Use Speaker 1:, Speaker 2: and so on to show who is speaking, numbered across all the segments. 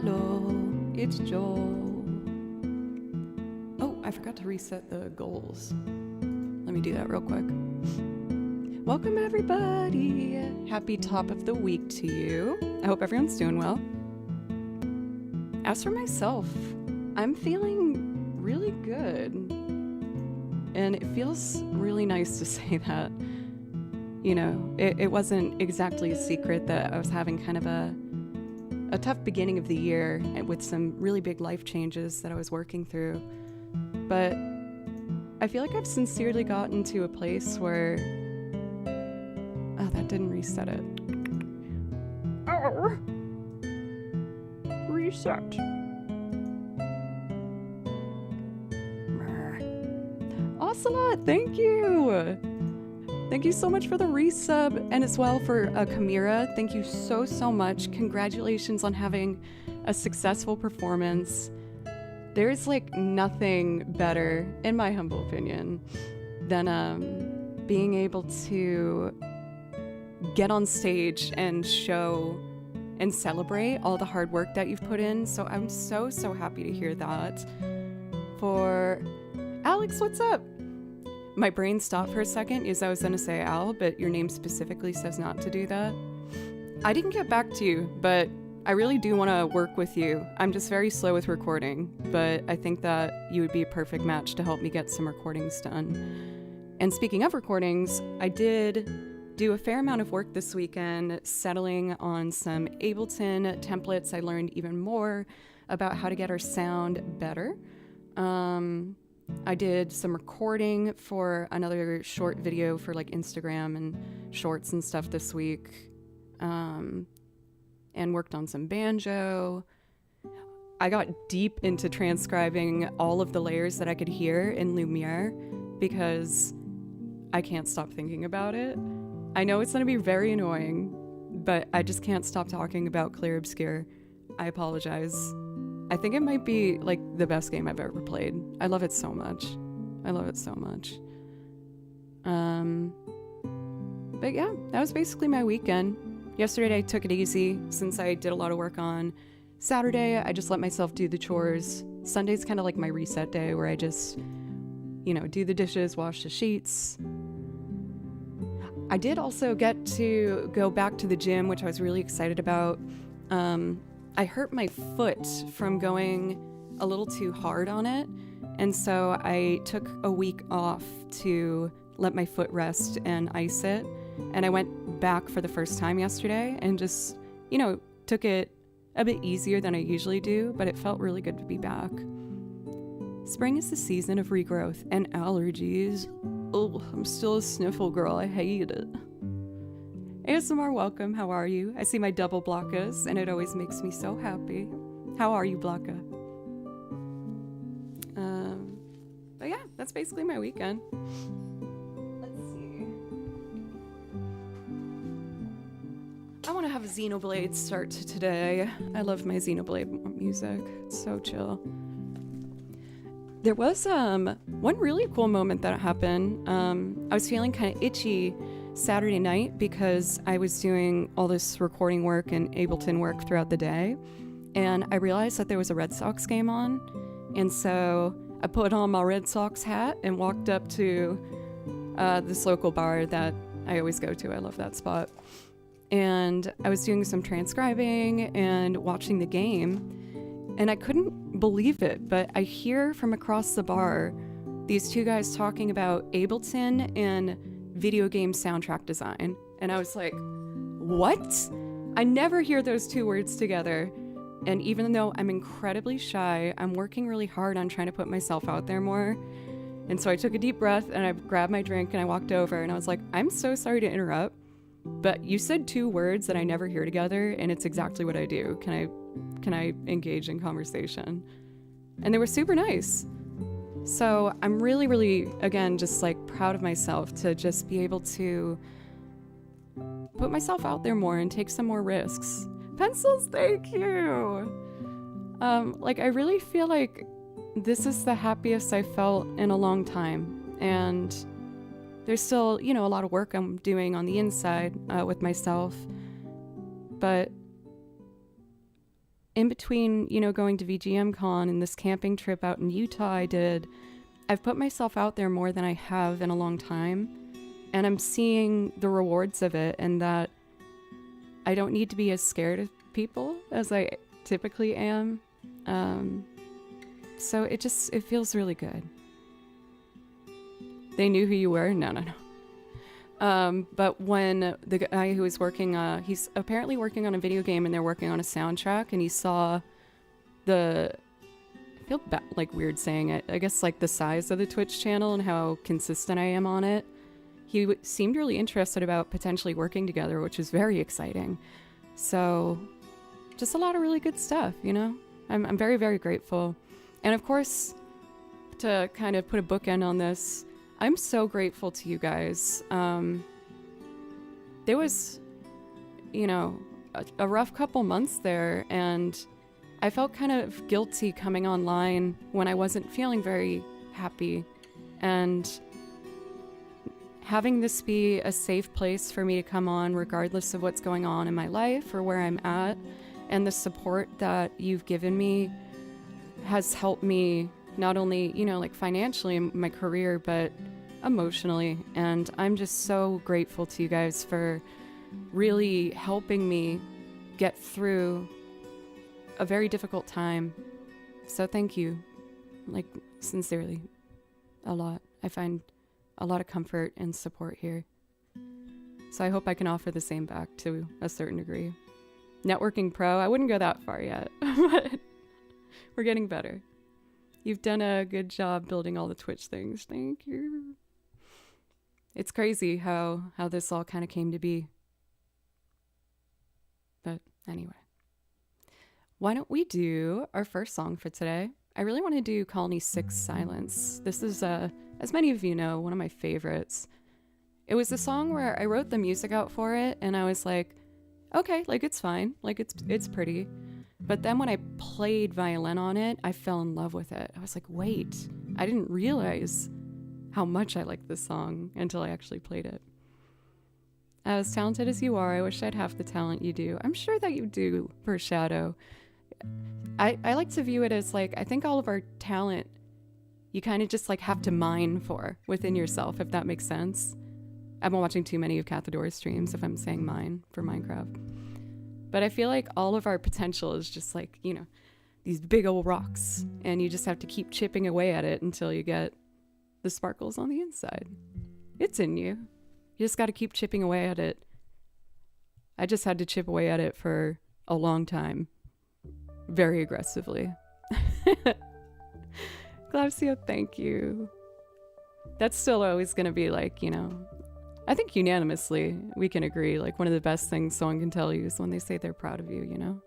Speaker 1: Hello, it's Joel. Oh, I forgot to reset the goals. Let me do that real quick. Welcome everybody. Happy top of the week to you. I hope everyone's doing well. As for myself, I'm feeling really good. And it feels really nice to say that. You know, it wasn't exactly a secret that I was having kind of a tough beginning of the year with some really big life changes that I was working through. But I feel like I've sincerely gotten to a place where... Oh, that didn't reset it. Oh! Reset. Ocelot, thank you! Thank you so much for the resub, and as well for Kamira. Thank you so much. Congratulations on having a successful performance. There's like nothing better, in my humble opinion, than being able to get on stage and show and celebrate all the hard work that you've put in. So I'm so happy to hear that. For Alex, what's up? My brain stopped for a second as I was going to say Al, but your name specifically says not to do that. I didn't get back to you, but I really do want to work with you. I'm just very slow with recording, but I think that you would be a perfect match to help me get some recordings done. And speaking of recordings, I did do a fair amount of work this weekend settling on some Ableton templates. I learned even more about how to get our sound better. I did some recording for another short video for like Instagram and shorts and stuff this week, and worked on some banjo. I got deep into transcribing all of the layers that I could hear in Lumiere because I can't stop thinking about it. I know it's going to be very annoying, but I just can't stop talking about Clear Obscure. I apologize. I think it might be like the best game I've ever played. I love it so much. I love it so much. But yeah, that was basically my weekend. Yesterday I took it easy since I did a lot of work on Saturday. I just let myself do the chores. Sunday's kind of like my reset day where I just, you know, do the dishes, wash the sheets. I did also get to go back to the gym, which I was really excited about. I hurt my foot from going a little too hard on it, and so I took a week off to let my foot rest and ice it, and I went back for the first time yesterday and just, you know, took it a bit easier than I usually do, but it felt really good to be back. Spring is the season of regrowth and allergies. Oh, I'm still a sniffle girl. I hate it. ASMR, welcome. How are you? I see my double Blockas, and it always makes me so happy. How are you, Blocka? But yeah, that's basically my weekend. Let's see. I want to have a Xenolade start to today. I love my Xenolade music. It's so chill. There was one really cool moment that happened. I was feeling kind of itchy Saturday night because I was doing all this recording work and Ableton work throughout the day, and I realized that there was a Red Sox game on, and so I put on my Red Sox hat and walked up to this local bar that I always go to. I love that spot. And I was doing some transcribing and watching the game, and I couldn't believe it, but I hear from across the bar these two guys talking about Ableton and video game soundtrack design. And I was like, what? I never hear those two words together. And even though I'm incredibly shy, I'm working really hard on trying to put myself out there more. And so I took a deep breath and I grabbed my drink and I walked over and I was like, I'm so sorry to interrupt, but you said two words that I never hear together, and it's exactly what I do. Can I engage in conversation? And they were super nice. So I'm really, again, just like proud of myself to just be able to put myself out there more and take some more risks. Pencils, thank you. Like I really feel like this is the happiest I felt in a long time. And there's still, you know, a lot of work I'm doing on the inside with myself. But in between, you know, going to VGM Con and this camping trip out in Utah I did, I've put myself out there more than I have in a long time. And I'm seeing the rewards of it, and that I don't need to be as scared of people as I typically am. So it feels really good. They knew who you were? No. But when the guy who was working, he's apparently working on a video game and they're working on a soundtrack, and he saw I feel like weird saying it, I guess like the size of the Twitch channel and how consistent I am on it. He seemed really interested about potentially working together, which is very exciting. So just a lot of really good stuff, you know? I'm very, very grateful. And of course, to kind of put a bookend on this, I'm so grateful to you guys. There was, you know, a rough couple months there, and I felt kind of guilty coming online when I wasn't feeling very happy. And having this be a safe place for me to come on regardless of what's going on in my life or where I'm at, and the support that you've given me has helped me not only, you know, like financially in my career, but emotionally. And I'm just so grateful to you guys for really helping me get through a very difficult time. So thank you, like sincerely, a lot. I find a lot of comfort and support here. So I hope I can offer the same back to a certain degree. Networking pro, I wouldn't go that far yet, but we're getting better. You've done a good job building all the Twitch things. Thank you. It's crazy how this all kind of came to be. But anyway, why don't we do our first song for today? I really want to do Colony 6 Silence. This is, as many of you know, one of my favorites. It was a song where I wrote the music out for it, and I was like, okay, like it's fine, like it's pretty. But then when I played violin on it, I fell in love with it. I was like, wait, I didn't realize how much I liked this song until I actually played it. As talented as you are, I wish I'd have the talent you do. I'm sure that you do, for Shadow. I like to view it as like, I think all of our talent, you kind of just like have to mine for within yourself, if that makes sense. I've been watching too many of Cathador's streams if I'm saying mine for Minecraft. But I feel like all of our potential is just like, you know, these big old rocks, and you just have to keep chipping away at it until you get the sparkles on the inside. It's in you. You just got to keep chipping away at it. I just had to chip away at it for a long time. Very aggressively. Glacio, thank you. That's still always going to be like, you know, I think unanimously we can agree, like one of the best things someone can tell you is when they say they're proud of you, you know?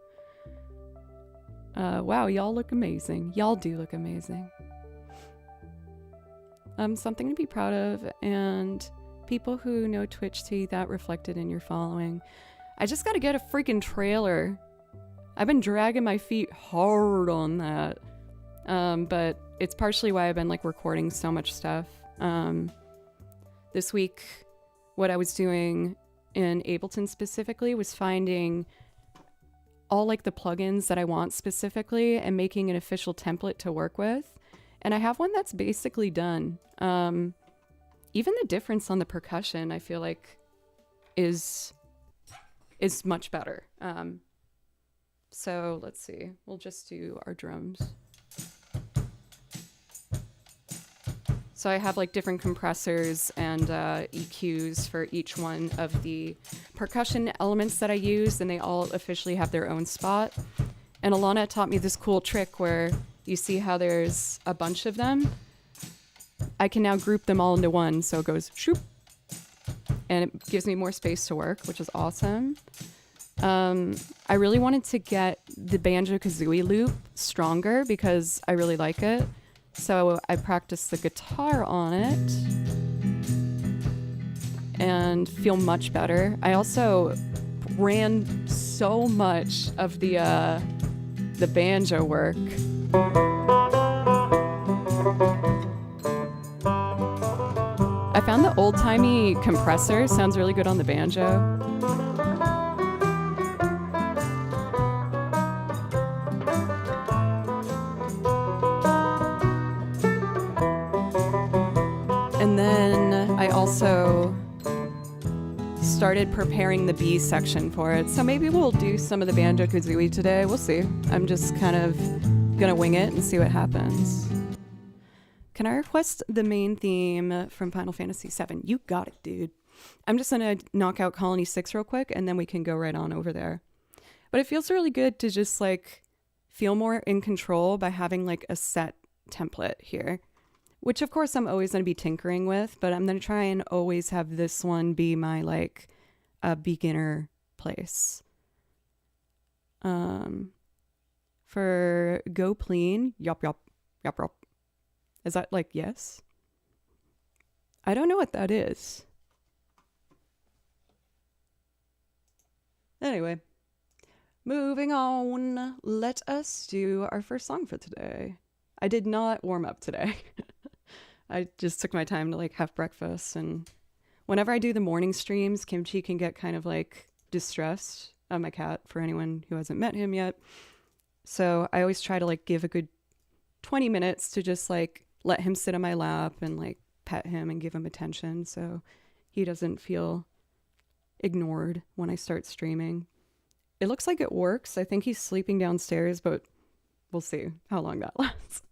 Speaker 1: Wow, y'all look amazing. Y'all do look amazing. Something to be proud of, and people who know Twitch see that reflected in your following. I just got to get a freaking trailer. I've been dragging my feet hard on that. But it's partially why I've been like recording so much stuff. This week, what I was doing in Ableton specifically was finding all like the plugins that I want specifically and making an official template to work with. And I have one that's basically done. Even the difference on the percussion, I feel like is much better. So let's see, we'll just do our drums. So I have like different compressors and EQs for each one of the percussion elements that I use, and they all officially have their own spot. And Alana taught me this cool trick where you see how there's a bunch of them. I can now group them all into one, so it goes shoop, and it gives me more space to work, which is awesome. I really wanted to get the Banjo-Kazooie loop stronger because I really like it. So I practiced the guitar on it and feel much better. I also ran so much of the banjo work. I found the old-timey compressor sounds really good on the banjo. also started preparing the B section for it. So maybe we'll do some of the Banjo-Kazooie today. We'll see. I'm just kind of gonna wing it and see what happens. Can I request the main theme from Final Fantasy VII? You got it, dude. I'm just gonna knock out Colony 6 real quick and then we can go right on over there. But it feels really good to just like feel more in control by having like a set template here, which of course I'm always going to be tinkering with, but I'm going to try and always have this one be my like a beginner place. For go clean, yup. Is that like yes? I don't know what that is. Anyway, moving on, let us do our first song for today. I did not warm up today. I just took my time to like have breakfast, and whenever I do the morning streams, Kimchi can get kind of like distressed of my cat, for anyone who hasn't met him yet. So I always try to like give a good 20 minutes to just like let him sit on my lap and like pet him and give him attention so he doesn't feel ignored when I start streaming. It looks like it works. I think he's sleeping downstairs, but we'll see how long that lasts.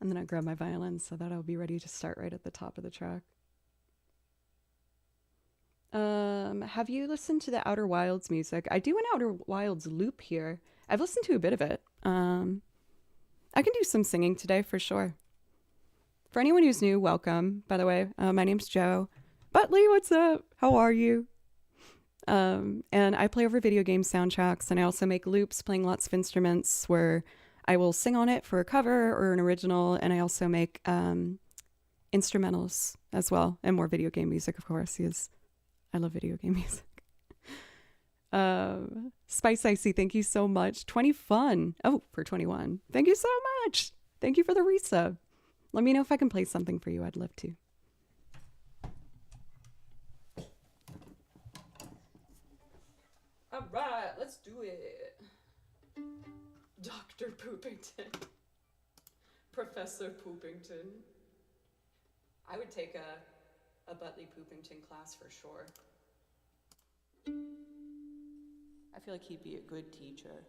Speaker 1: And then I grab my violin so that I'll be ready to start right at the top of the track. Have you listened to the Outer Wilds music? I do an Outer Wilds loop here. I've listened to a bit of it. I can do some singing today for sure. For anyone who's new, welcome, by the way. My name's Joe. Butley, what's up? How are you? And I play over video game soundtracks, and I also make loops playing lots of instruments where I will sing on it for a cover or an original, and I also make instrumentals as well, and more video game music, of course, because I love video game music. Spice Icy, thank you so much. 20 fun. Oh, for 21. Thank you so much. Thank you for the resub. Let me know if I can play something for you. I'd love to. All right, let's do it. Dr. Poopington. Professor Poopington. I would take a Butley Poopington class for sure. I feel like he'd be a good teacher.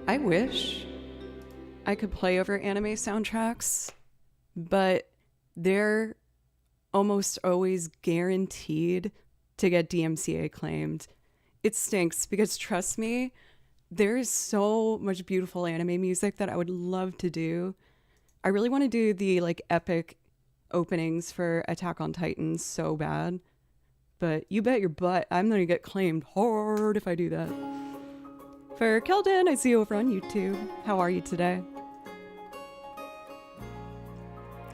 Speaker 1: I wish I could play over anime soundtracks, but they're almost always guaranteed to get DMCA claimed. It stinks because trust me, there is so much beautiful anime music that I would love to do. I really want to do the like epic openings for Attack on Titan so bad. But you bet your butt I'm going to get claimed hard if I do that. For Keldon, I see you over on YouTube. How are you today?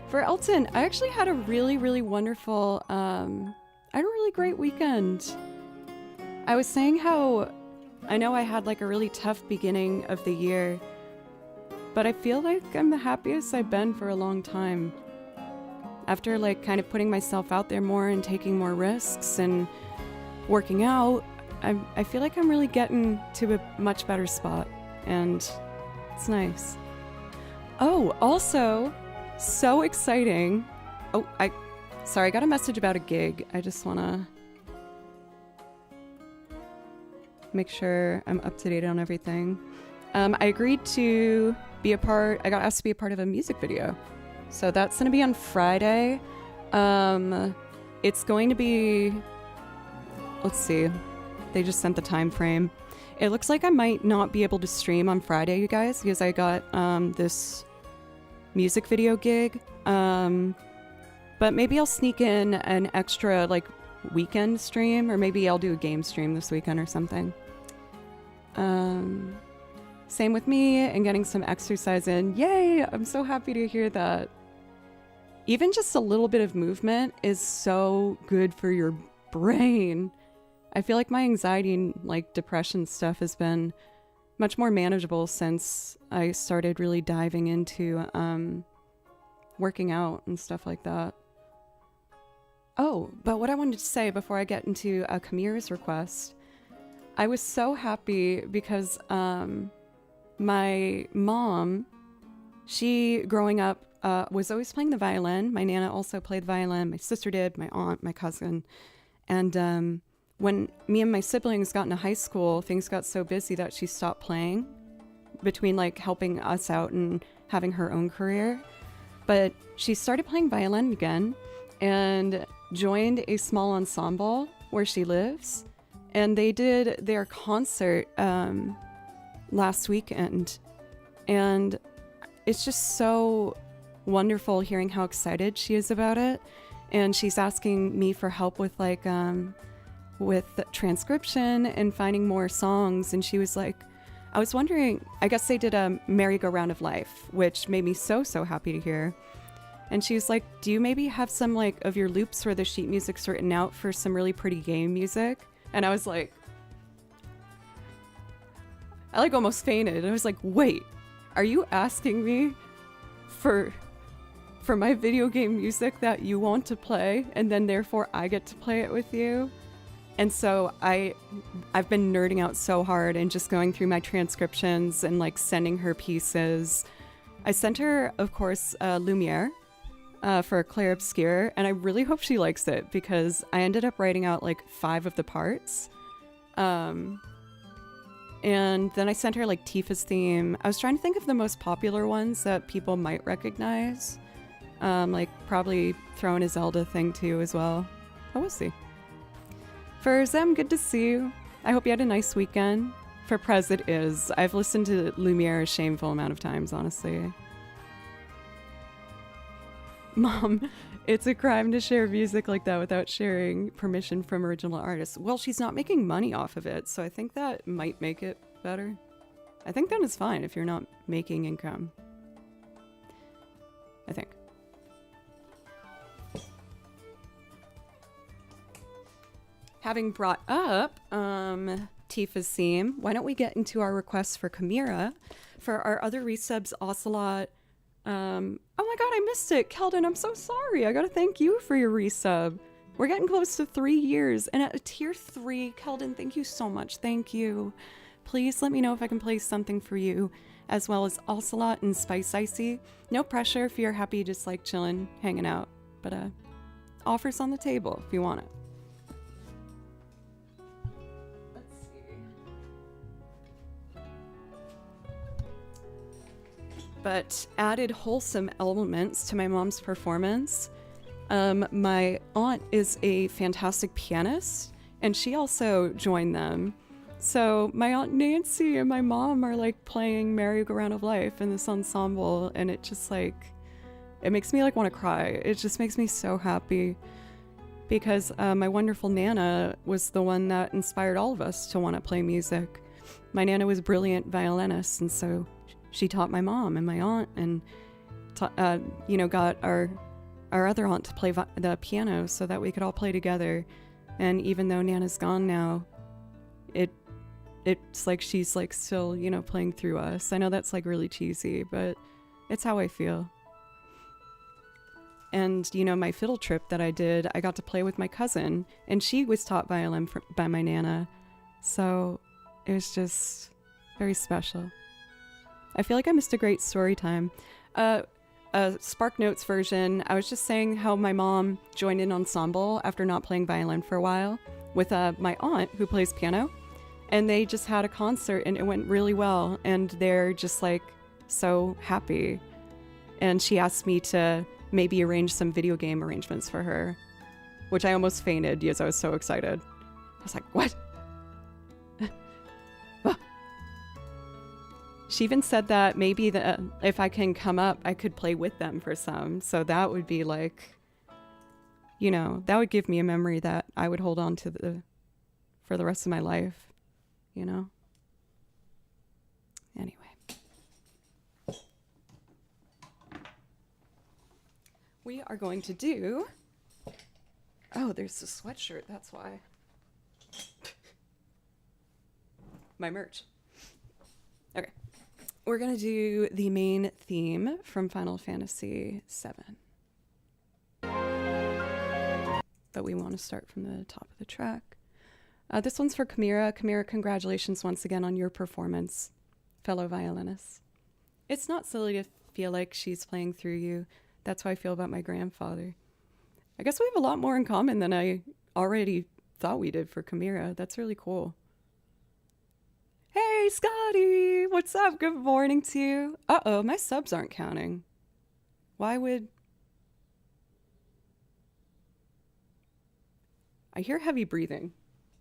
Speaker 1: For Elton, I actually had a really, really wonderful, I had a really great weekend. I was saying how I know I had like a really tough beginning of the year, but I feel like I'm the happiest I've been for a long time. After like kind of putting myself out there more and taking more risks and working out, I feel like I'm really getting to a much better spot, and it's nice. Oh, also, so exciting. Oh, sorry, I got a message about a gig. I just want to make sure I'm up to date on everything. I agreed to be I got asked to be a part of a music video. So that's going to be on Friday. It's going to be, let's see, they just sent the time frame. It looks like I might not be able to stream on Friday, you guys, because I got this music video gig. But maybe I'll sneak in an extra like weekend stream, or maybe I'll do a game stream this weekend or something. Same with me and getting some exercise in. Yay! I'm so happy to hear that. Even just a little bit of movement is so good for your brain. I feel like my anxiety and like depression stuff has been much more manageable since I started really diving into working out and stuff like that. Oh, but what I wanted to say before I get into Kamira's request, I was so happy because my mom, she growing up was always playing the violin. My Nana also played the violin. My sister did, my aunt, my cousin. And when me and my siblings got into high school, things got so busy that she stopped playing between like helping us out and having her own career. But she started playing violin again and joined a small ensemble where she lives. And they did their concert last weekend. And it's just so wonderful hearing how excited she is about it. And she's asking me for help with like with transcription and finding more songs. And she was like, I was wondering, I guess they did a merry-go-round of life, which made me so happy to hear. And she was like, do you maybe have some like of your loops where the sheet music's written out for some really pretty game music? And I was like, I like almost fainted. I was like, wait, are you asking me for my video game music that you want to play, and then therefore I get to play it with you? And so I've been nerding out so hard and just going through my transcriptions and like sending her pieces. I sent her, of course, Lumiere for Claire Obscure, and I really hope she likes it because I ended up writing out like 5 of the parts. And then I sent her like Tifa's theme. I was trying to think of the most popular ones that people might recognize. Like probably throw in a Zelda thing too as well. But we'll see. For Zem, good to see you. I hope you had a nice weekend. For Prez, it is. I've listened to Lumiere a shameful amount of times, honestly. Mom, it's a crime to share music like that without sharing permission from original artists. Well, she's not making money off of it, so I think that might make it better. I think that is fine if you're not making income. I think. Having brought up Tifa's theme, why don't we get into our requests for Kamira? For our other resubs, Ocelot. Oh my god, I missed it. Keldon, I'm so sorry. I gotta thank you for your resub. We're getting close to 3 years. And at a tier 3, Keldon, thank you so much. Thank you. Please let me know if I can play something for you, as well as Ocelot and Spice Icy. No pressure if you're happy just like chilling, hanging out. But offers on the table if you want it. but added wholesome elements to my mom's performance. My aunt is a fantastic pianist, and she also joined them. So my Aunt Nancy and my mom are like playing Merry-Go-Round of Life in this ensemble, and it just like, it makes me like want to cry. It just makes me so happy because my wonderful Nana was the one that inspired all of us to want to play music. My Nana was a brilliant violinist, and so she taught my mom and my aunt, and got our other aunt to play the piano so that we could all play together. And even though Nana's gone now, it's like she's like still, playing through us. I know that's like really cheesy, but it's how I feel. And, my fiddle trip that I did, I got to play with my cousin, and she was taught violin by my Nana. So it was just very special. I feel like I missed a great story time. A Spark Notes version, I was just saying how my mom joined an ensemble after not playing violin for a while with my aunt who plays piano. And they just had a concert and it went really well. And they're just like so happy. And she asked me to maybe arrange some video game arrangements for her, which I almost fainted because I was so excited. I was like, what? She even said that maybe if I can come up, I could play with them for some. So that would be like, that would give me a memory that I would hold on to for the rest of my life, Anyway. We are going to do... Oh, there's the sweatshirt, that's why. My merch. Okay. We're going to do the main theme from Final Fantasy VII. But we want to start from the top of the track. This one's for Chimera. Chimera, congratulations once again on your performance, fellow violinist. It's not silly to feel like she's playing through you. That's how I feel about my grandfather. I guess we have a lot more in common than I already thought we did for Chimera. That's really cool. Hey, Scotty! What's up? Good morning to you. Uh-oh, my subs aren't counting. Why would... I hear heavy breathing.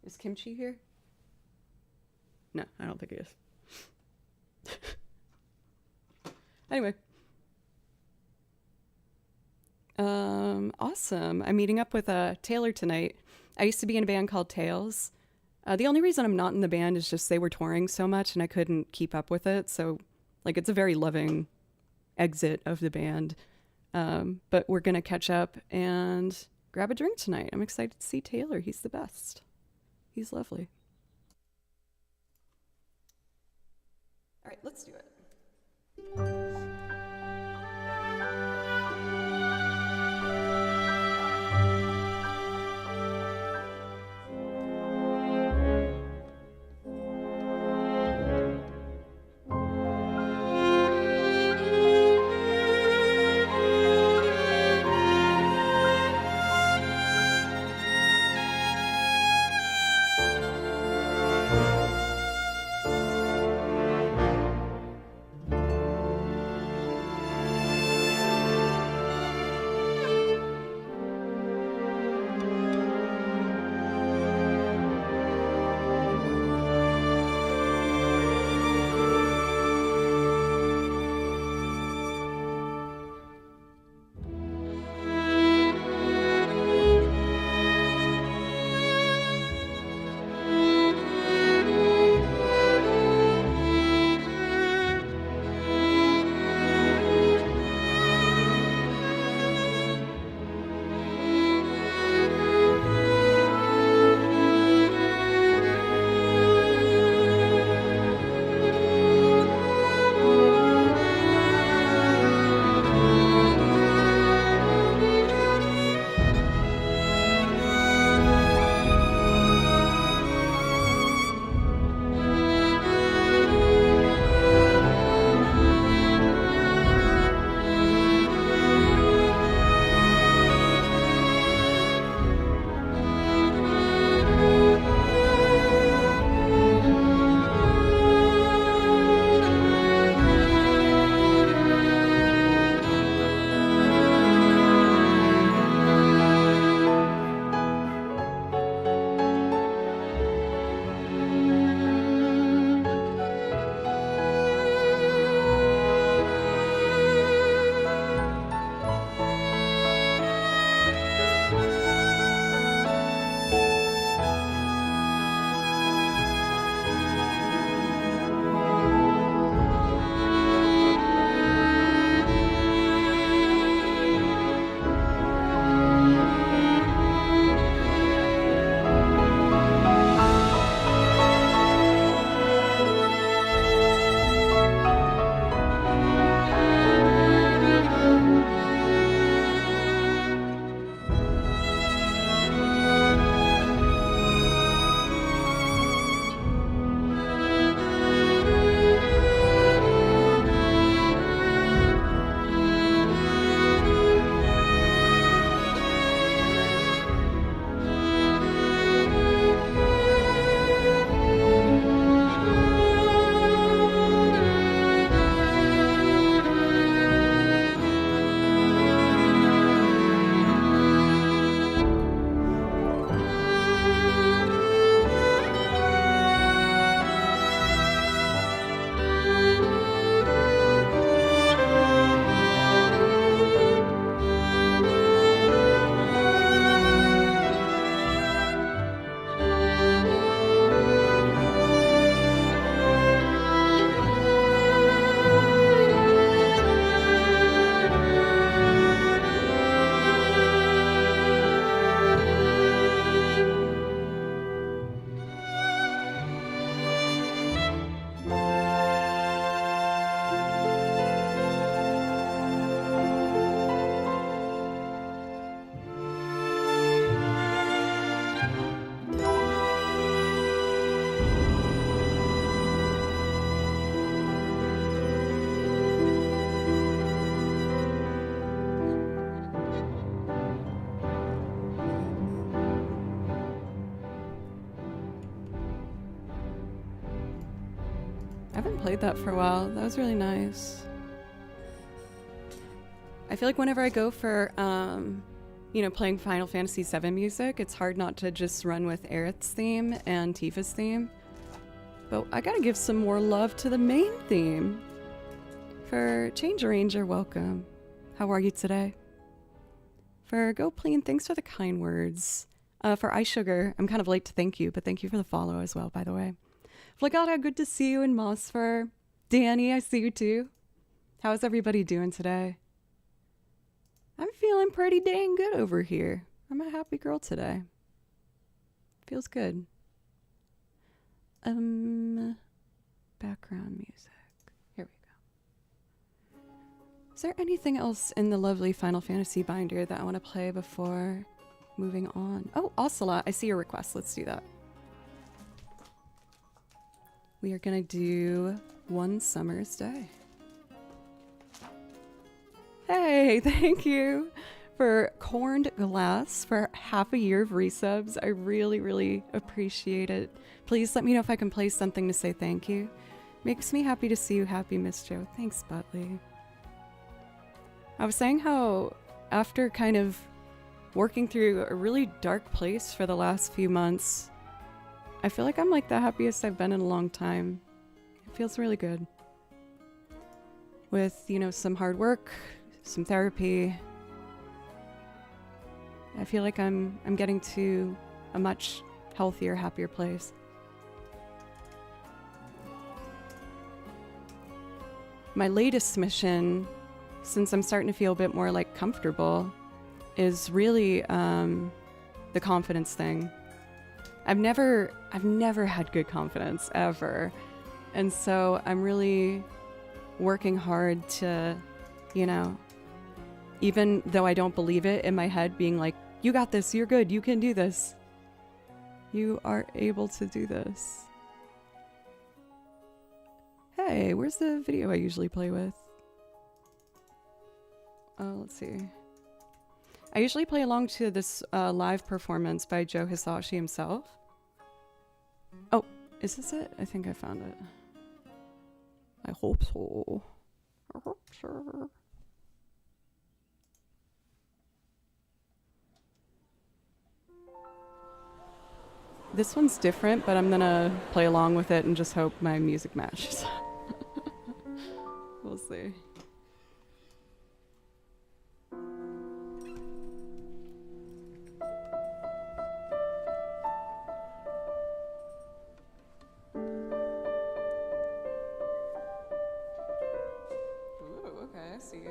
Speaker 1: Is Kimchi here? No, I don't think he is. Anyway. Awesome. I'm meeting up with Taylor tonight. I used to be in a band called Tails. The only reason I'm not in the band is just they were touring so much and I couldn't keep up with it. So, like, it's a very loving exit of the band. But we're going to catch up and grab a drink tonight. I'm excited to see Taylor. He's the best. He's lovely. All right, let's do it. I haven't played that for a while. That was really nice. I feel like whenever I go for, you know, playing Final Fantasy VII music, it's hard not to just run with Aerith's theme and Tifa's theme. But I gotta give some more love to the main theme. For Change Ranger, welcome. How are you today? For Gopleen, thanks for the kind words. For Ice Sugar, I'm kind of late to thank you, but thank you for the follow as well, by the way. Flagata, good to see you in Mosfer. Danny, I see you too. How's everybody doing today? I'm feeling pretty dang good over here. I'm a happy girl today. Feels good. Background music. Here we go. Is there anything else in the lovely Final Fantasy binder that I want to play before moving on? Oh, Ocelot, I see your request. Let's do that. We are gonna do One Summer's Day. Hey, thank you for Corned Glass for half a year of resubs. I really, really appreciate it. Please let me know if I can play something to say thank you. Makes me happy to see you happy, Miss Joe. Thanks, Butley. I was saying how after kind of working through a really dark place for the last few months, I feel like I'm like the happiest I've been in a long time. It feels really good. With, you know, some hard work, some therapy, I feel like I'm getting to a much healthier, happier place. My latest mission, since I'm starting to feel a bit more like comfortable, is really the confidence thing. I've never had good confidence ever, and so I'm really working hard to, you know, even though I don't believe it in my head, being like, you got this, you're good, you can do this. You are able to do this. Hey, where's the video I usually play with? Let's see. I usually play along to this live performance by Joe Hisashi himself. Oh, is this it? I think I found it. I hope so. I hope so. This one's different, but I'm gonna play along with it and just hope my music matches. We'll see. Ooh, okay, I see you.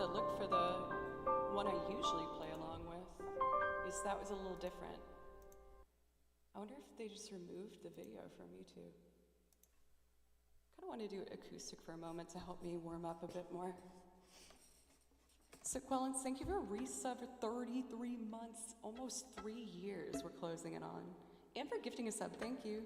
Speaker 1: to look for the one I usually play along with, because that was a little different. I wonder if they just removed the video from YouTube. Kind of want to do acoustic for a moment to help me warm up a bit more. So Quellens, thank you for a resub for 33 months, almost 3 years we're closing it on. And for gifting a sub, thank you.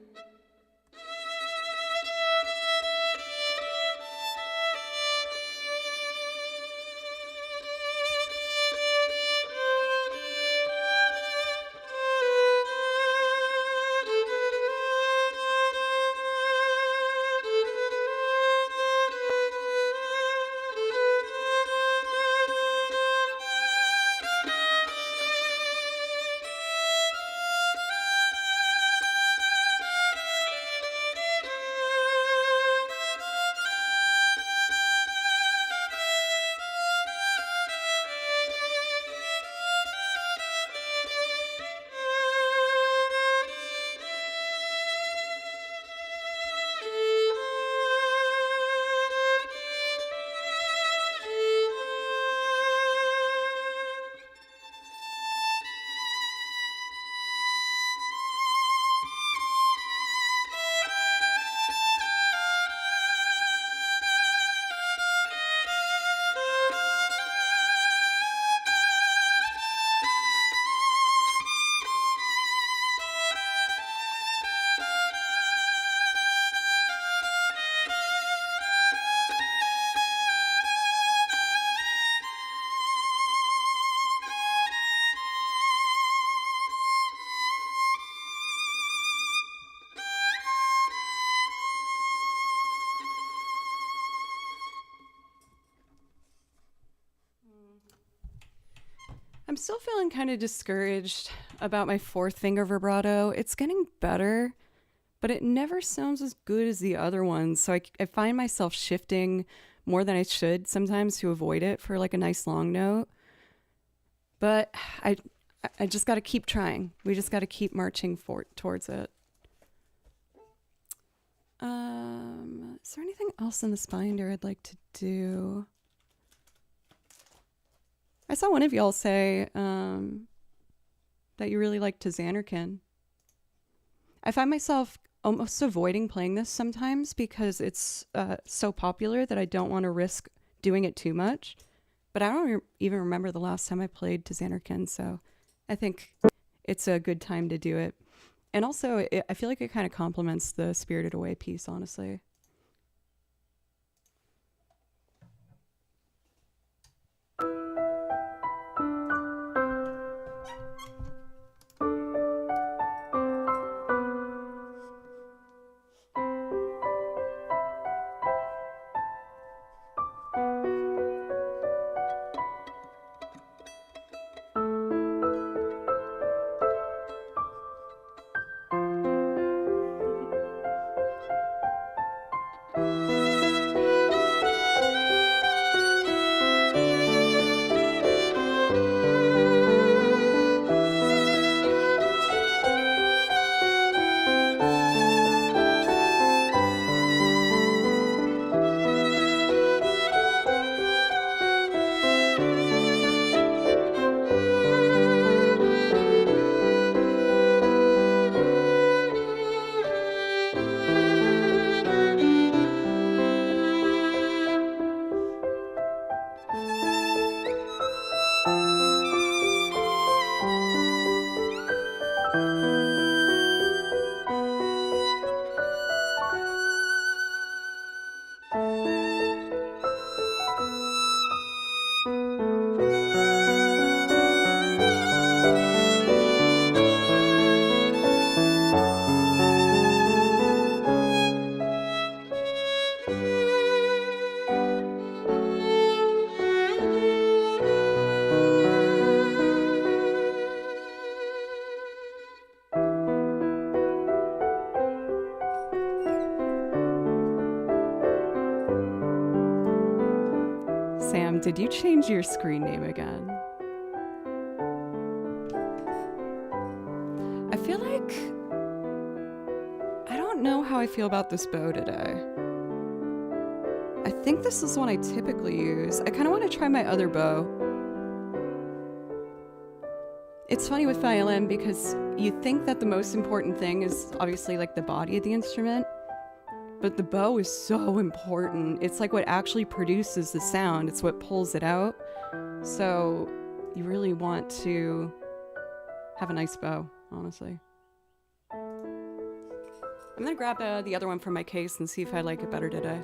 Speaker 1: I'm still feeling kind of discouraged about my fourth finger vibrato. It's getting better, but it never sounds as good as the other ones. So I find myself shifting more than I should sometimes to avoid it for like a nice long note. But I just got to keep trying. We just got to keep marching towards it. Is there anything else in this binder I'd like to do? I saw one of y'all say that you really liked Xanarkin. I find myself almost avoiding playing this sometimes because it's so popular that I don't want to risk doing it too much. But I don't even remember the last time I played to Xanarkin, so I think it's a good time to do it. And also, I feel like it kind of complements the Spirited Away piece, honestly. Sam, did you change your screen name again? I feel like I don't know how I feel about this bow today. I think this is the one I typically use. I kind of want to try my other bow. It's funny with violin because you think that the most important thing is obviously like the body of the instrument, but the bow is so important. It's like what actually produces the sound. It's what pulls it out. So you really want to have a nice bow, honestly. I'm gonna grab the other one from my case and see if I like it better today.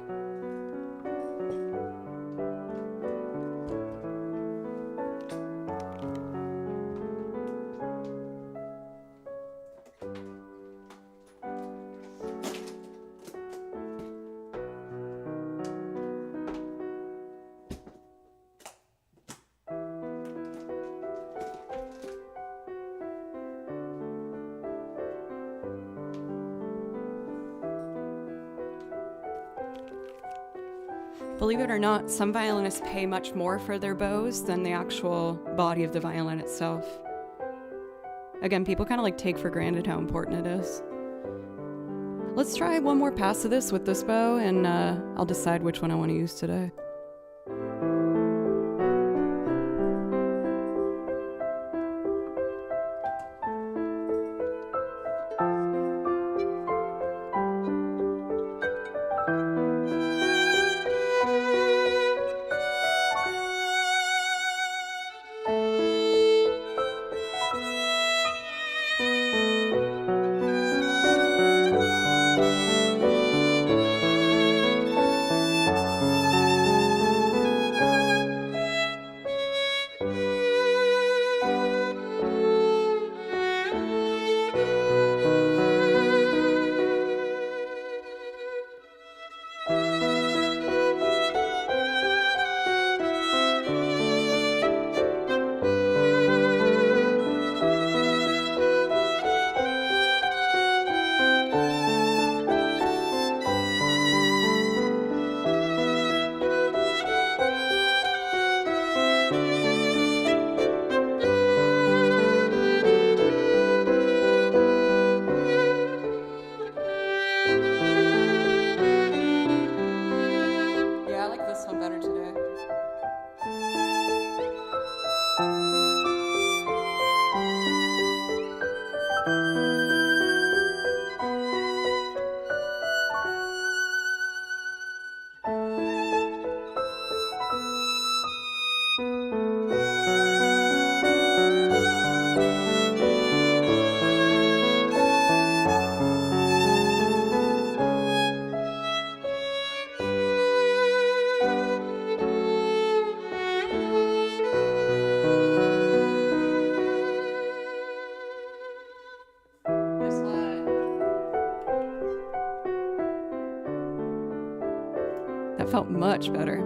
Speaker 1: Believe it or not, some violinists pay much more for their bows than the actual body of the violin itself. Again, people kind of like take for granted how important it is. Let's try one more pass of this with this bow, and I'll decide which one I want to use today. That felt much better.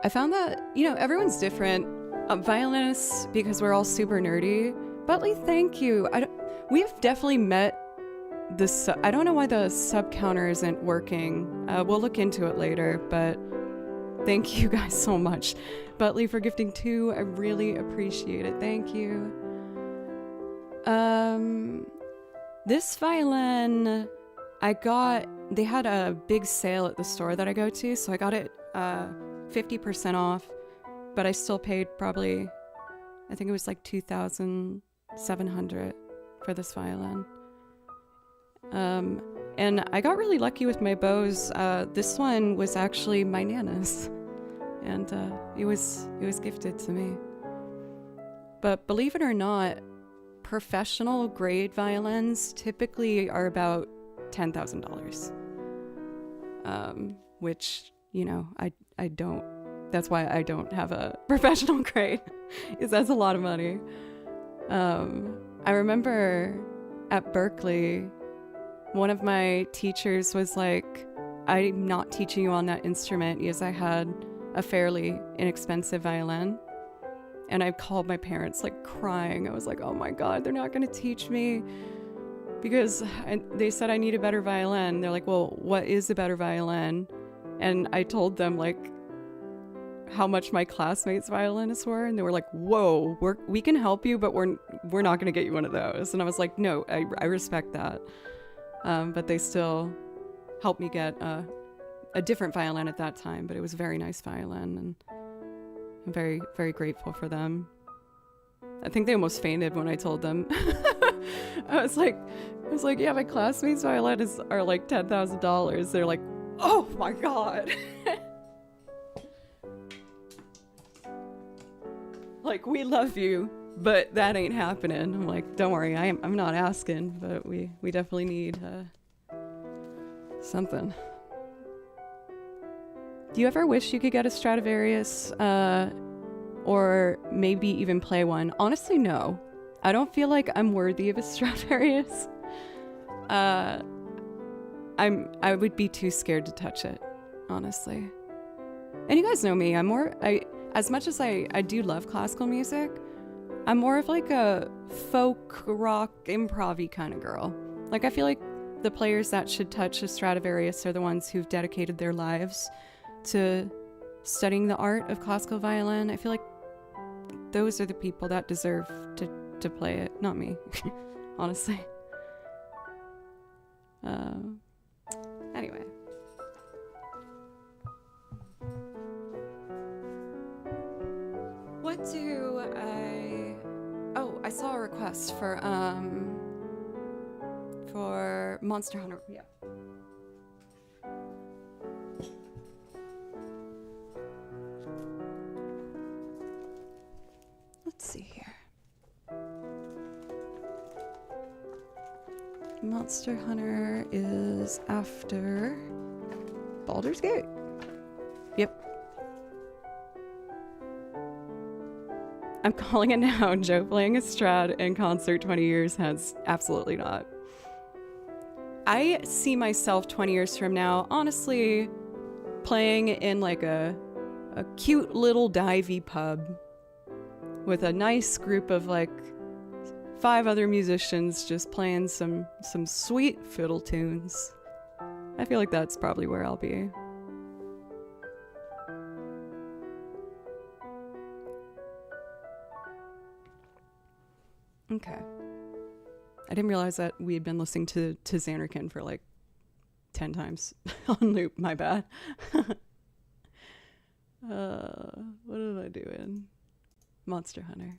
Speaker 1: I found that, everyone's different. Violinists, because we're all super nerdy. Butley, thank you. We have definitely met this. I don't know why the sub counter isn't working. We'll look into it later, but thank you guys so much. Butley for gifting 2. I really appreciate it. Thank you. This violin, they had a big sale at the store that I go to, so I got it 50% off, but I still paid probably, I think it was like $2,700 for this violin. And I got really lucky with my bows. This one was actually my Nana's, and it was gifted to me. But believe it or not, professional grade violins typically are about $10,000, which, I don't, that's why I don't have a professional grade, because that's a lot of money. I remember at Berkeley, one of my teachers was like, I'm not teaching you on that instrument because I had a fairly inexpensive violin. And I called my parents like crying. I was like, oh my God, they're not going to teach me because they said I need a better violin. They're like, well, what is a better violin? And I told them like how much my classmates' violinists were. And they were like, whoa, we can help you, but we're not going to get you one of those. And I was like, no, I respect that. But they still helped me get a different violin at that time, but it was a very nice violin, and I'm very, very grateful for them. I think they almost fainted when I told them. I was like, yeah, my classmates' violins are like $10,000. They're like, oh my God. Like, we love you, but that ain't happening. I'm like, don't worry, I'm not asking, but we definitely need something. Do you ever wish you could get a Stradivarius, or maybe even play one? Honestly, no. I don't feel like I'm worthy of a Stradivarius. I would be too scared to touch it, honestly. And you guys know me. As much as I do love classical music, I'm more of like a folk rock improv-y kind of girl. Like, I feel like the players that should touch a Stradivarius are the ones who've dedicated their lives to studying the art of classical violin. I feel like those are the people that deserve to play it, not me, honestly. Anyway. What do I... Oh, I saw a request for Monster Hunter. Yeah. Let's see here. Monster Hunter is after Baldur's Gate. Yep. I'm calling it now. Joe playing a Strad in concert 20 years has absolutely not. I see myself 20 years from now, honestly, playing in like a cute little divey pub with a nice group of like 5 other musicians just playing some sweet fiddle tunes. I feel like that's probably where I'll be. Okay. I didn't realize that we had been listening to Xanarkin for like 10 times on loop. My bad. What am I doing? Monster Hunter.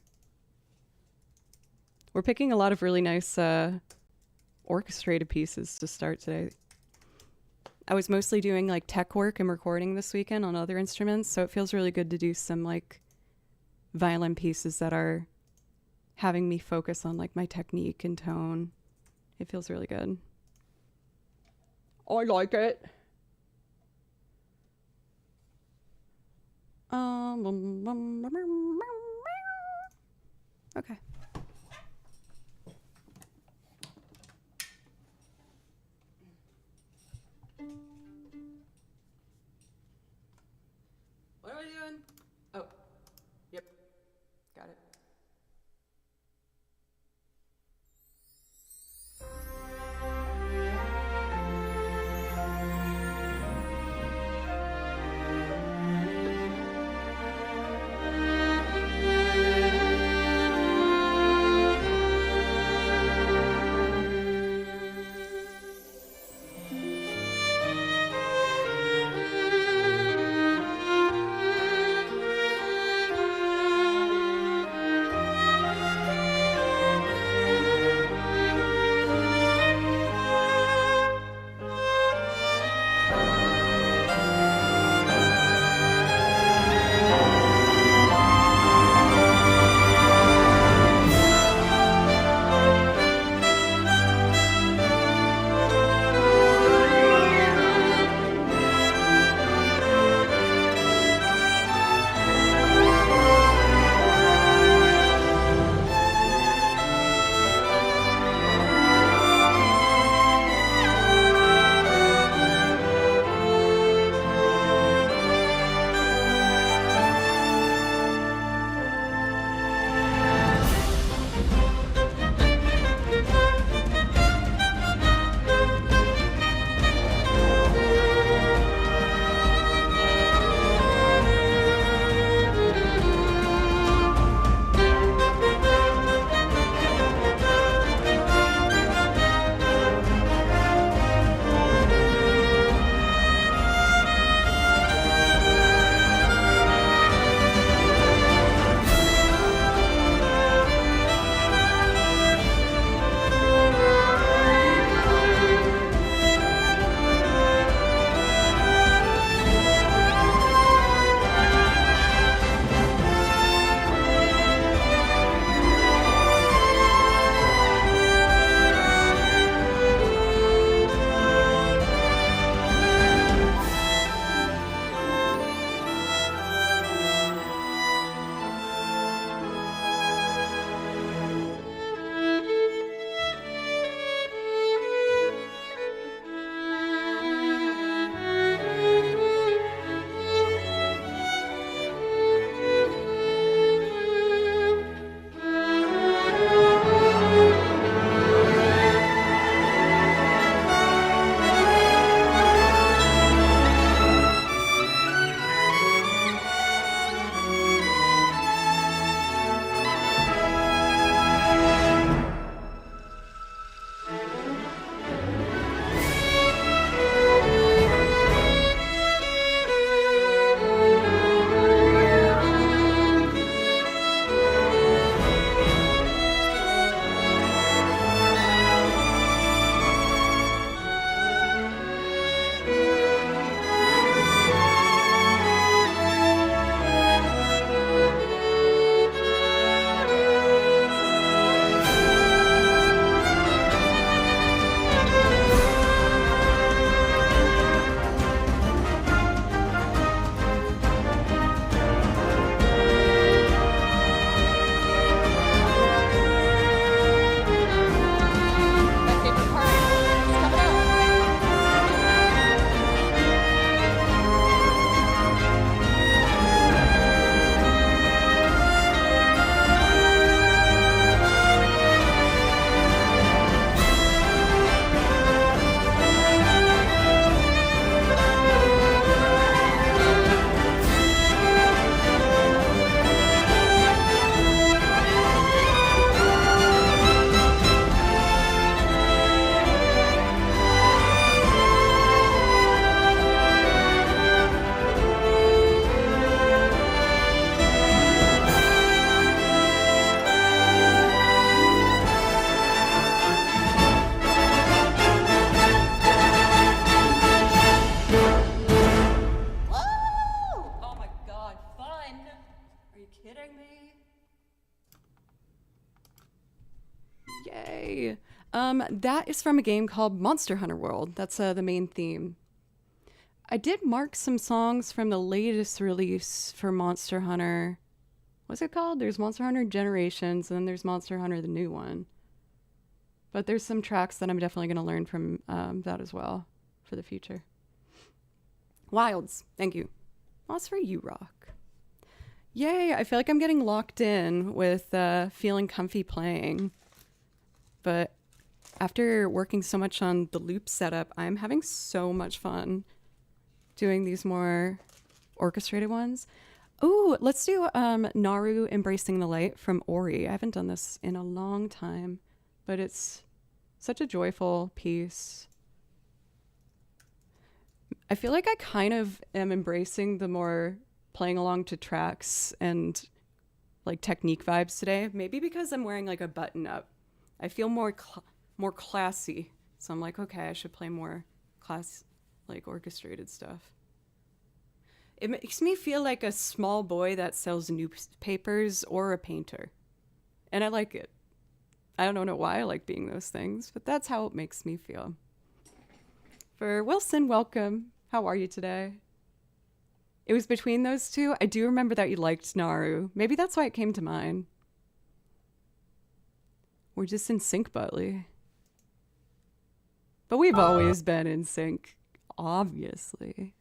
Speaker 1: We're picking a lot of really nice orchestrated pieces to start today. I was mostly doing like tech work and recording this weekend on other instruments, so it feels really good to do some like violin pieces that are having me focus on like my technique and tone. It feels really good. I like it. Okay. What are we doing? Oh, yep, got it. kidding me? Yay. That is from a game called Monster Hunter World. That's the main theme. I did mark some songs from the latest release for Monster Hunter. What's it called? There's Monster Hunter Generations, and then there's Monster Hunter, the new one. But there's some tracks that I'm definitely going to learn from that as well for the future. Wilds, thank you. Oh, that's for you, Rock. Yay, I feel like I'm getting locked in with feeling comfy playing. But after working so much on the loop setup, I'm having so much fun doing these more orchestrated ones. Ooh, let's do Naru Embracing the Light from Ori. I haven't done this in a long time, but it's such a joyful piece. I feel like I kind of am embracing the more playing along to tracks and like technique vibes today. Maybe because I'm wearing like a button up. I feel more classy. So I'm like, okay, I should play more like orchestrated stuff. It makes me feel like a small boy that sells newspapers or a painter. And I like it. I don't know why I like being those things, but that's how it makes me feel. For Wilson, welcome. How are you today? It was between those two. I do remember that you liked Naru. Maybe that's why it came to mind. We're just in sync, Butley. But we've always been in sync, obviously.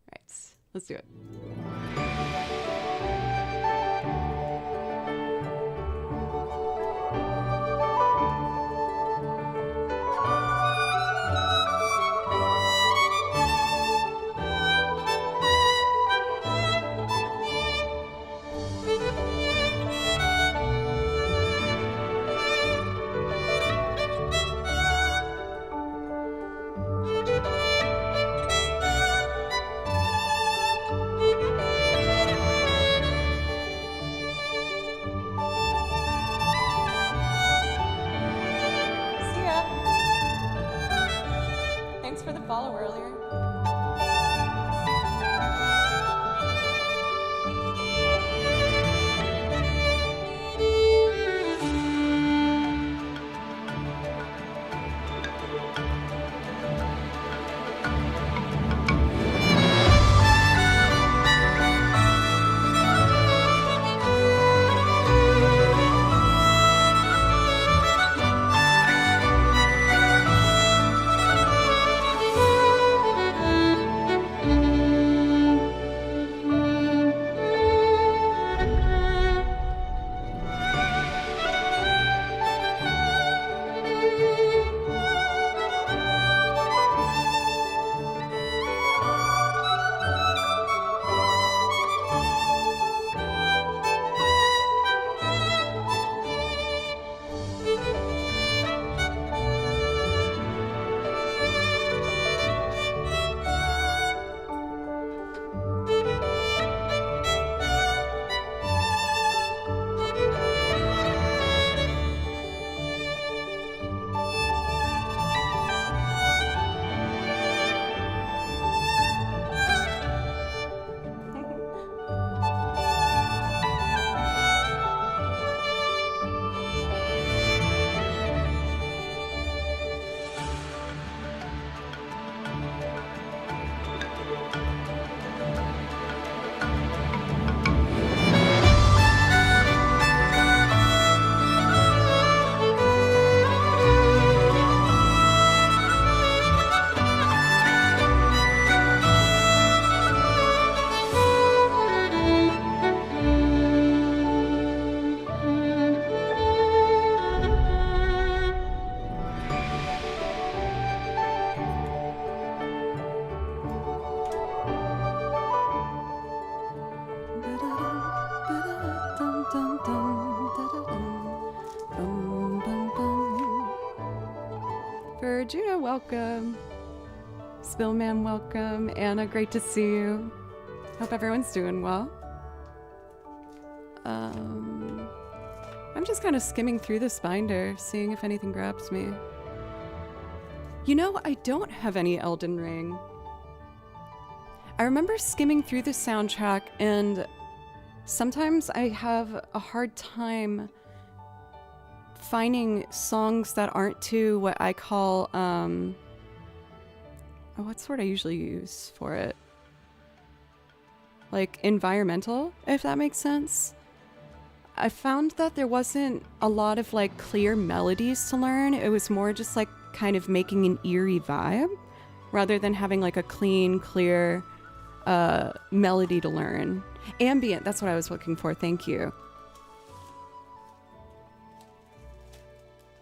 Speaker 1: Right, let's do it. Follow earlier. Judah, welcome. Spillman, welcome. Anna, great to see you. Hope everyone's doing well. I'm just kind of skimming through this binder, seeing if anything grabs me. You know, I don't have any Elden Ring. I remember skimming through the soundtrack, and sometimes I have a hard time finding songs that aren't too what I call, what's the word I usually use for it? Like environmental, if that makes sense. I found that there wasn't a lot of like clear melodies to learn. It was more just like kind of making an eerie vibe rather than having like a clean, clear melody to learn. Ambient, that's what I was looking for. Thank you.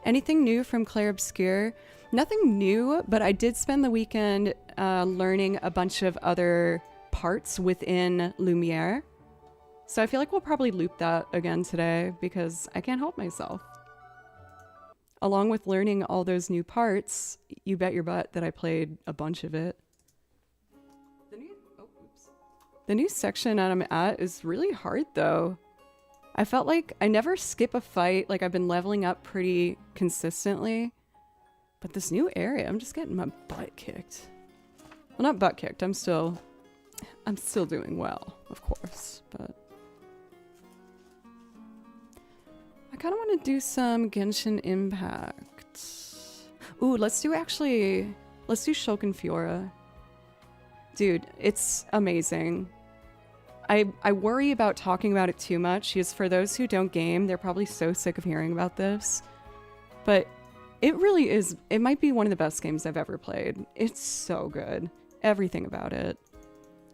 Speaker 1: Anything new from Clair Obscur? Nothing new, but I did spend the weekend learning a bunch of other parts within Lumiere. So I feel like we'll probably loop that again today because I can't help myself. Along with learning all those new parts, you bet your butt that I played a bunch of it. The new section that I'm at is really hard though. I felt like I never skip a fight, like I've been leveling up pretty consistently. But this new area, I'm just getting my butt kicked. Well, not butt kicked, I'm still doing well, of course, but I kind of want to do some Genshin Impact. Ooh, let's do Shulkin Fiora. Dude, it's amazing. I worry about talking about it too much, because for those who don't game, they're probably so sick of hearing about this. But it really is, it might be one of the best games I've ever played. It's so good. Everything about it.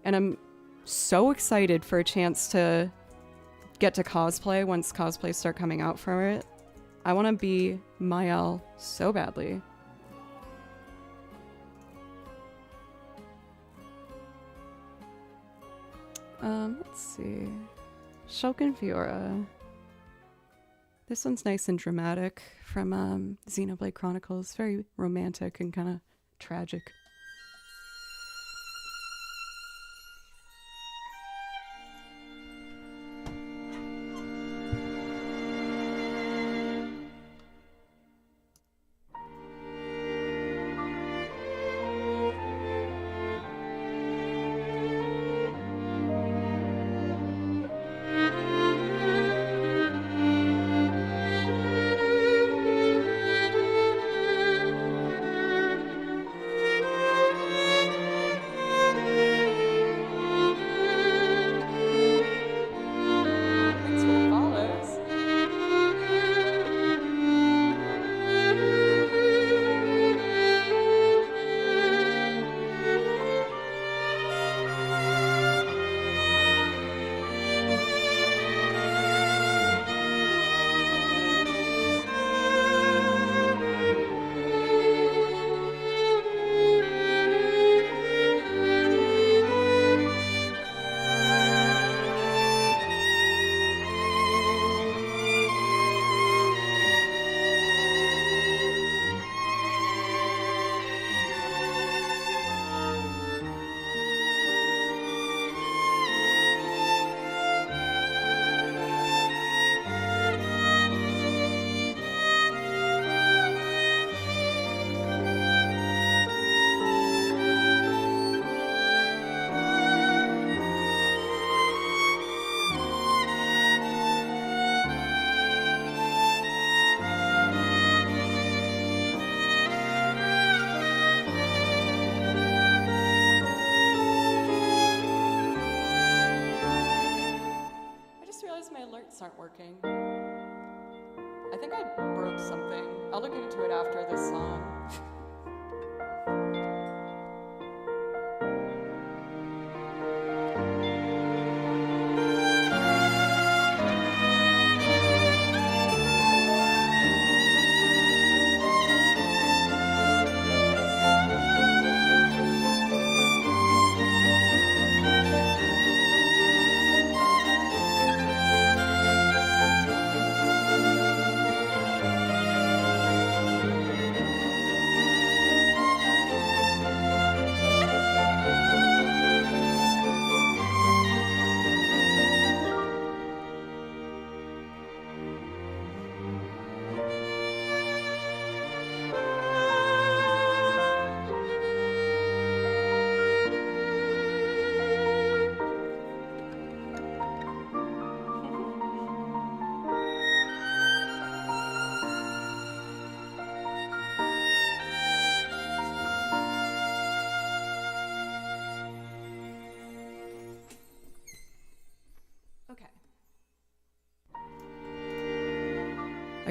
Speaker 1: And I'm so excited for a chance to get to cosplay once cosplays start coming out for it. I want to be Mael so badly. Let's see. Shulkin Fiora. This one's nice and dramatic from Xenoblade Chronicles. Very romantic and kind of tragic. Aren't working. I think I broke something. I'll look into it after this song.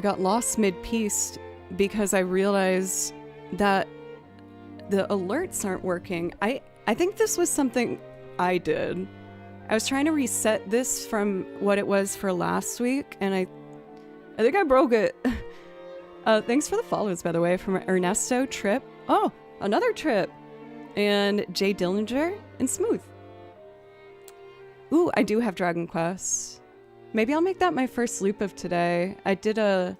Speaker 1: I got lost mid-piece because I realized that the alerts aren't working. I think this was something I did. I was trying to reset this from what it was for last week, and I think I broke it. Thanks for the follows, by the way, from Ernesto, Trip. Oh, another Trip. And Jay Dillinger and Smooth. Ooh, I do have Dragon Quest. Maybe I'll make that my first loop of today. I did an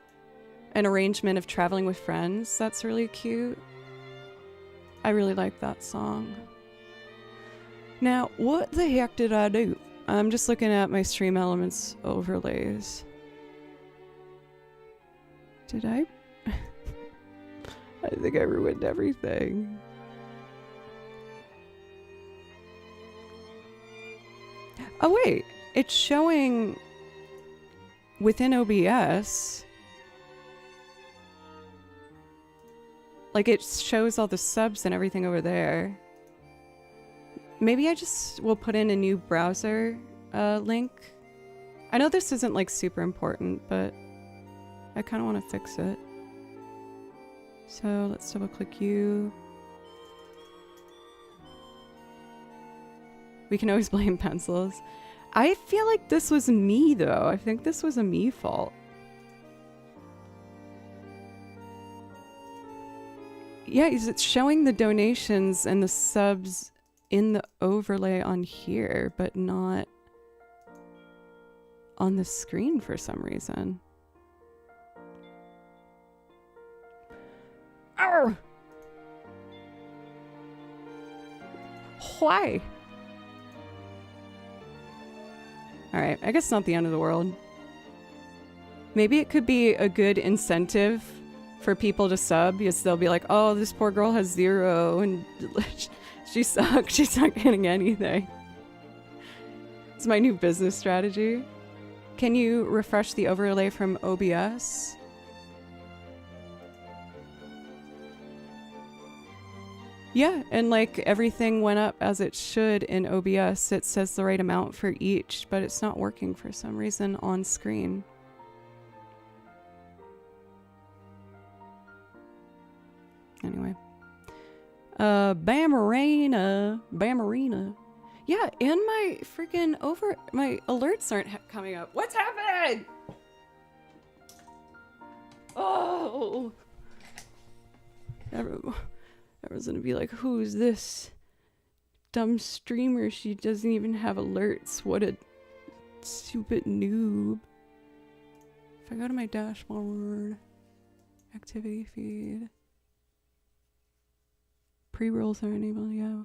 Speaker 1: arrangement of Traveling with Friends. That's really cute. I really like that song. Now, what the heck did I do? I'm just looking at my Stream Elements overlays. Did I? I think I ruined everything. Oh wait, it's showing within OBS. Like it shows all the subs and everything over there. Maybe I just will put in a new browser link. I know this isn't like super important, but I kind of want to fix it. So let's double click you. We can always blame pencils. I feel like this was me though. I think this was a me fault. Yeah, it's showing the donations and the subs in the overlay on here, but not on the screen for some reason. Arr! Why? Alright, I guess not the end of the world. Maybe it could be a good incentive for people to sub, because they'll be like, oh, this poor girl has 0 and she sucks, she's not getting anything. It's my new business strategy. Can you refresh the overlay from OBS? Yeah, and like everything went up as it should in OBS. It says the right amount for each, but it's not working for some reason on screen. Anyway. Bamarina. Yeah, and my freaking my alerts aren't coming up. What's happening? Oh. Everyone's gonna be like, who's this dumb streamer? She doesn't even have alerts. What a stupid noob. If I go to my dashboard, activity feed, pre-rolls are enabled, yeah.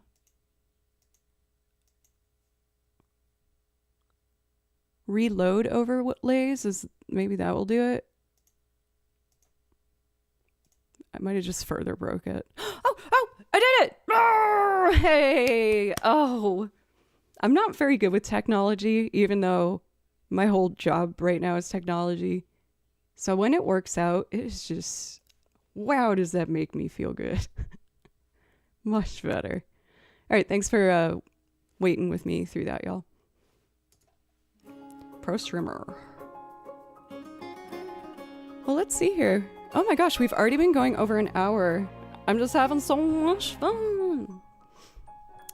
Speaker 1: Reload overlays is maybe that will do it. I might have just further broke it. Oh, I did it! Oh, hey! Oh, I'm not very good with technology, even though my whole job right now is technology. So when it works out, it is just, wow, does that make me feel good. Much better. All right, thanks for waiting with me through that, y'all. Pro streamer. Well, let's see here. Oh my gosh, we've already been going over an hour. I'm just having so much fun.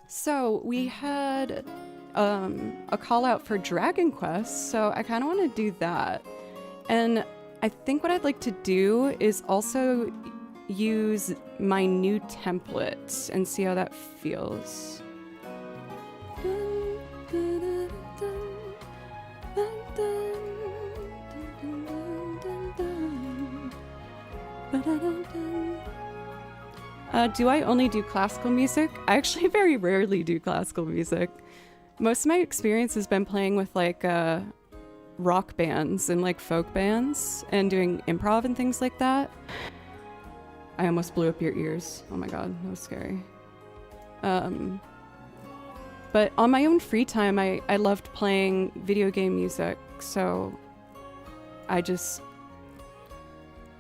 Speaker 1: So we had a call out for Dragon Quest, so I kind of want to do that. And I think what I'd like to do is also use my new template and see how that feels. Do I only do classical music? I actually very rarely do classical music. Most of my experience has been playing with like rock bands and like folk bands and doing improv and things like that. I almost blew up your ears. Oh my god, that was scary. But on my own free time, I loved playing video game music, so I just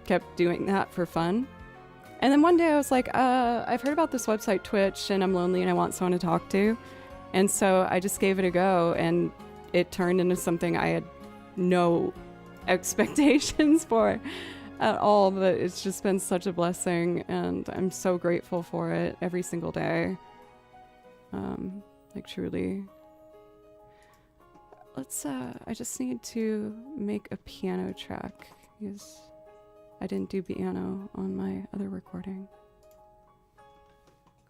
Speaker 1: kept doing that for fun. And then one day I was like, I've heard about this website Twitch and I'm lonely and I want someone to talk to. And so I just gave it a go and it turned into something I had no expectations for at all, but it's just been such a blessing, and I'm so grateful for it every single day. Like truly. Let's I just need to make a piano track because I didn't do piano on my other recording.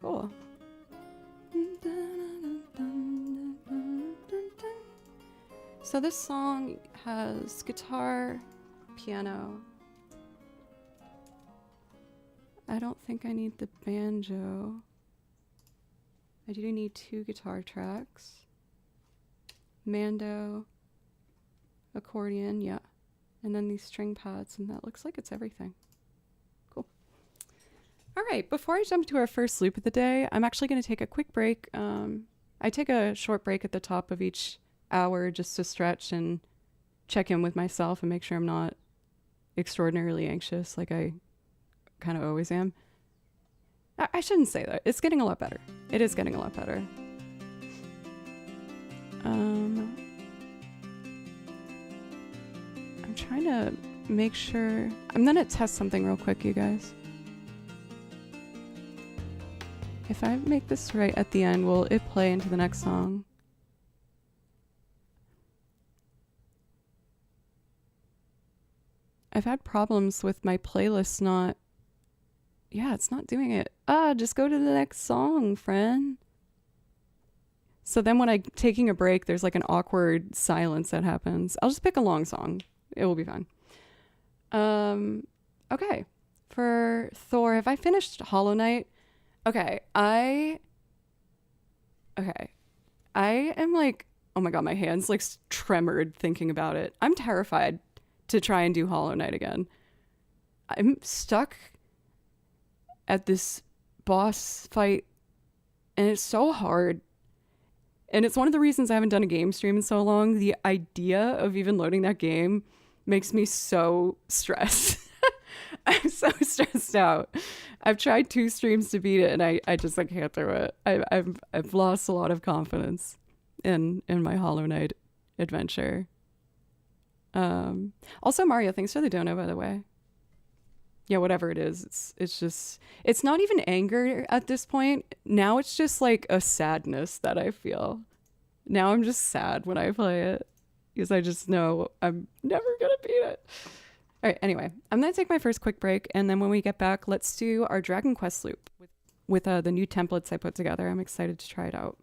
Speaker 1: Cool. So this song has guitar, piano. I don't think I need the banjo. I do need 2 guitar tracks. Mando, accordion, yeah. And then these string pads, and that looks like it's everything. Cool. All right, before I jump to our first loop of the day, I'm actually going to take a quick break. I take a short break at the top of each hour just to stretch and check in with myself and make sure I'm not extraordinarily anxious like I kind of always am. I shouldn't say that. It's getting a lot better. It is getting a lot better. I'm trying to make sure. I'm gonna test something real quick, you guys. If I make this right at the end, will it play into the next song? I've had problems with my playlist not... Yeah, it's not doing it. Just go to the next song, friend. So then when I'm taking a break, there's like an awkward silence that happens. I'll just pick a long song. It will be fine. Okay. For Thor, have I finished Hollow Knight? Okay. I am like, oh my god, my hands like tremored thinking about it. I'm terrified to try and do Hollow Knight again. I'm stuck at this boss fight, and it's so hard. And it's one of the reasons I haven't done a game stream in so long. The idea of even loading that game makes me so stressed. I'm so stressed out. I've tried 2 streams to beat it, and I just like can't do it. I've lost a lot of confidence in my Hollow Knight adventure. Also, Mario, thanks for the dono, by the way. Yeah, whatever it is, it's just, it's not even anger at this point. Now it's just like a sadness that I feel. Now I'm just sad when I play it because I just know I'm never gonna beat it. All right, anyway, I'm gonna take my first quick break, and then when we get back, let's do our Dragon Quest loop with the new templates I put together. I'm excited to try it out.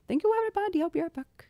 Speaker 1: Thank you, everybody. I'll be right back.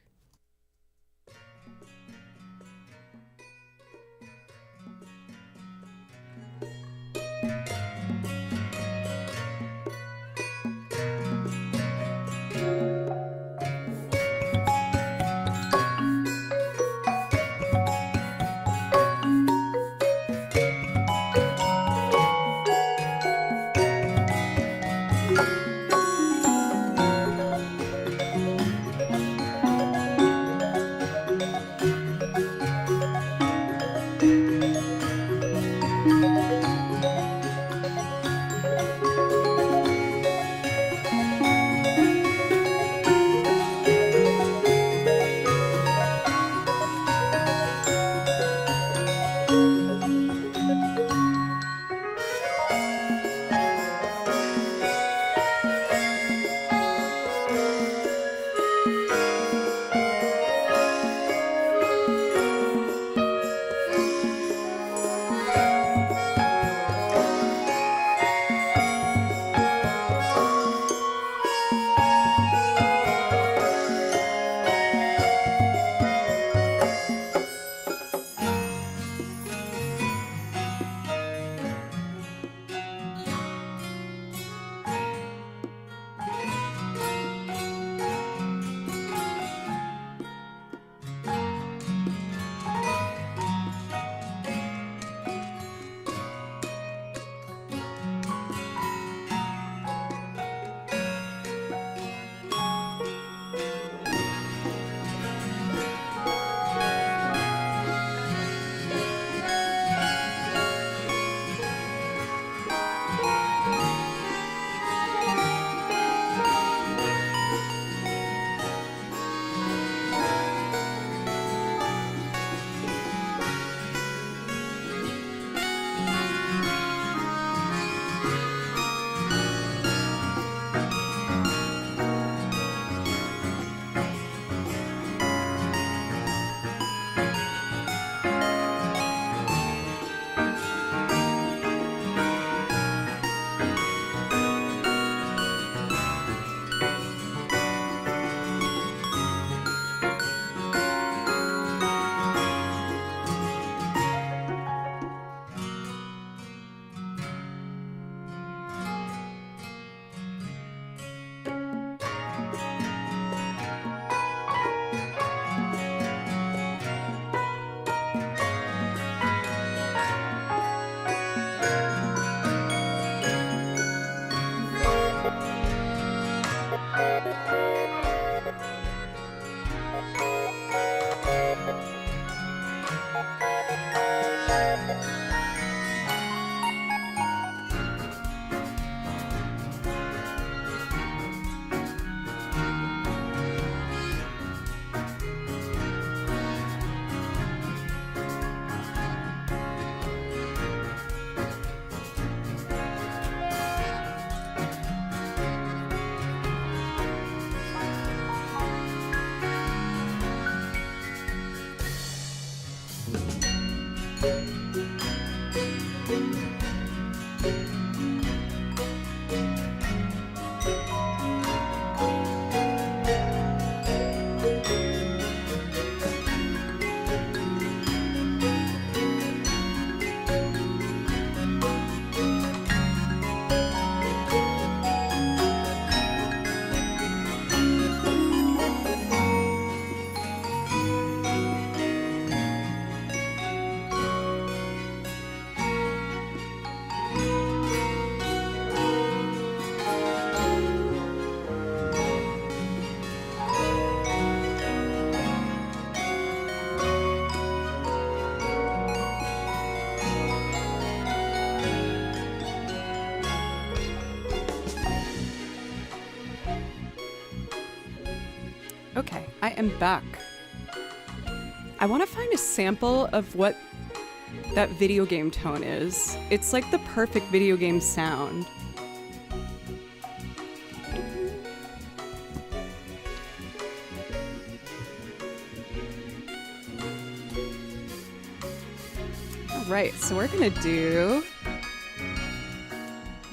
Speaker 1: Okay, I am back. I want to find a sample of what that video game tone is. It's like the perfect video game sound. Alright, so we're gonna do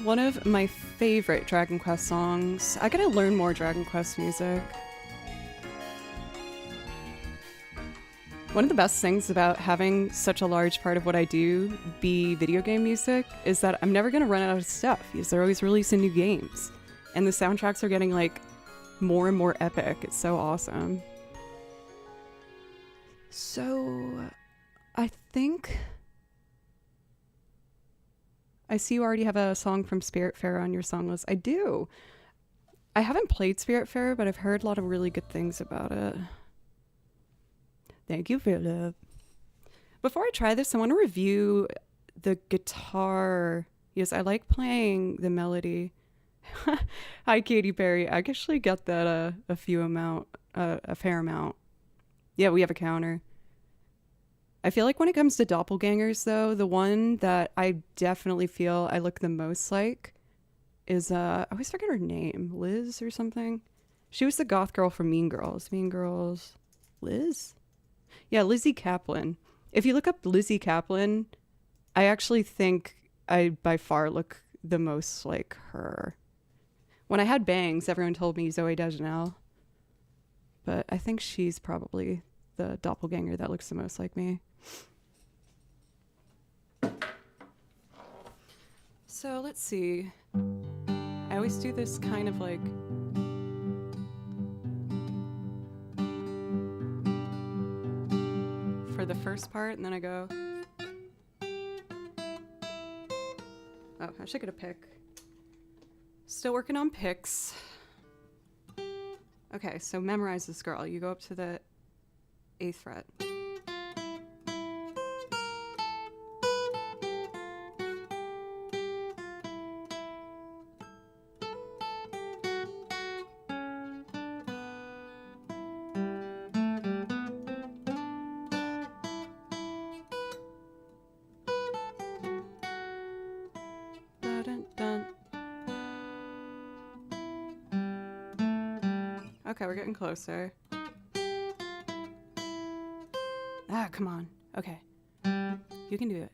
Speaker 1: one of my favorite Dragon Quest songs. I gotta learn more Dragon Quest music. One of the best things about having such a large part of what I do be video game music is that I'm never gonna run out of stuff because they're always releasing new games. And the soundtracks are getting like more and more epic. It's so awesome. So I think I see you already have a song from Spiritfarer on your song list. I do. I haven't played Spiritfarer, but I've heard a lot of really good things about it. Thank you, Philip. Before I try this, I want to review the guitar. Yes, I like playing the melody. Hi, Katy Perry. I actually got that a fair amount. Yeah, we have a counter. I feel like when it comes to doppelgangers, though, the one that I definitely feel I look the most like is, I always forget her name, Liz or something. She was the goth girl from Mean Girls. Mean Girls, Liz? Yeah, Lizzie Kaplan. If you look up Lizzie Kaplan, I actually think I by far look the most like her. When I had bangs, everyone told me Zoe Deschanel. But I think she's probably the doppelganger that looks the most like me. So let's see. I always do this kind of like for the first part, and then I go. Oh, I should get a pick. Still working on picks. Okay, so memorize this, girl. You go up to the 8th fret. Okay, we're getting closer. Ah, come on. Okay. You can do it.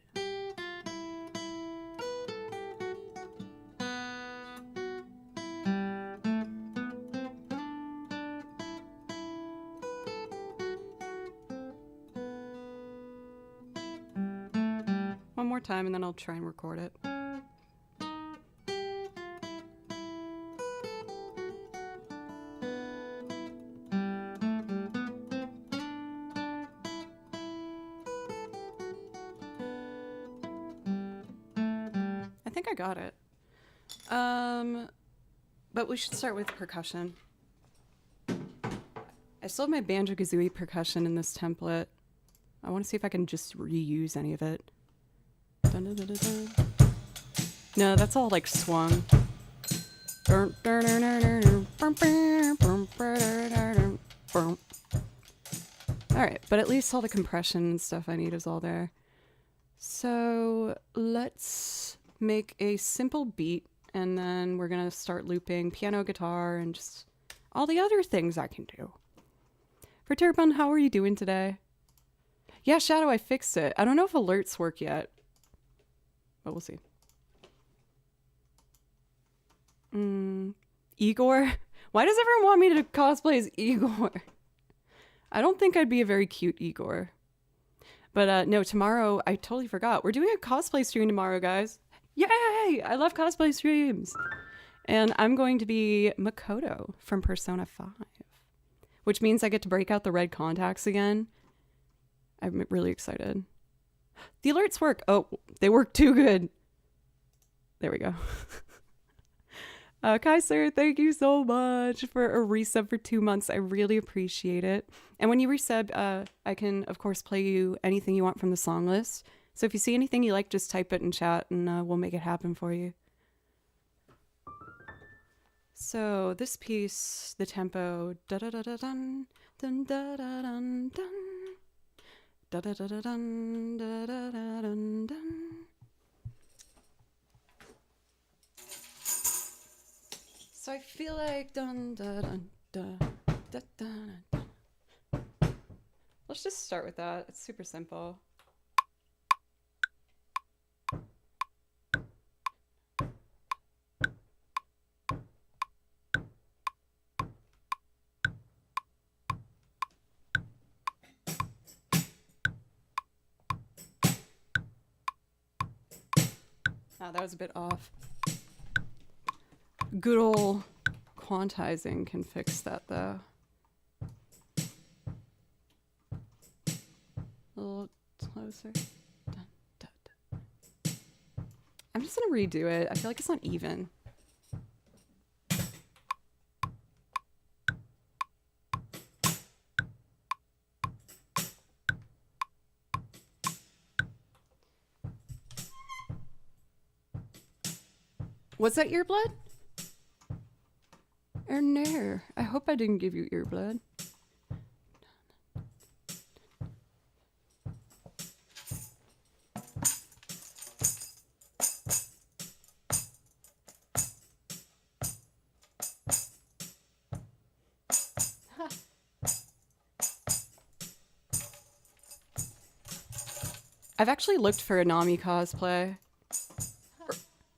Speaker 1: One more time and then I'll try and record it. I got it. But we should start with percussion. I still have my Banjo-Kazooie percussion in this template. I want to see if I can just reuse any of it. Dun, dun, dun, dun, dun. No, that's all like swung. Alright, but at least all the compression and stuff I need is all there. So let's make a simple beat, and then we're gonna start looping piano, guitar, and just all the other things I can do. For Turbun, how are you doing today? Yeah, Shadow, I fixed it. I don't know if alerts work yet, but we'll see. Igor? Why does everyone want me to cosplay as Igor? I don't think I'd be a very cute Igor. But no, tomorrow, I totally forgot. We're doing a cosplay stream tomorrow, guys. Yay! I love cosplay streams. And I'm going to be Makoto from Persona 5. Which means I get to break out the red contacts again. I'm really excited. The alerts work. Oh, they work too good. There we go. Kaiser, thank you so much for a resub for 2 months. I really appreciate it. And when you resub, I can, of course, play you anything you want from the song list. So if you see anything you like, just type it in chat and we'll make it happen for you. So this piece, the tempo, da da da da dun, dun da da dun dun, da da da da dun, da da da dun dun. So I feel like dun da dun da da da da. Let's just start with that. It's super simple. Oh, that was a bit off. Good old quantizing can fix that though. A little closer. Dun, dun, dun. I'm just gonna redo it. I feel like it's not even. Was that earblood? Or no? I hope I didn't give you earblood. I've actually looked for a Nami cosplay.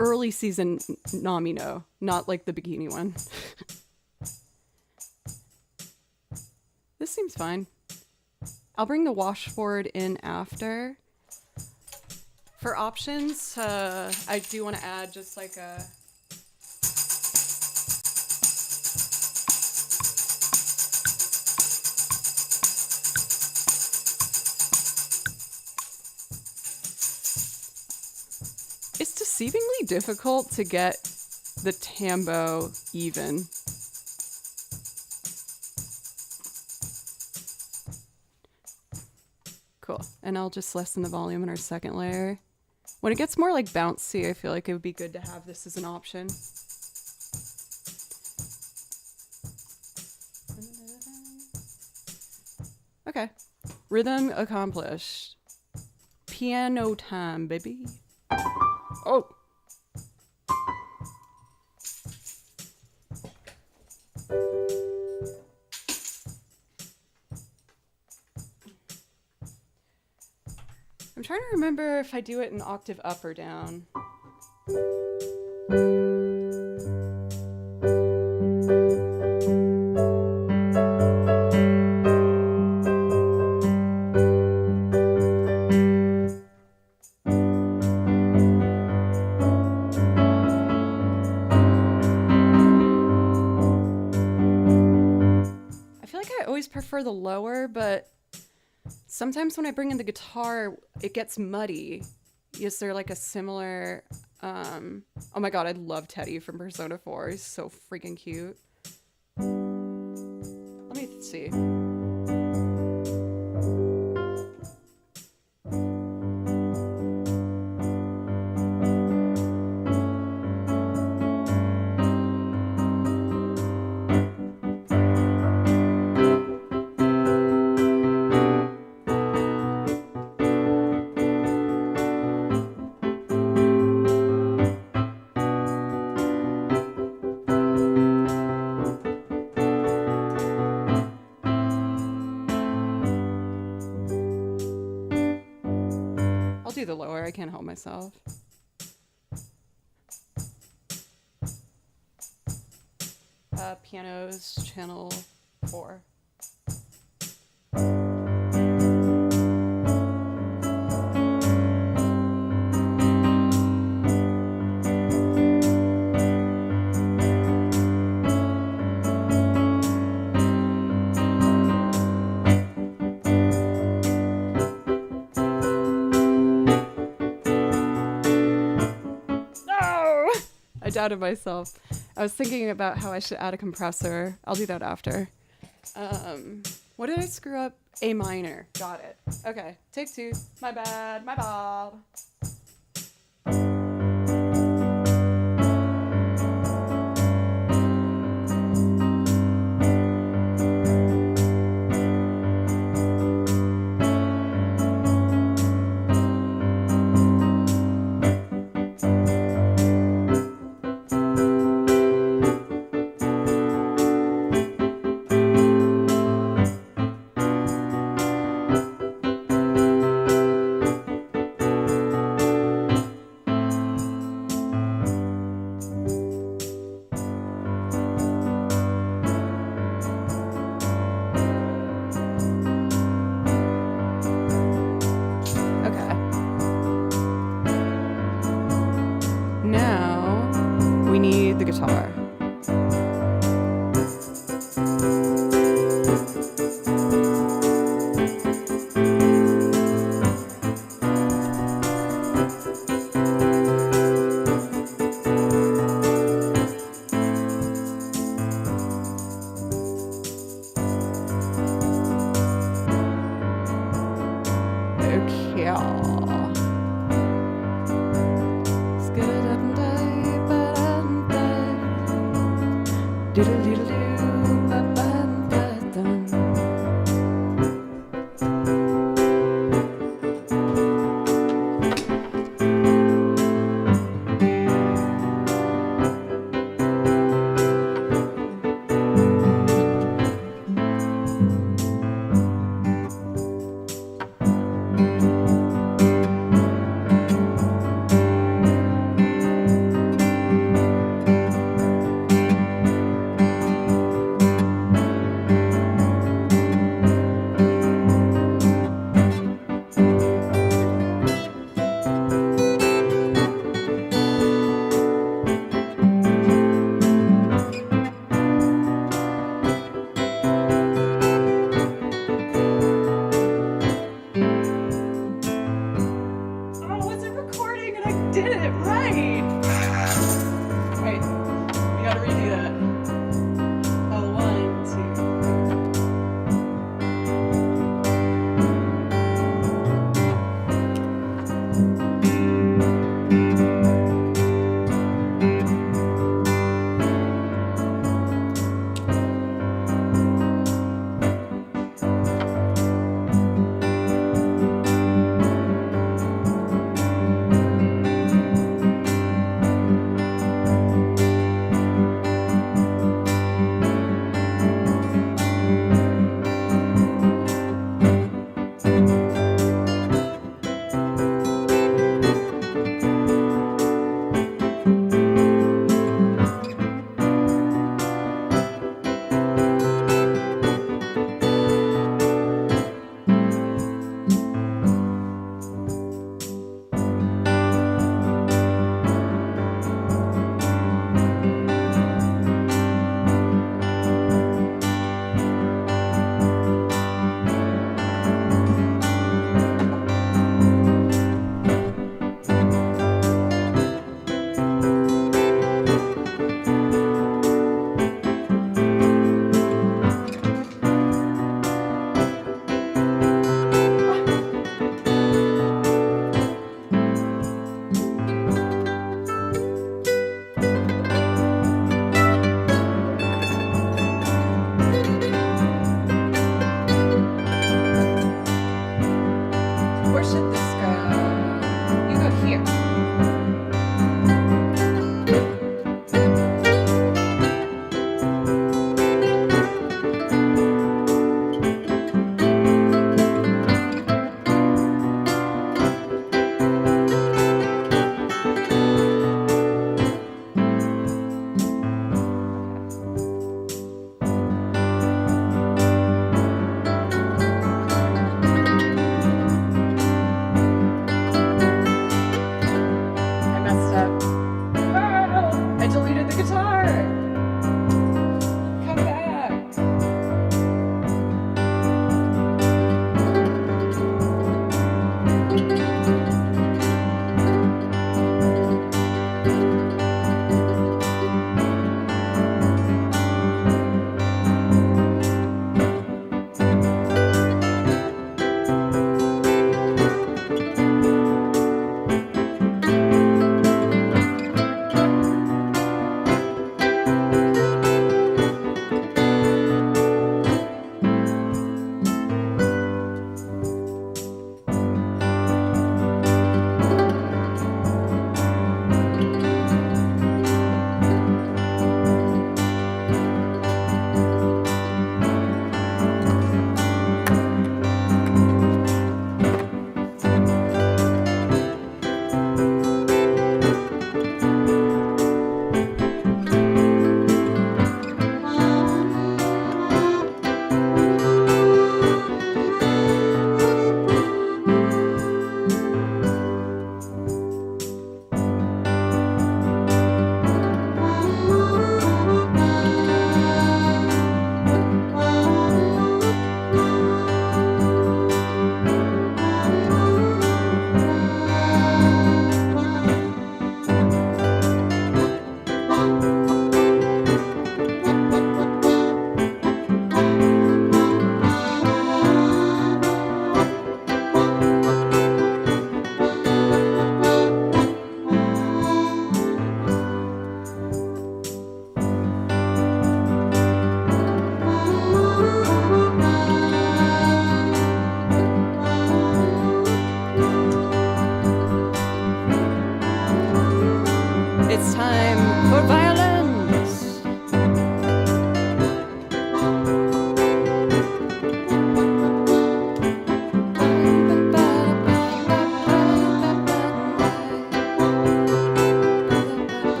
Speaker 1: Early season Nami, no. Not like the bikini one. This seems fine. I'll bring the washboard in after. For options, I do want to add just like a... It's deceivingly difficult to get the tambo even. Cool. And I'll just lessen the volume in our second layer. When it gets more like bouncy, I feel like it would be good to have this as an option. Okay. Rhythm accomplished. Piano time, baby. Oh! I'm trying to remember if I do it an octave up or down. Prefer the lower, but sometimes when I bring in the guitar, it gets muddy. Is there like a similar... oh my god, I love Teddy from Persona 4. He's so freaking cute. Let me see. The lower, I can't help myself. Pianos, channel 4. Doubted myself. I was thinking about how I should add a compressor. I'll do that after. What did I screw up? A minor. Got it. Okay, take 2. My bad. My bad.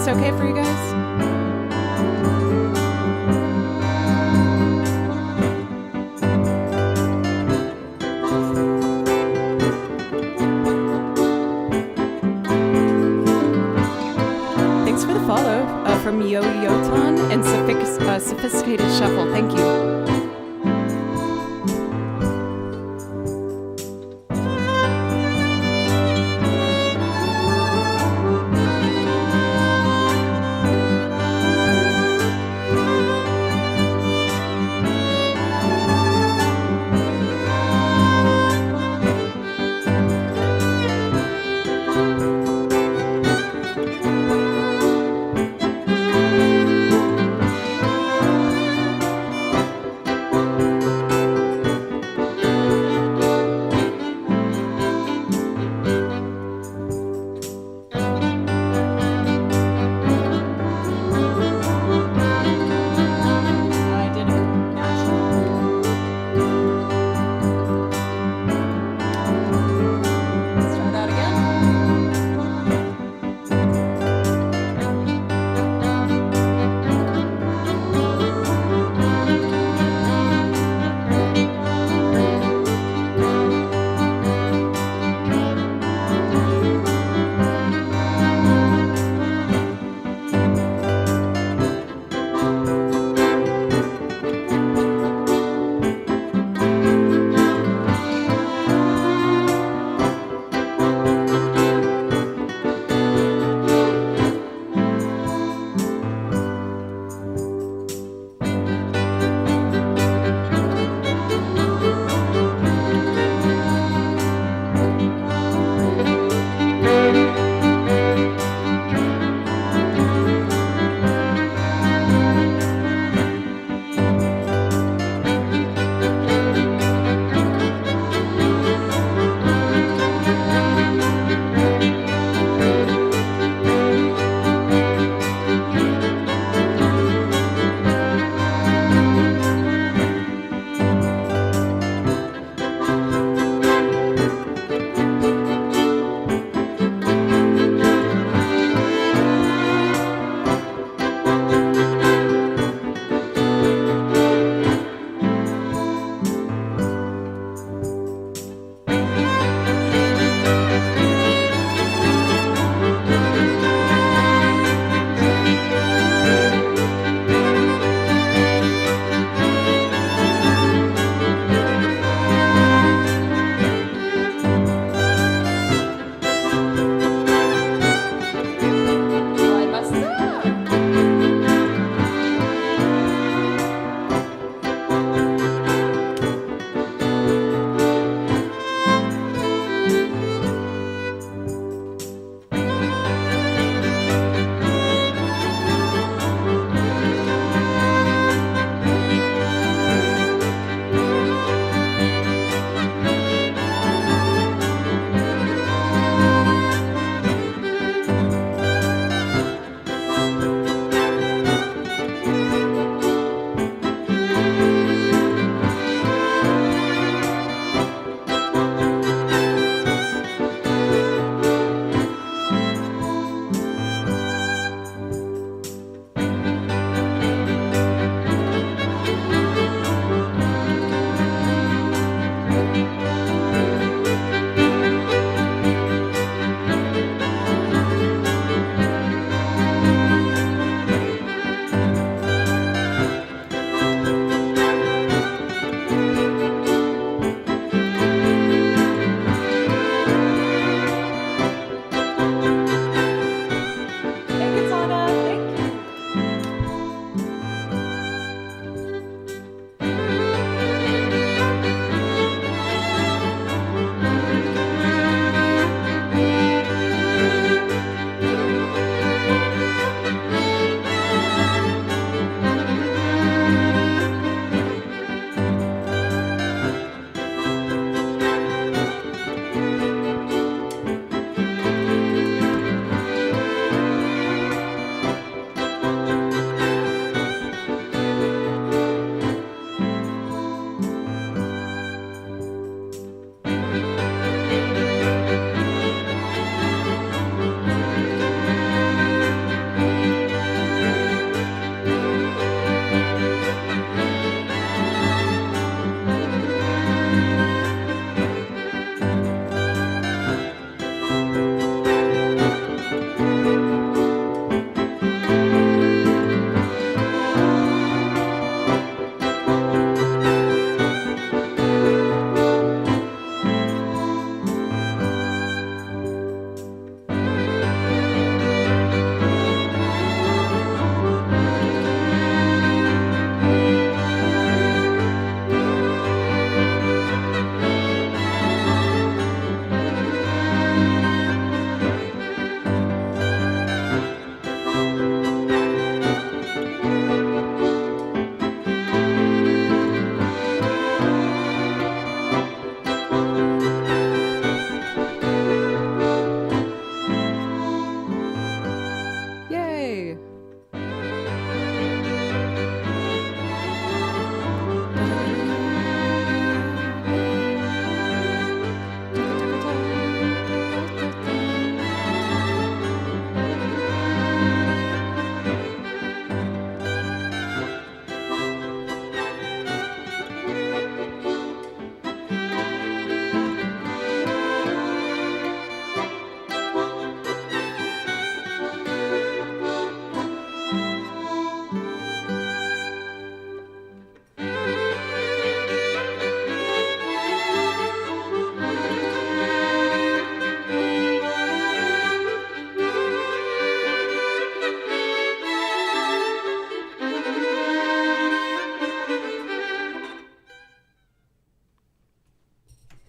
Speaker 1: okay for you guys? Thanks for the follow from Yo Yoton and Sophisticated Shuffle. Thank you.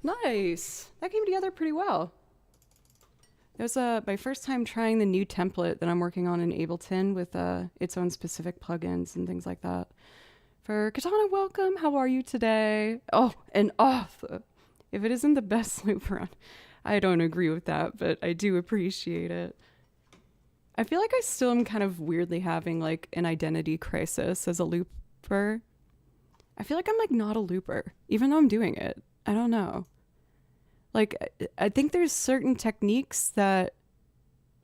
Speaker 1: Nice. That came together pretty well. It was my first time trying the new template that I'm working on in Ableton with its own specific plugins and things like that. For Katana, welcome. How are you today? Oh, and off. If it isn't the best loop around, I don't agree with that, but I do appreciate it. I feel like I still am kind of weirdly having like an identity crisis as a looper. I feel like I'm like not a looper, even though I'm doing it. I don't know. Like, I think there's certain techniques that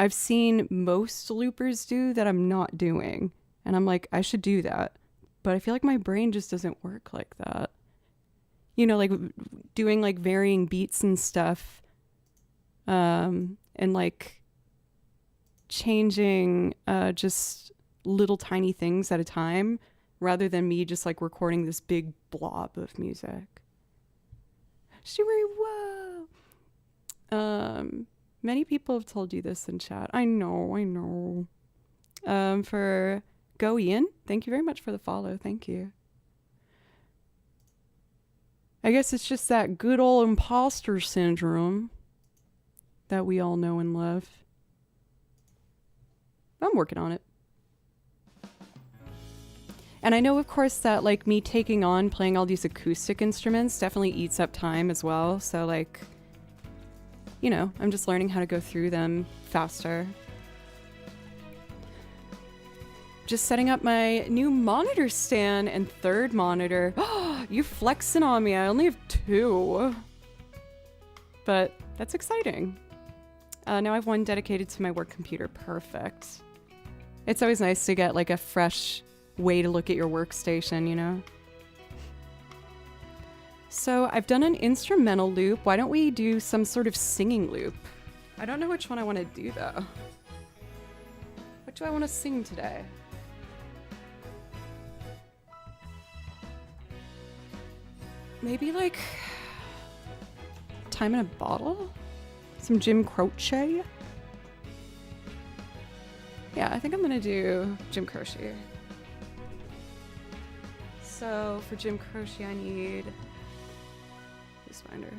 Speaker 1: I've seen most loopers do that I'm not doing. And I'm like, I should do that. But I feel like my brain just doesn't work like that. You know, like doing like varying beats and stuff. And like changing just little tiny things at a time rather than me just like recording this big blob of music. Shimmery, whoa! Many people have told you this in chat. I know. For Go Ian, thank you very much for the follow. Thank you. I guess it's just that good old imposter syndrome that we all know and love. I'm working on it. And I know, of course, that like me taking on playing all these acoustic instruments definitely eats up time as well. So like, you know, I'm just learning how to go through them faster. Just setting up my new monitor stand and third monitor. Oh, you're flexing on me. I only have 2. But that's exciting. Now I have 1 dedicated to my work computer. Perfect. It's always nice to get like a fresh way to look at your workstation, you know? So I've done an instrumental loop. Why don't we do some sort of singing loop? I don't know which one I want to do though. What do I want to sing today? Maybe like Time in a Bottle? Some Jim Croce? Yeah, I think I'm gonna do Jim Croce. So for Jim Croce, I need this binder.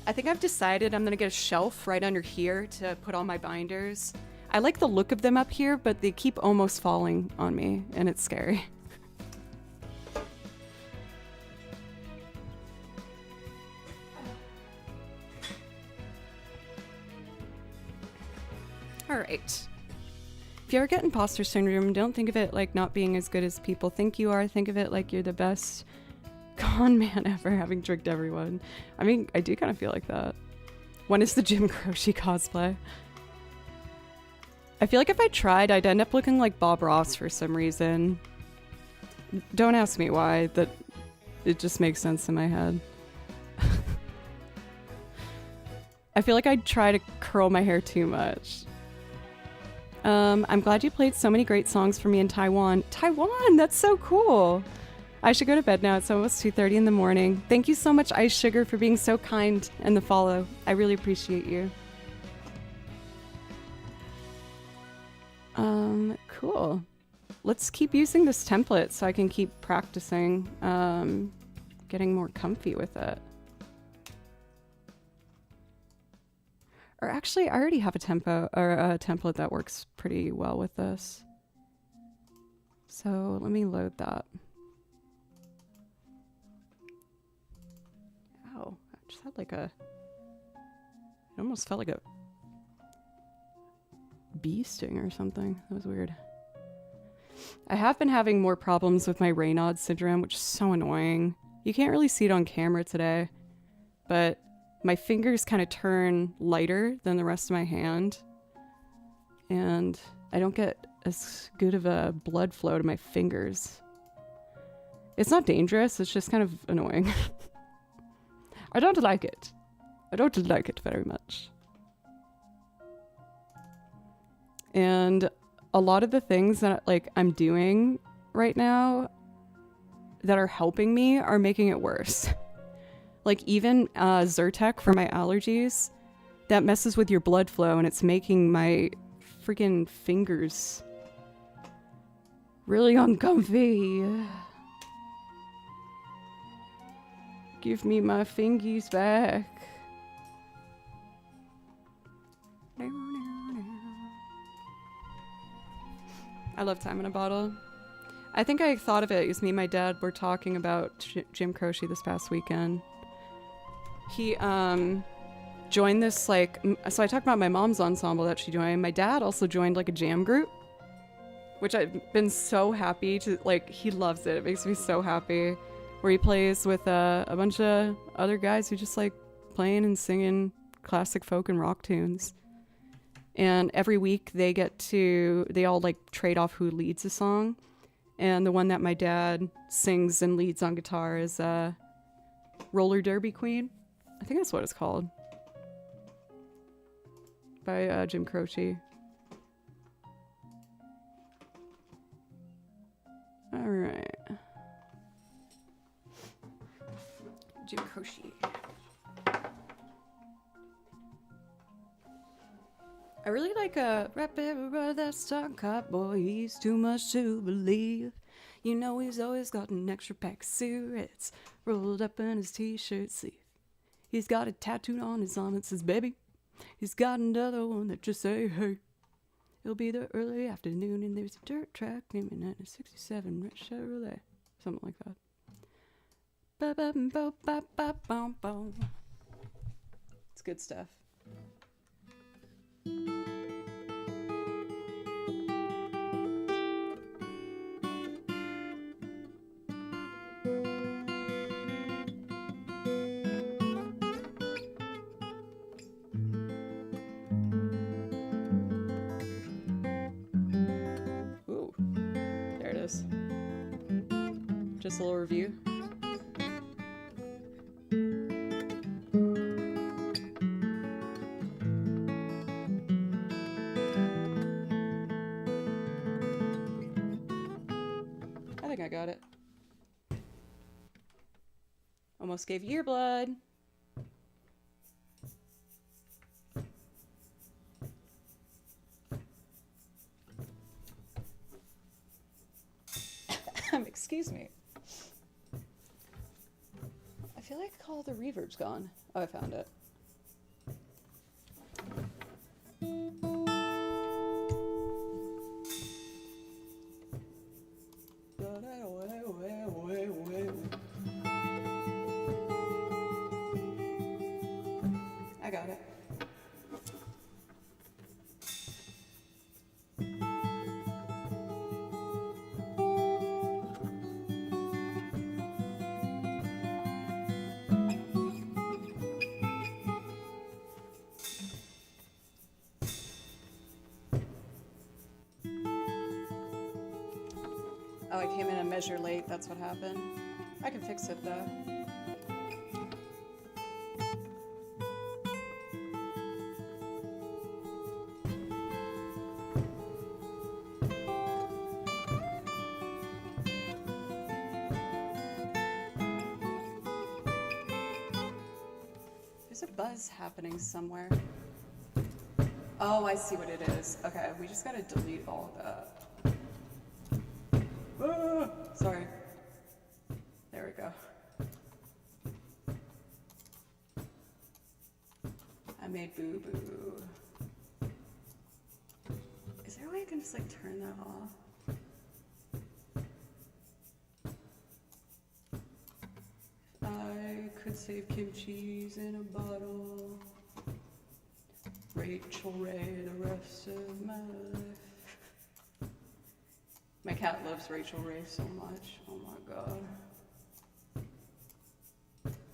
Speaker 1: I think I've decided I'm gonna get a shelf right under here to put all my binders. I like the look of them up here, but they keep almost falling on me, and it's scary. All right. If you ever get imposter syndrome, don't think of it like not being as good as people think you are. Think of it like you're the best con man ever, having tricked everyone. I mean, I do kind of feel like that. When is the Jim Croce cosplay? I feel like if I tried, I'd end up looking like Bob Ross for some reason. Don't ask me why, that it just makes sense in my head. I feel like I'd try to curl my hair too much. I'm glad you played so many great songs for me in Taiwan. Taiwan, that's so cool. I should go to bed now. It's almost 2:30 in the morning. Thank you so much, Ice Sugar, for being so kind and the follow. I really appreciate you. Cool. Let's keep using this template so I can keep practicing, getting more comfy with it. Or actually, I already have a template that works pretty well with this. So let me load that. Ow, I just had like it almost felt like a bee sting or something. That was weird. I have been having more problems with my Raynaud syndrome, which is so annoying. You can't really see it on camera today, but my fingers kind of turn lighter than the rest of my hand, and I don't get as good of a blood flow to my fingers. It's not dangerous, it's just kind of annoying. I don't like it. I don't like it very much. And a lot of the things that I'm doing right now that are helping me are making it worse. Like even Zyrtec for my allergies, that messes with your blood flow and it's making my freaking fingers really uncomfy. Give me my fingies back. I love Time in a Bottle. I think I thought of it because me and my dad were talking about Jim Croce this past weekend. He joined this like, so I talked about my mom's ensemble that she joined. My dad also joined like a jam group, which I've been so happy to, like, he loves it. It makes me so happy. Where he plays with a bunch of other guys who just like playing and singing classic folk and rock tunes. And every week they all like trade off who leads a song. And the one that my dad sings and leads on guitar is Roller Derby Queen. I think that's what it's called. By Jim Croce. Alright. Jim Croce. I really like rap everywhere that's talk cop boy, he's too much to believe. You know he's always got an extra pack of cigarettes rolled up in his t-shirt sleeve. He's got a tattooed on his arm that says baby. He's got another one that just say hey. It'll be the early afternoon and there's a dirt track named 1967 red Chevrolet. Something like that. It's good stuff. Ooh, there it is. Just a little review. I got it. Almost gave you your blood. Excuse me. I feel like all the reverb's gone. Oh, I found it. I got it. Oh, I came in a measure late, that's what happened. I can fix it though. There's a buzz happening somewhere. Oh, I see what it is. Okay, we just gotta delete all of that. Ah, sorry. There we go. I made boo-boo. Is there a way I can just like turn that off? I could save kimchi's in a bottle. Rachel Ray the rest of my life. My cat loves Rachel Ray so much. Oh my god.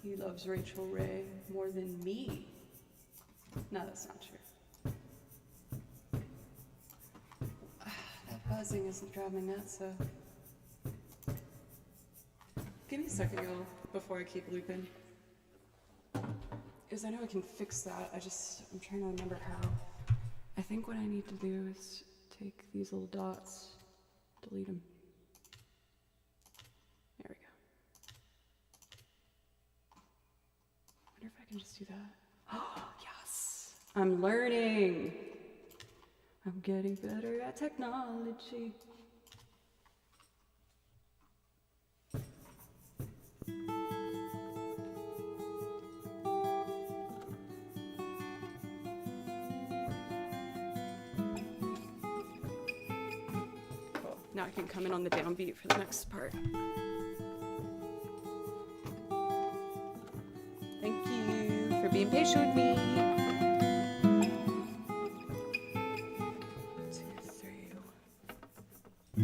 Speaker 1: He loves Rachel Ray more than me. No, that's not true. That buzzing isn't driving me nuts, so. Give me a second, y'all, before I keep looping. Because I know I can fix that. I'm trying to remember how. I think what I need to do is take these little dots. Delete them. There we go. I wonder if I can just do that. Oh, yes! I'm learning! I'm getting better at technology. Now I can come in on the downbeat for the next part. Thank you for being patient with me. 2, 3.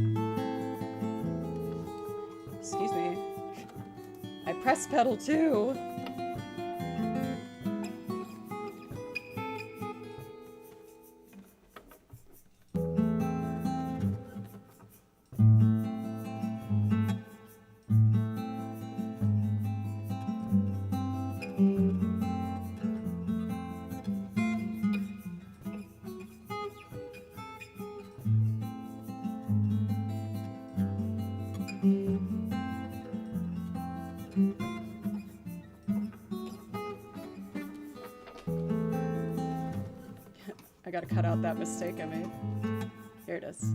Speaker 1: Excuse me. I press pedal too. I gotta cut out that mistake I made. Here it is.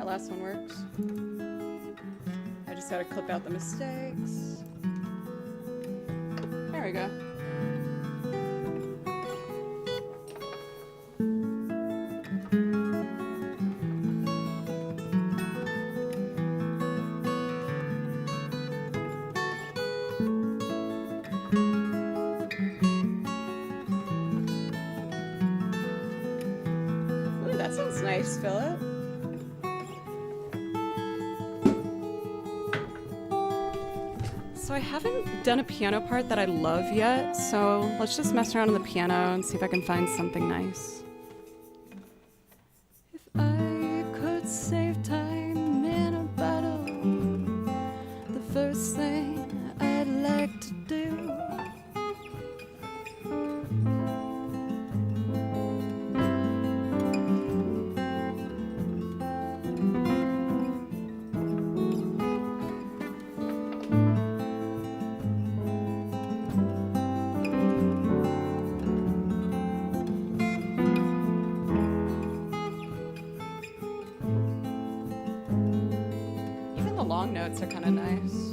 Speaker 1: Last one works. I just gotta clip out the mistakes. There we go. Ooh, that sounds nice, Philip. So I haven't done a piano part that I love yet, so let's just mess around on the piano and see if I can find something nice. If I could save time in a battle, the first thing I'd like to do long notes are kind of nice.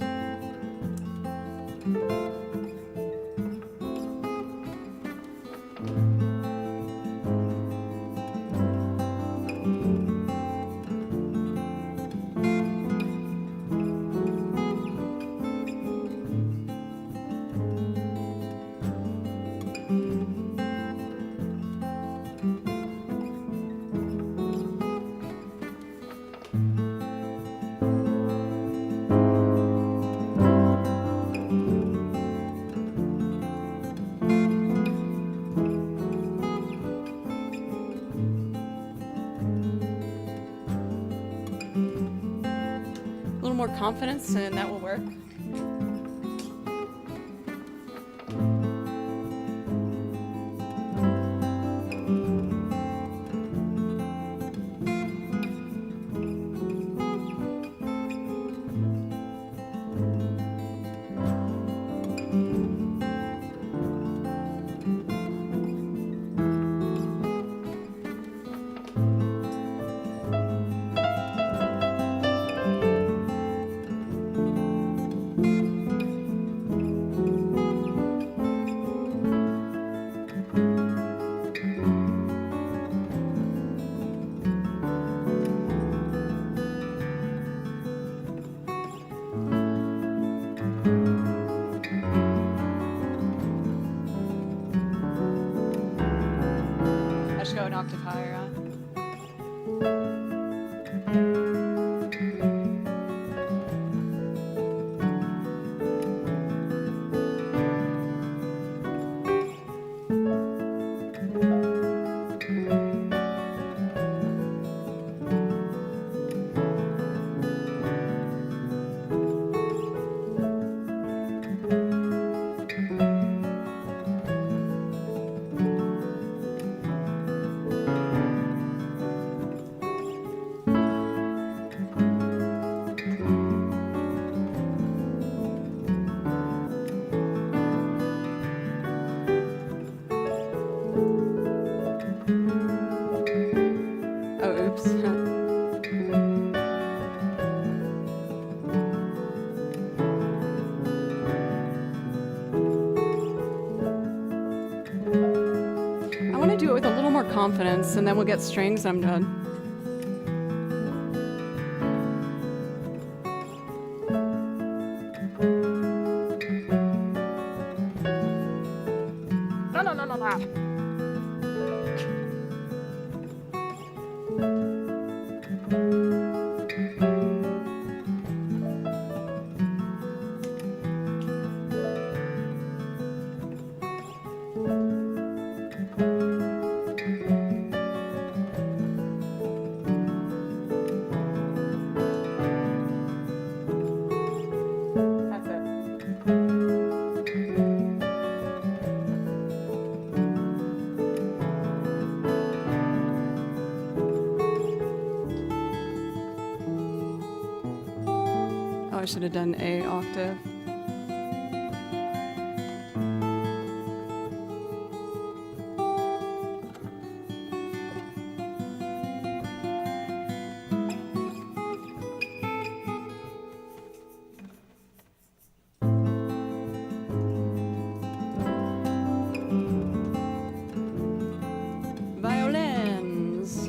Speaker 1: More confidence and that will work. confidence, and then we'll get strings, I'm done. I should have done A octave. Violins.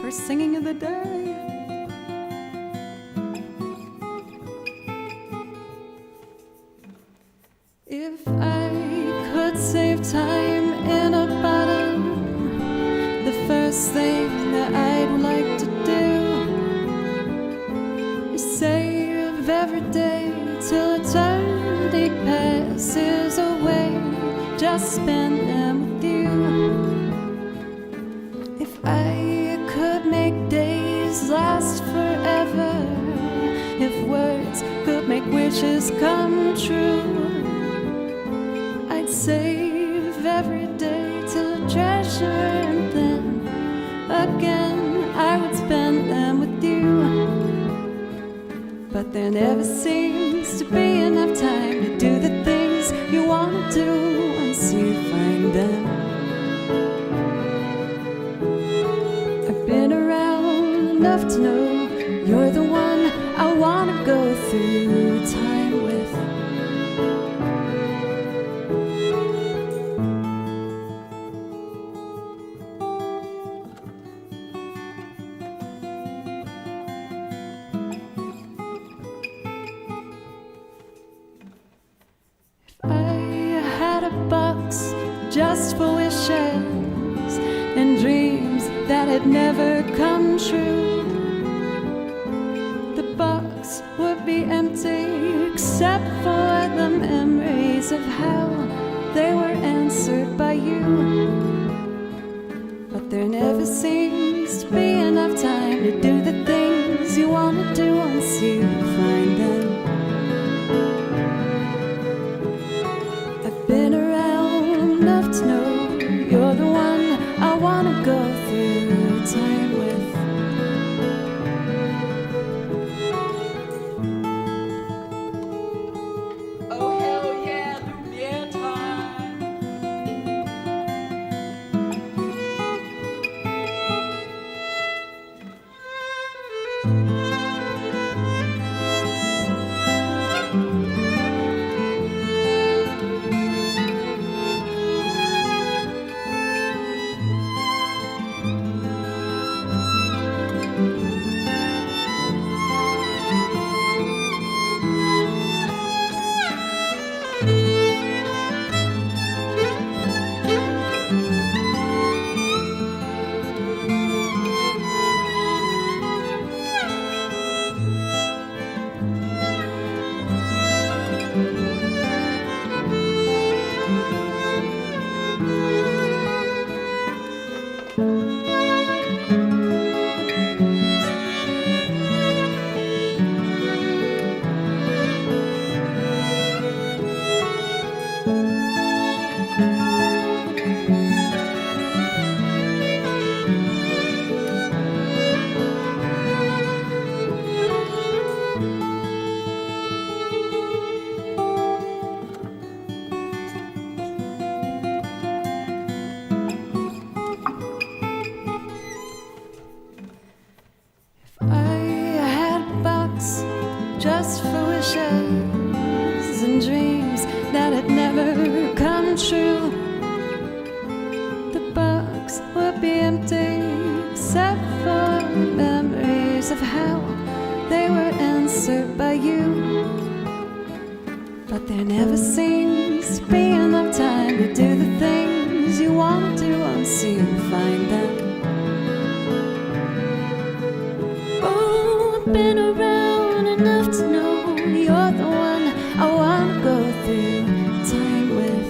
Speaker 1: first singing of the day. If I could save time in a bottle, the first thing that I'd like to do is save every day till eternity passes away. Just spend them with you. If I could make days last forever, if words could make wishes come true, I'd save every day till a treasure, and then again I would spend them with you. But there never seems to be enough time to do the things you want to do once you find them. I've been around enough to know you're the one I want to go through time with. Just for wishes and dreams that had never come true, the box would be empty except for the memories of how they were answered by you. But there never seems to be enough time to do the things you want to do once you find them. I've been around enough to know you're the one I want to go through time with. Oh hell yeah, Lumiere time. Just for wishes and dreams that had never come true, the box would be empty except for memories of how they were answered by you. But there never seems to be enough time to do the things you want to do once you find them. Oh, I've been around enough to know you're the one I want to go through time with.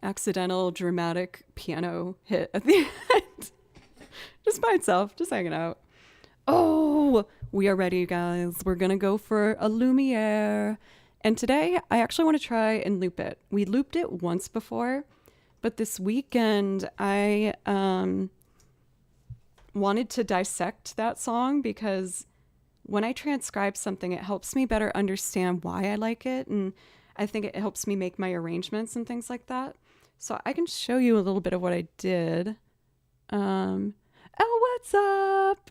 Speaker 1: Accidental dramatic piano hit at the end. Just by itself, just hanging out. Oh, we are ready, guys. We're gonna go for a Lumiere. And today, I actually want to try and loop it. We looped it once before, but this weekend, I wanted to dissect that song because when I transcribe something, it helps me better understand why I like it. And I think it helps me make my arrangements and things like that. So I can show you a little bit of what I did. Oh, what's up?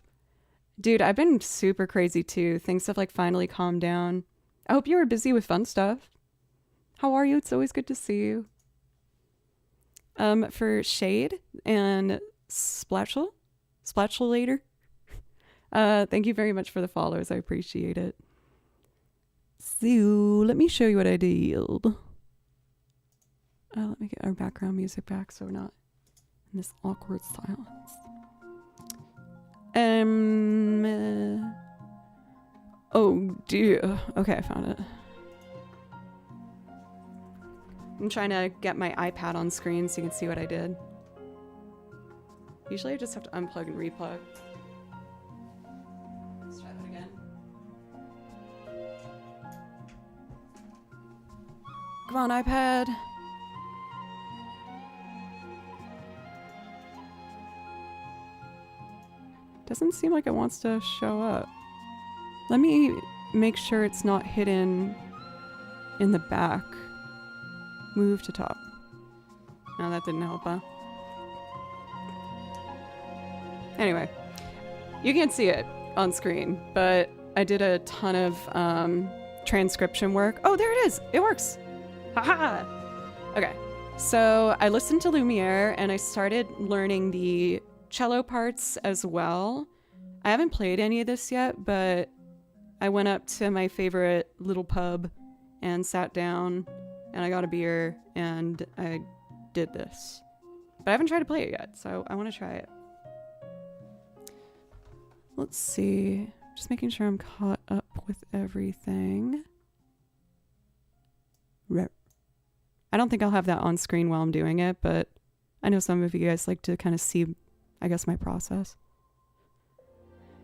Speaker 1: Dude, I've been super crazy too. Things have like finally calmed down. I hope you were busy with fun stuff. How are you? It's always good to see you. For Shade and Splatchulator, thank you very much for the follows. I appreciate it. So let me show you what I did. Let me get our background music back so we're not in this awkward silence. Oh dear. Okay, I found it. I'm trying to get my iPad on screen so you can see what I did. Usually I just have to unplug and replug. Let's try that again. Come on, iPad. Doesn't seem like it wants to show up. Let me make sure it's not hidden in the back. Move to top. No, that didn't help, huh? Anyway, you can't see it on screen, but I did a ton of transcription work. Oh, there it is. It works. Haha. Okay, so I listened to Lumiere and I started learning the cello parts as well. I haven't played any of this yet, but I went up to my favorite little pub and sat down and I got a beer and I did this. But I haven't tried to play it yet, so I want to try it. Let's see. Just making sure I'm caught up with everything. I don't think I'll have that on screen while I'm doing it, but I know some of you guys like to kind of see, I guess, my process.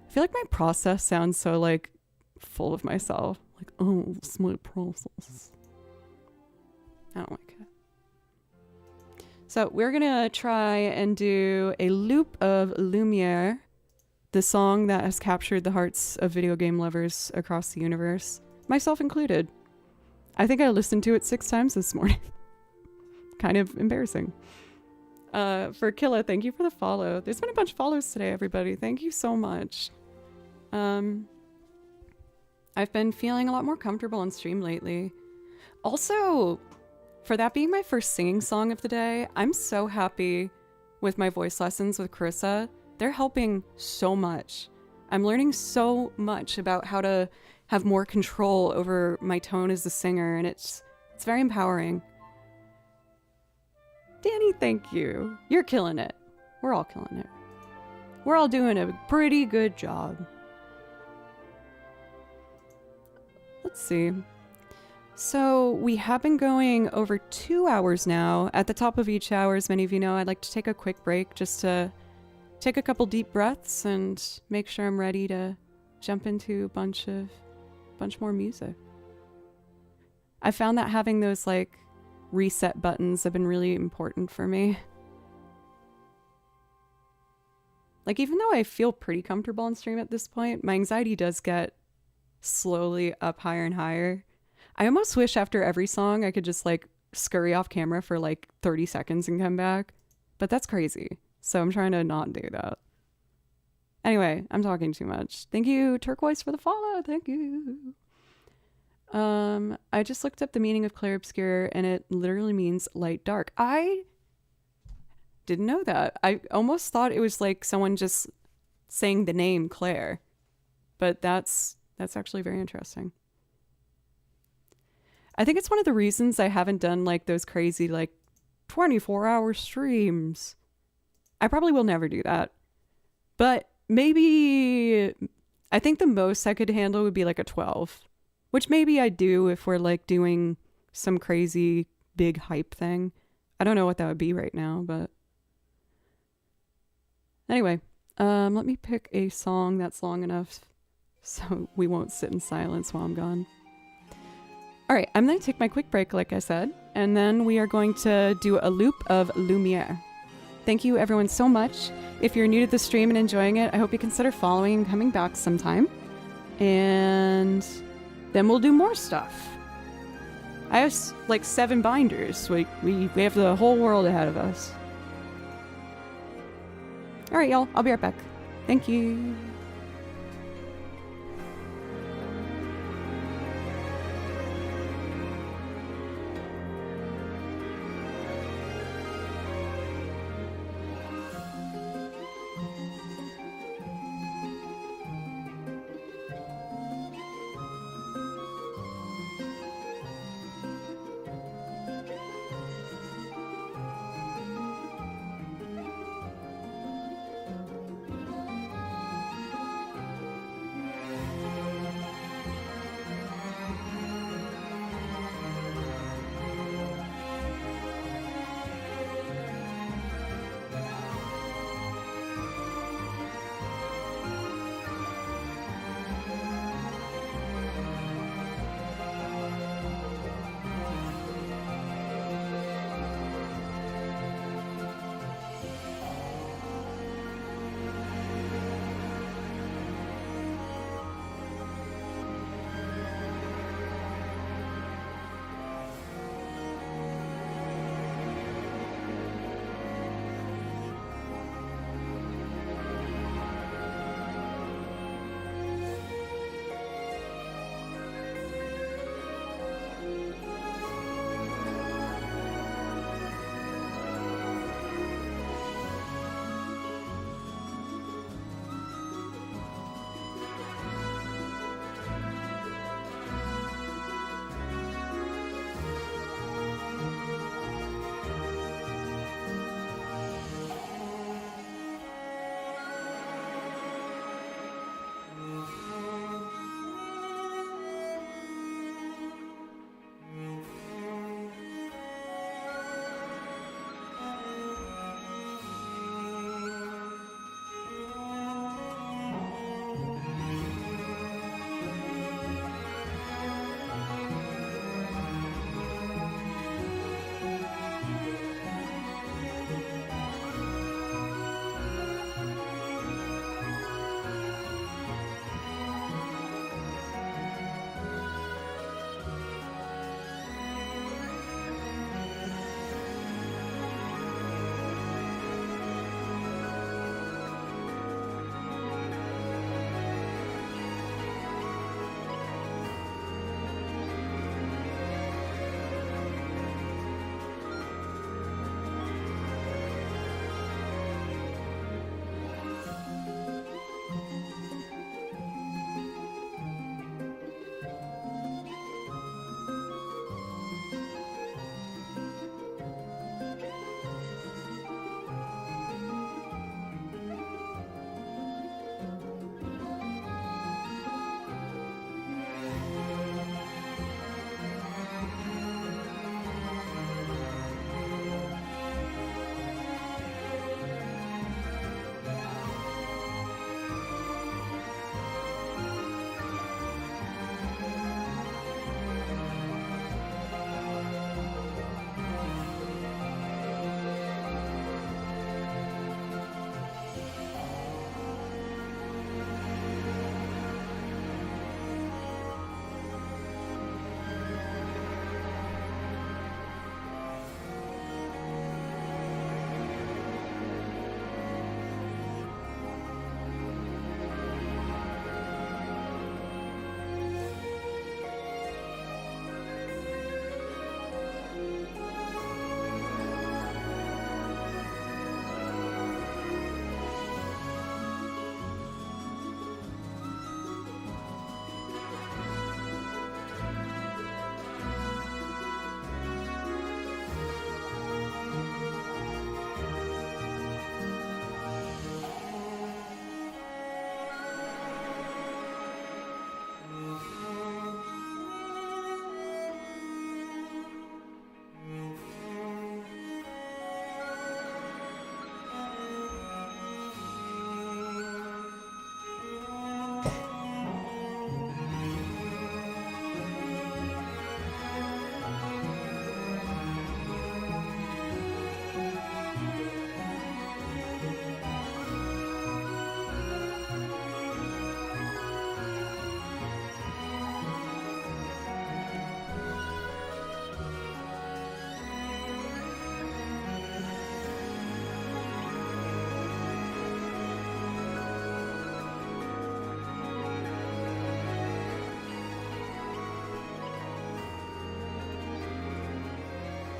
Speaker 1: I feel like my process sounds so like full of myself. Like, oh, it's my process. I don't like it. So we're gonna try and do a loop of Lumiere, the song that has captured the hearts of video game lovers across the universe, myself included. I think I listened to it 6 times this morning. Kind of embarrassing. For Killa, thank you for the follow. There's been a bunch of follows today, everybody. Thank you so much. I've been feeling a lot more comfortable on stream lately. Also, for that being my first singing song of the day, I'm so happy with my voice lessons with Carissa. They're helping so much. I'm learning so much about how to have more control over my tone as a singer, and it's very empowering. Danny, thank you. You're killing it. We're all killing it. We're all doing a pretty good job. Let's see. So we have been going over 2 hours now. At the top of each hour, as many of you know, I'd like to take a quick break just to take a couple deep breaths and make sure I'm ready to jump into a bunch more music. I found that having those like reset buttons have been really important for me. Like, even though I feel pretty comfortable on stream at this point, my anxiety does get slowly up higher and higher. I almost wish after every song I could just like scurry off camera for like 30 seconds and come back, but that's crazy. So I'm trying to not do that. Anyway, I'm talking too much. Thank you, Turquoise, for the follow. Thank you. I just looked up the meaning of clair obscur and it literally means light dark. I didn't know that. I almost thought it was like someone just saying the name Claire, but that's actually very interesting. I think it's one of the reasons I haven't done like those crazy like 24-hour streams. I probably will never do that, but maybe I think the most I could handle would be like a 12, which maybe I do if we're like doing some crazy big hype thing. I don't know what that would be right now, but anyway, let me pick a song that's long enough so we won't sit in silence while I'm gone. All right, I'm going to take my quick break, like I said, and then we are going to do a loop of Lumiere. Thank you everyone so much. If you're new to the stream and enjoying it, I hope you consider following and coming back sometime. And then we'll do more stuff. I have like 7 binders. We have the whole world ahead of us. Alright, y'all. I'll be right back. Thank you.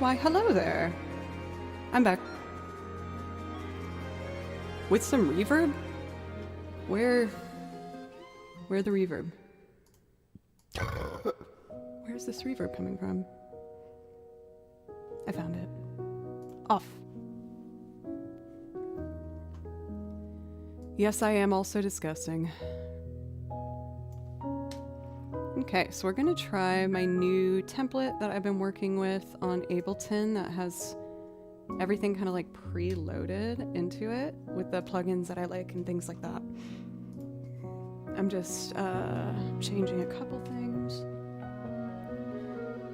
Speaker 1: Why, hello there. I'm back. With some reverb? Where's the reverb? Where's this reverb coming from? I found it. Off. Yes, I am also disgusting. Okay, so we're gonna try my new template that I've been working with on Ableton that has everything kind of like preloaded into it with the plugins that I like and things like that. I'm just changing a couple things.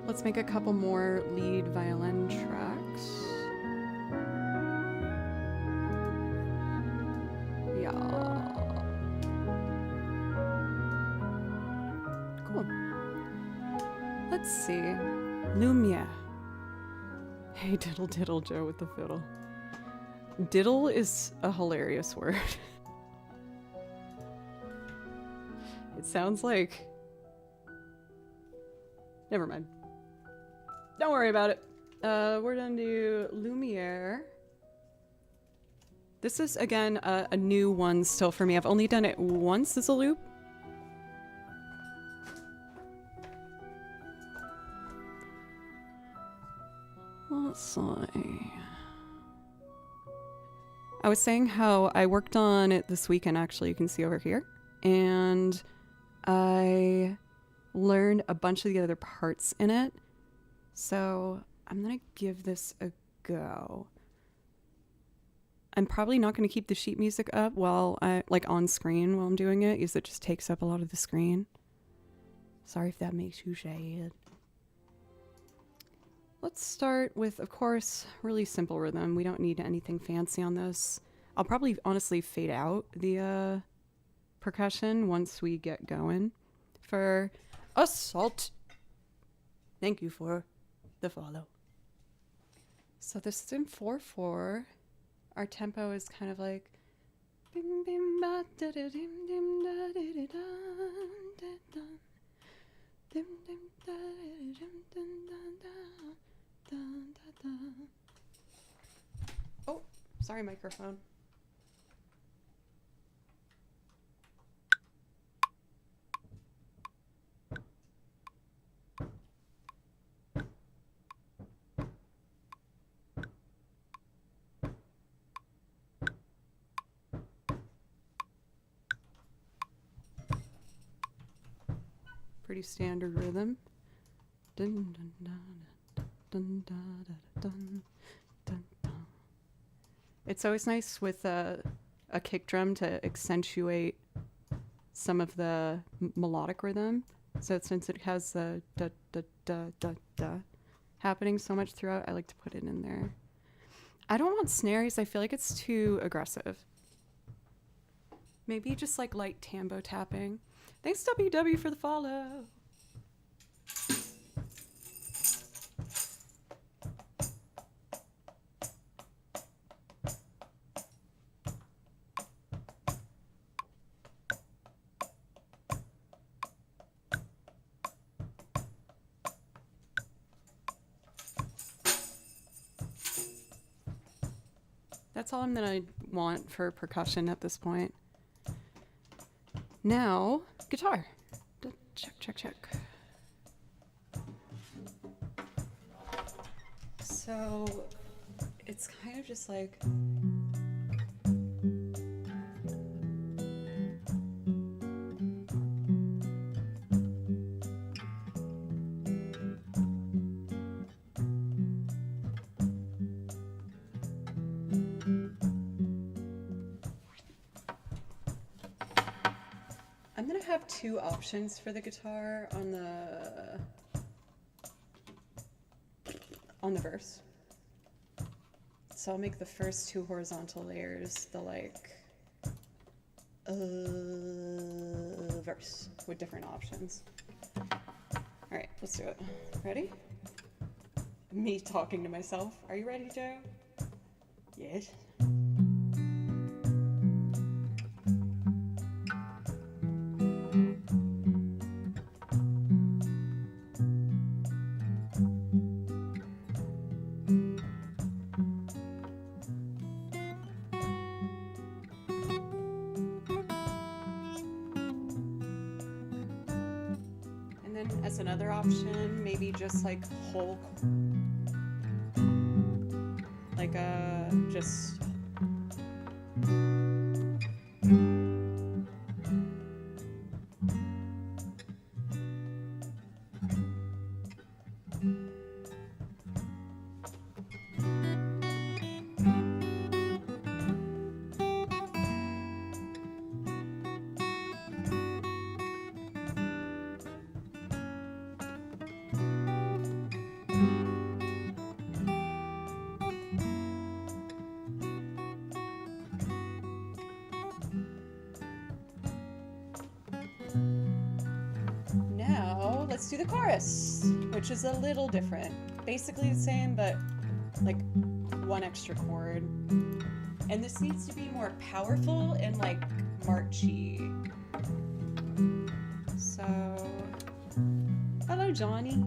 Speaker 1: Let's make a couple more lead violin tracks. Yeah. Cool. Let's see. Lumiere. Hey, diddle diddle Joe with the fiddle. Diddle is a hilarious word. It sounds like... Never mind. Don't worry about it. We're gonna do Lumiere. This is, again, a new one still for me. I've only done it once as a loop. Let's see. I was saying how I worked on it this weekend, actually, you can see over here. And I learned a bunch of the other parts in it. So I'm gonna give this a go. I'm probably not gonna keep the sheet music up while on screen while I'm doing it, because it just takes up a lot of the screen. Sorry if that makes you sad. Let's start with, of course, really simple rhythm. We don't need anything fancy on this. I'll probably honestly fade out the percussion once we get going. For Assault. Thank you for the follow. So this is in 4/4. Our tempo is kind of like bim bim ba da da dim dim da da da da da dim dim da dim dim da da da da. Oh, sorry, microphone. Pretty standard rhythm. Dun, dun, dun, dun, dun, dun, dun, dun. It's always nice with a kick drum to accentuate some of the melodic rhythm. So since it has the da da da da da happening so much throughout, I like to put it in there. I don't want snares. I feel like it's too aggressive. Maybe just like light tambo tapping. Thanks, WW, for the follow. That's all I'm gonna want for percussion at this point. Now, guitar. Check, check, check. So, it's kind of just like... I'm gonna have two options for the guitar on the verse. So I'll make the first two horizontal layers the verse with different options. All right, let's do it. Ready? Me talking to myself. Are you ready, Joe? Yes. then as another option, maybe just like whole, like just. Let's do the chorus, which is a little different. Basically the same, but like one extra chord. And this needs to be more powerful and like marchy. So, hello Johnny.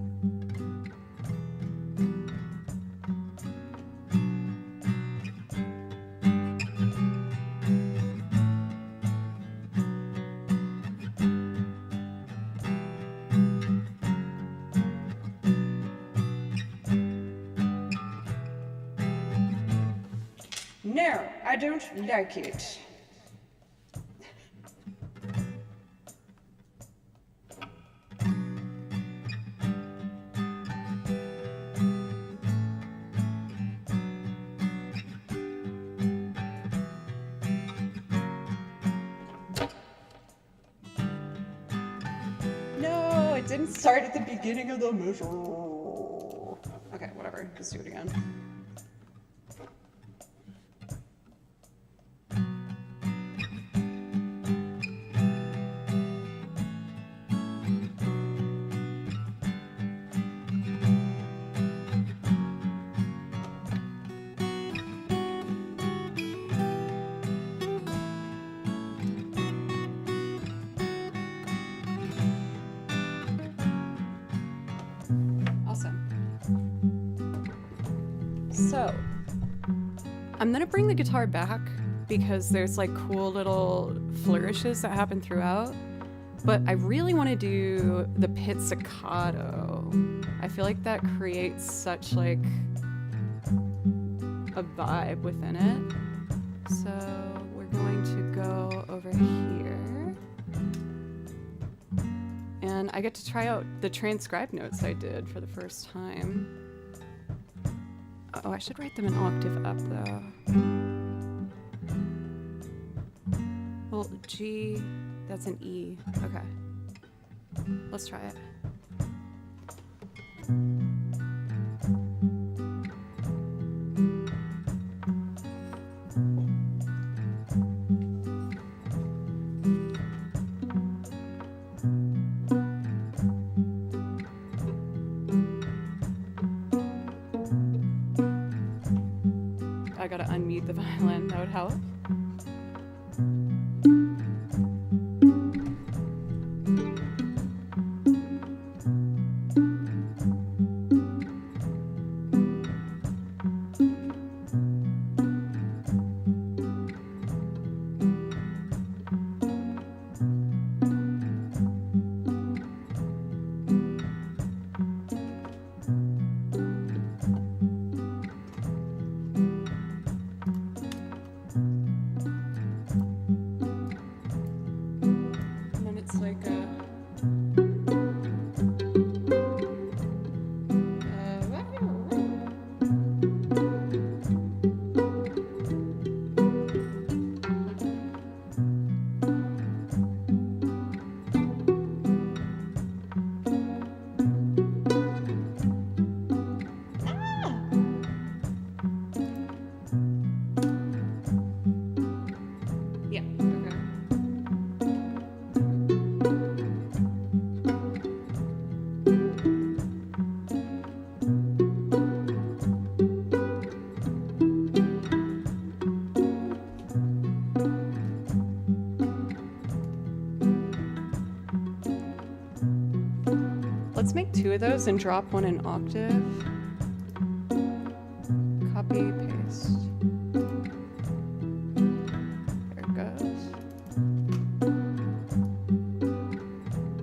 Speaker 1: No, I don't like it. No, it didn't start at the beginning of the measure. Okay, whatever. Let's do it again. So, I'm gonna bring the guitar back because there's like cool little flourishes that happen throughout, but I really want to do the pizzicato. I feel like that creates such like a vibe within it. So we're going to go over here. And I get to try out the transcribed notes I did for the first time. Oh, I should write them an octave up though. Well, G, that's an E. Okay. Let's try it. I gotta unmute the violin, that would help. Let's make two of those and drop one an octave. Copy, paste. There it goes.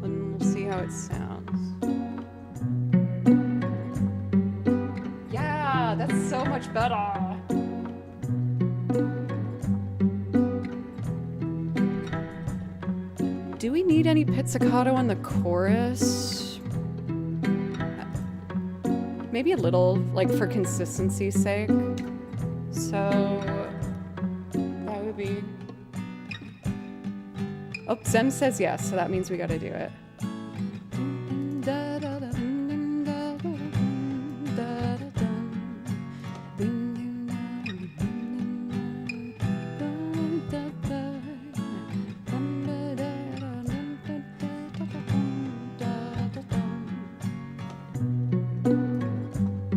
Speaker 1: And we'll see how it sounds. sounds. Yeah, that's so much better. Do we need any pizzicato on the chorus? Maybe a little, like for consistency's sake. So that would be... Oh, Zem says yes, so that means we gotta do it.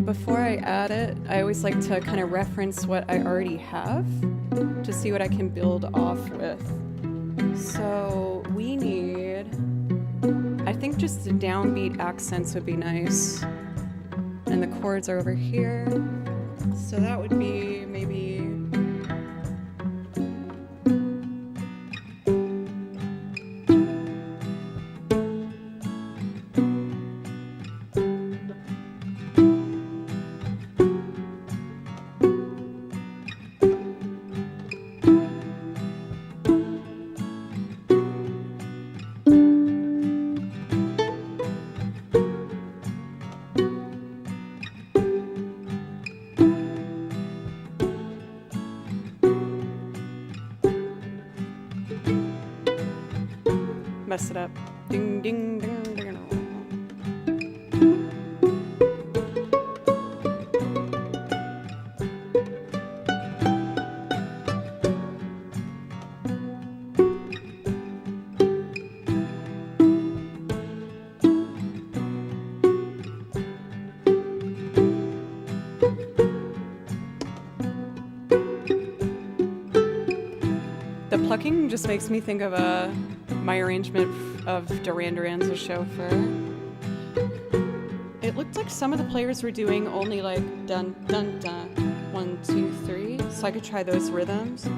Speaker 1: Before I add it, I always like to kind of reference what I already have to see what I can build off with. So we need, I think just the downbeat accents would be nice. And the chords are over here. So that would be maybe... mess it up. Ding, ding, ding, ding, ding. The plucking just makes me think of my arrangement of Duran Duran's A Chauffeur. It looked like some of the players were doing only like dun dun dun, 1, 2, 3, so I could try those rhythms.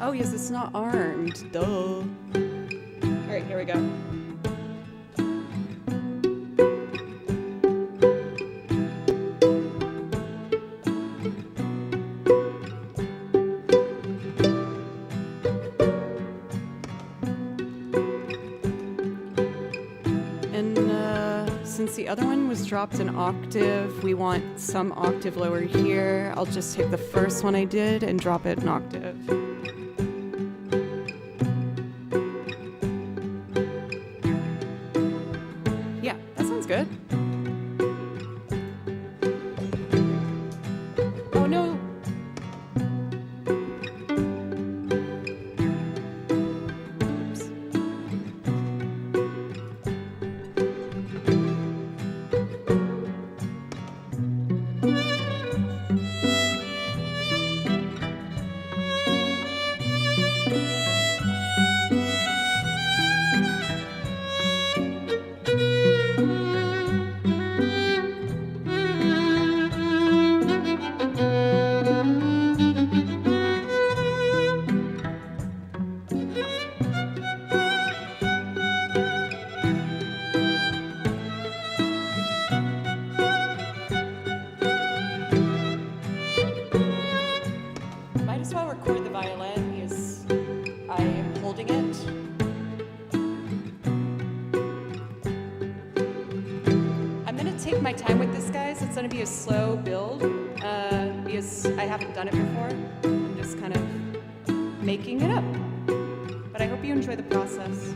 Speaker 1: Oh yes, it's not armed. Duh. All right, here we go. And since the other one was dropped an octave, we want some octave lower here. I'll just take the first one I did and drop it an octave. Good. Oh no. Oops. Might as well record the violin because I am holding it. I'm gonna take my time with this, guys. It's gonna be a slow build because I haven't done it before. I'm just kind of making it up. But I hope you enjoy the process.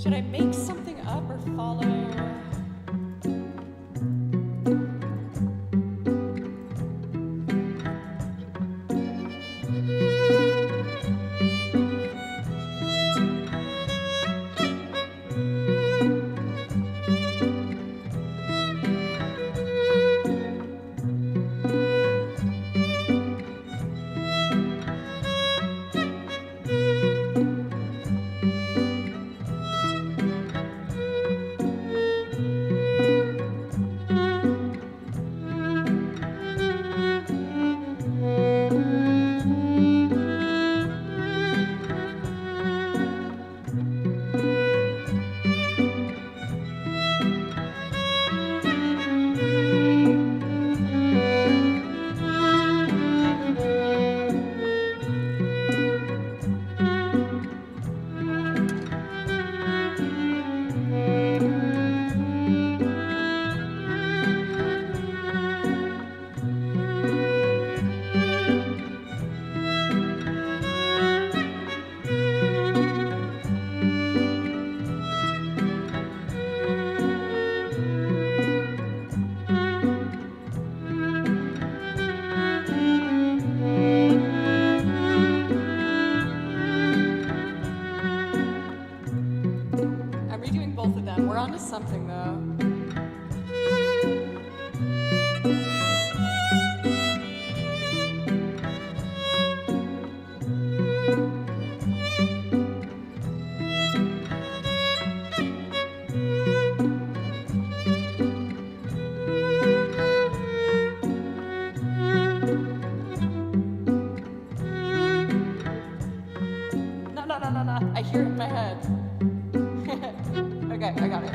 Speaker 1: Should I make something up or follow? Something though. No. I hear it in my head. Okay, I got it.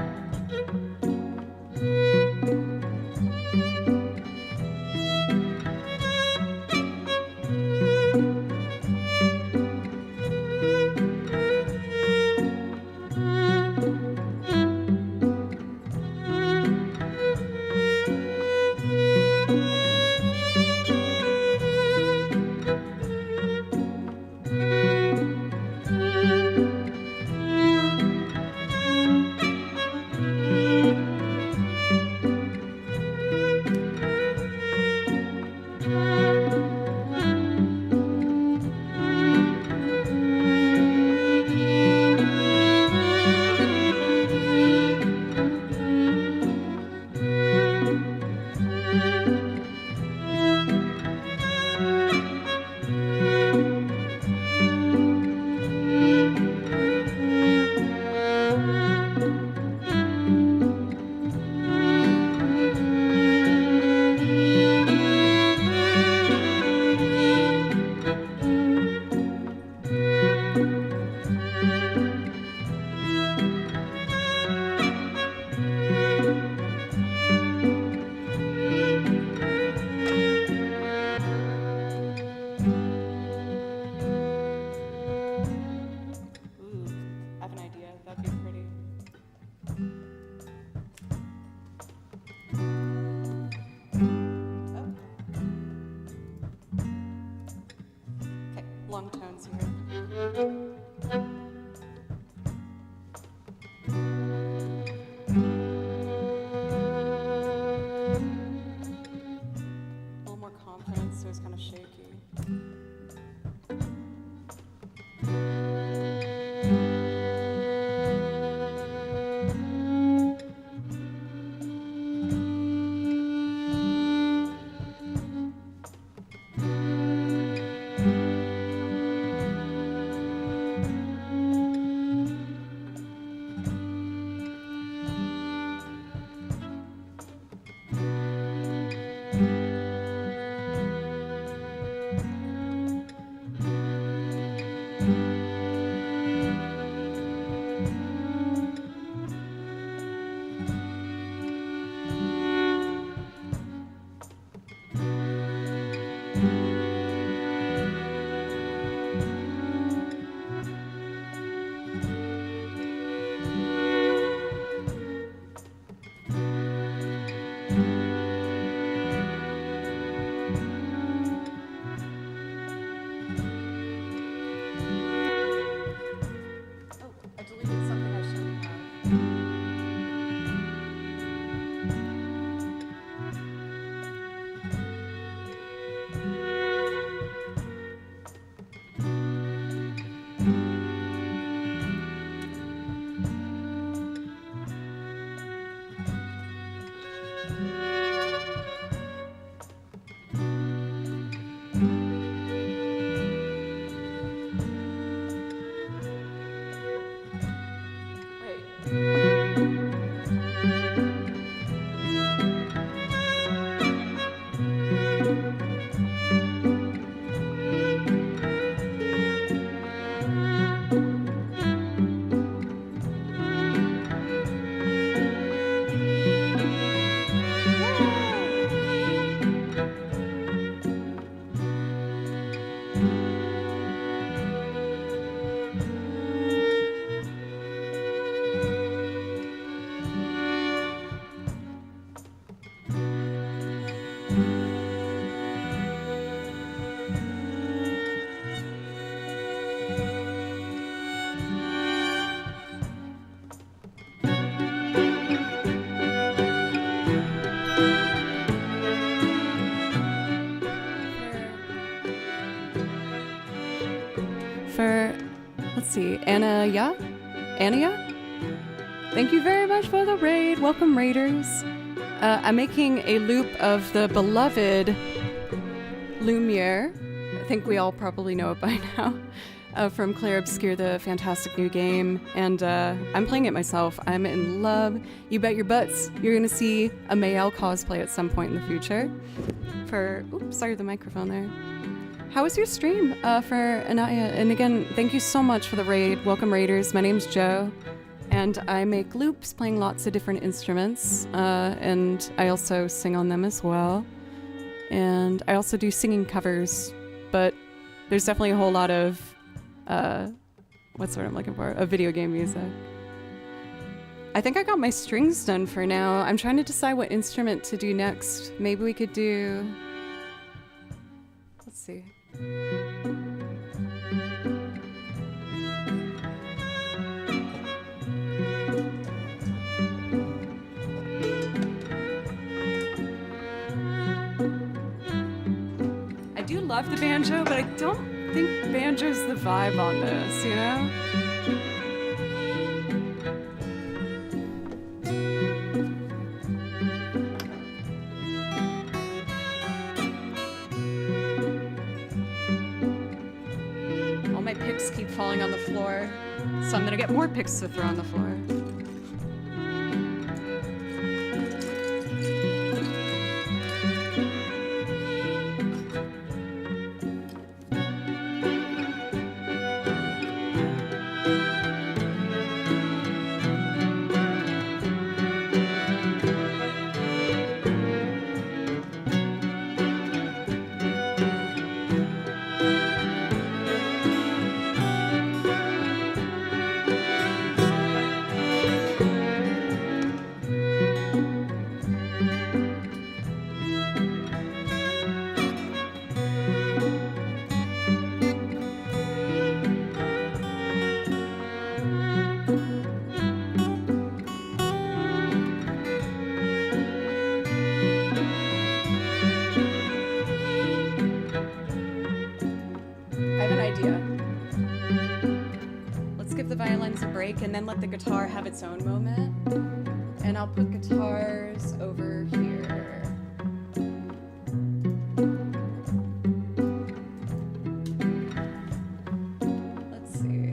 Speaker 1: Long tones here. A little more confidence, so it's kind of shaky. Let's see, Anaya? Thank you very much for the raid. Welcome, raiders. I'm making a loop of the beloved Lumiere. I think we all probably know it by now. From Claire Obscure, the fantastic new game. And I'm playing it myself. I'm in love. You bet your butts you're going to see a Mayel cosplay at some point in the future. Oops, sorry, the microphone there. How was your stream for Anaya? And again, thank you so much for the raid. Welcome, raiders. My name's Joe, and I make loops playing lots of different instruments, and I also sing on them as well. And I also do singing covers, but there's definitely a whole lot of, what's the word I'm looking for? Of video game music. I think I got my strings done for now. I'm trying to decide what instrument to do next. Maybe we could do... Let's see. I do love the banjo, but I don't think banjo's the vibe on this, you know? picks keep falling on the floor, so I'm gonna get more picks to throw on the floor. And then let the guitar have its own moment. And I'll put guitars over here. Let's see.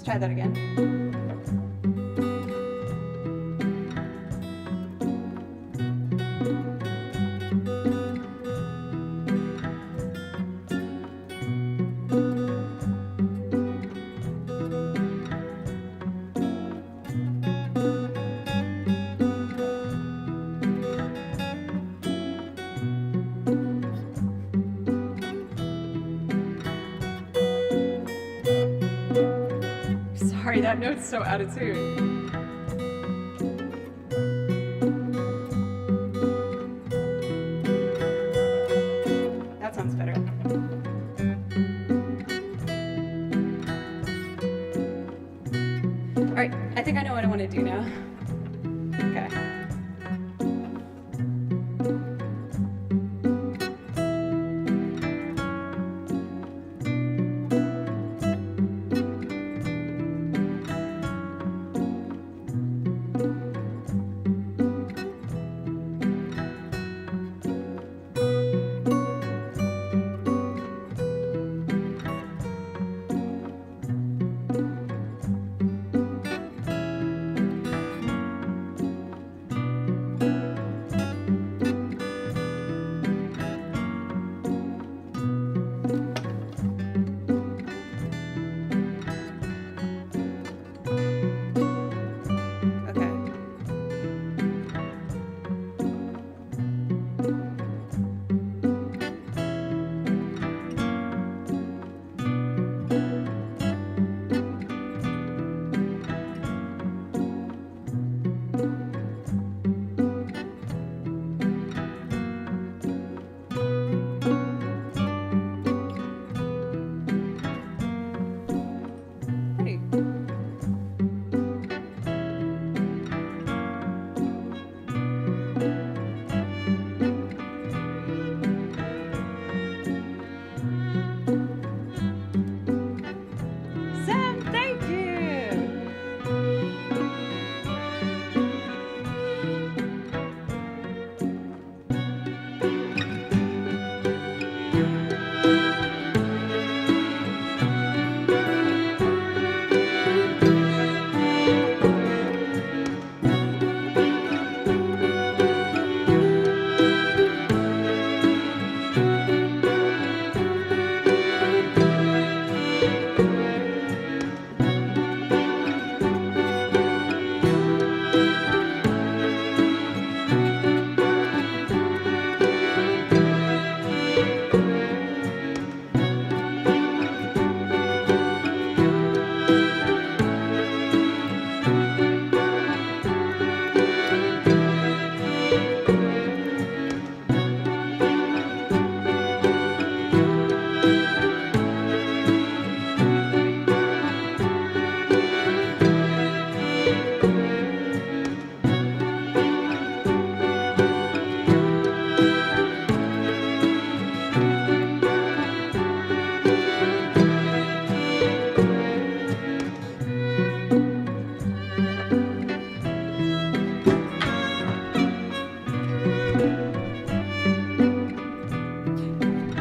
Speaker 1: Try that again. Sorry, that note's so out of tune. That sounds better. All right, I think I know what I want to do now. Okay.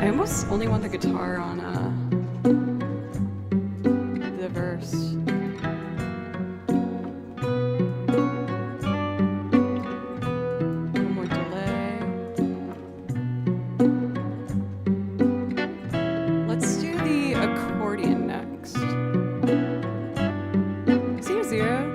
Speaker 1: I almost only want the guitar on the verse. One more delay. Let's do the accordion next. Zero, zero.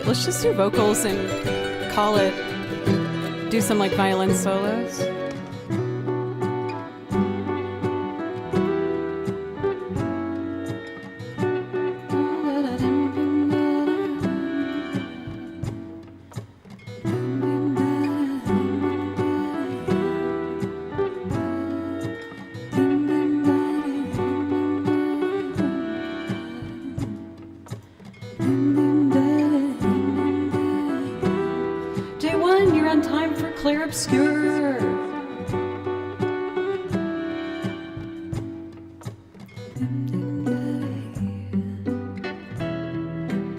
Speaker 1: Let's just do vocals and call it, do some like violin solos. Day one, you're on time for Clair Obscure.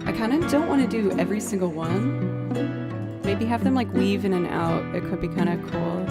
Speaker 1: I kind of don't want to do every single one. Maybe have them like weave in and out. It could be kind of cool.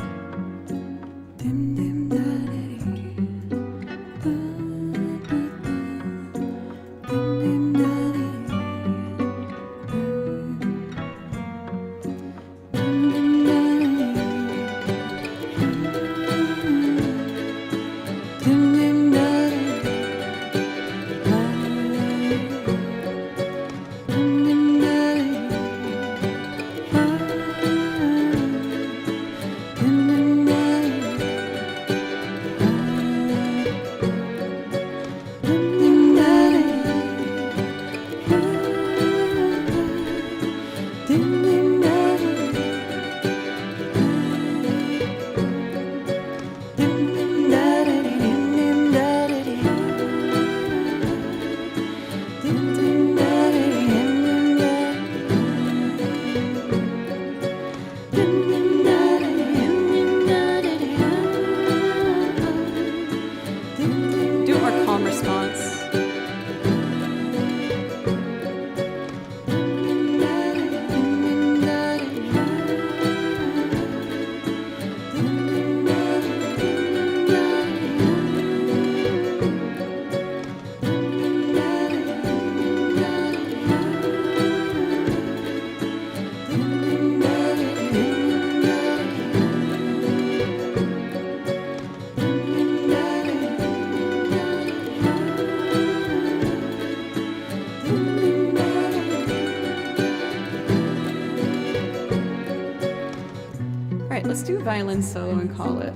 Speaker 1: Let's do violin solo and call it.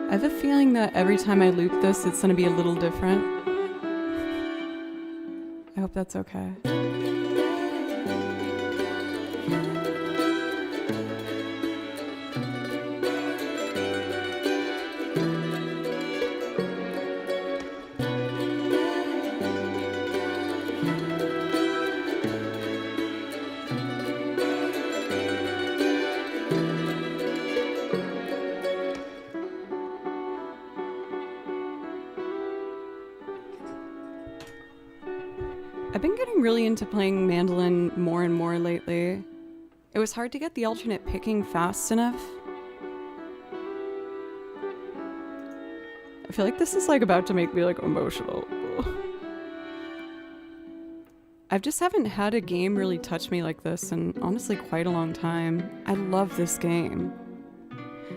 Speaker 1: I have a feeling that every time I loop this, it's going to be a little different. I hope that's okay. I've been getting really into playing mandolin more and more lately. It was hard to get the alternate picking fast enough. I feel like this is like about to make me like emotional. I just haven't had a game really touch me like this in honestly quite a long time. I love this game.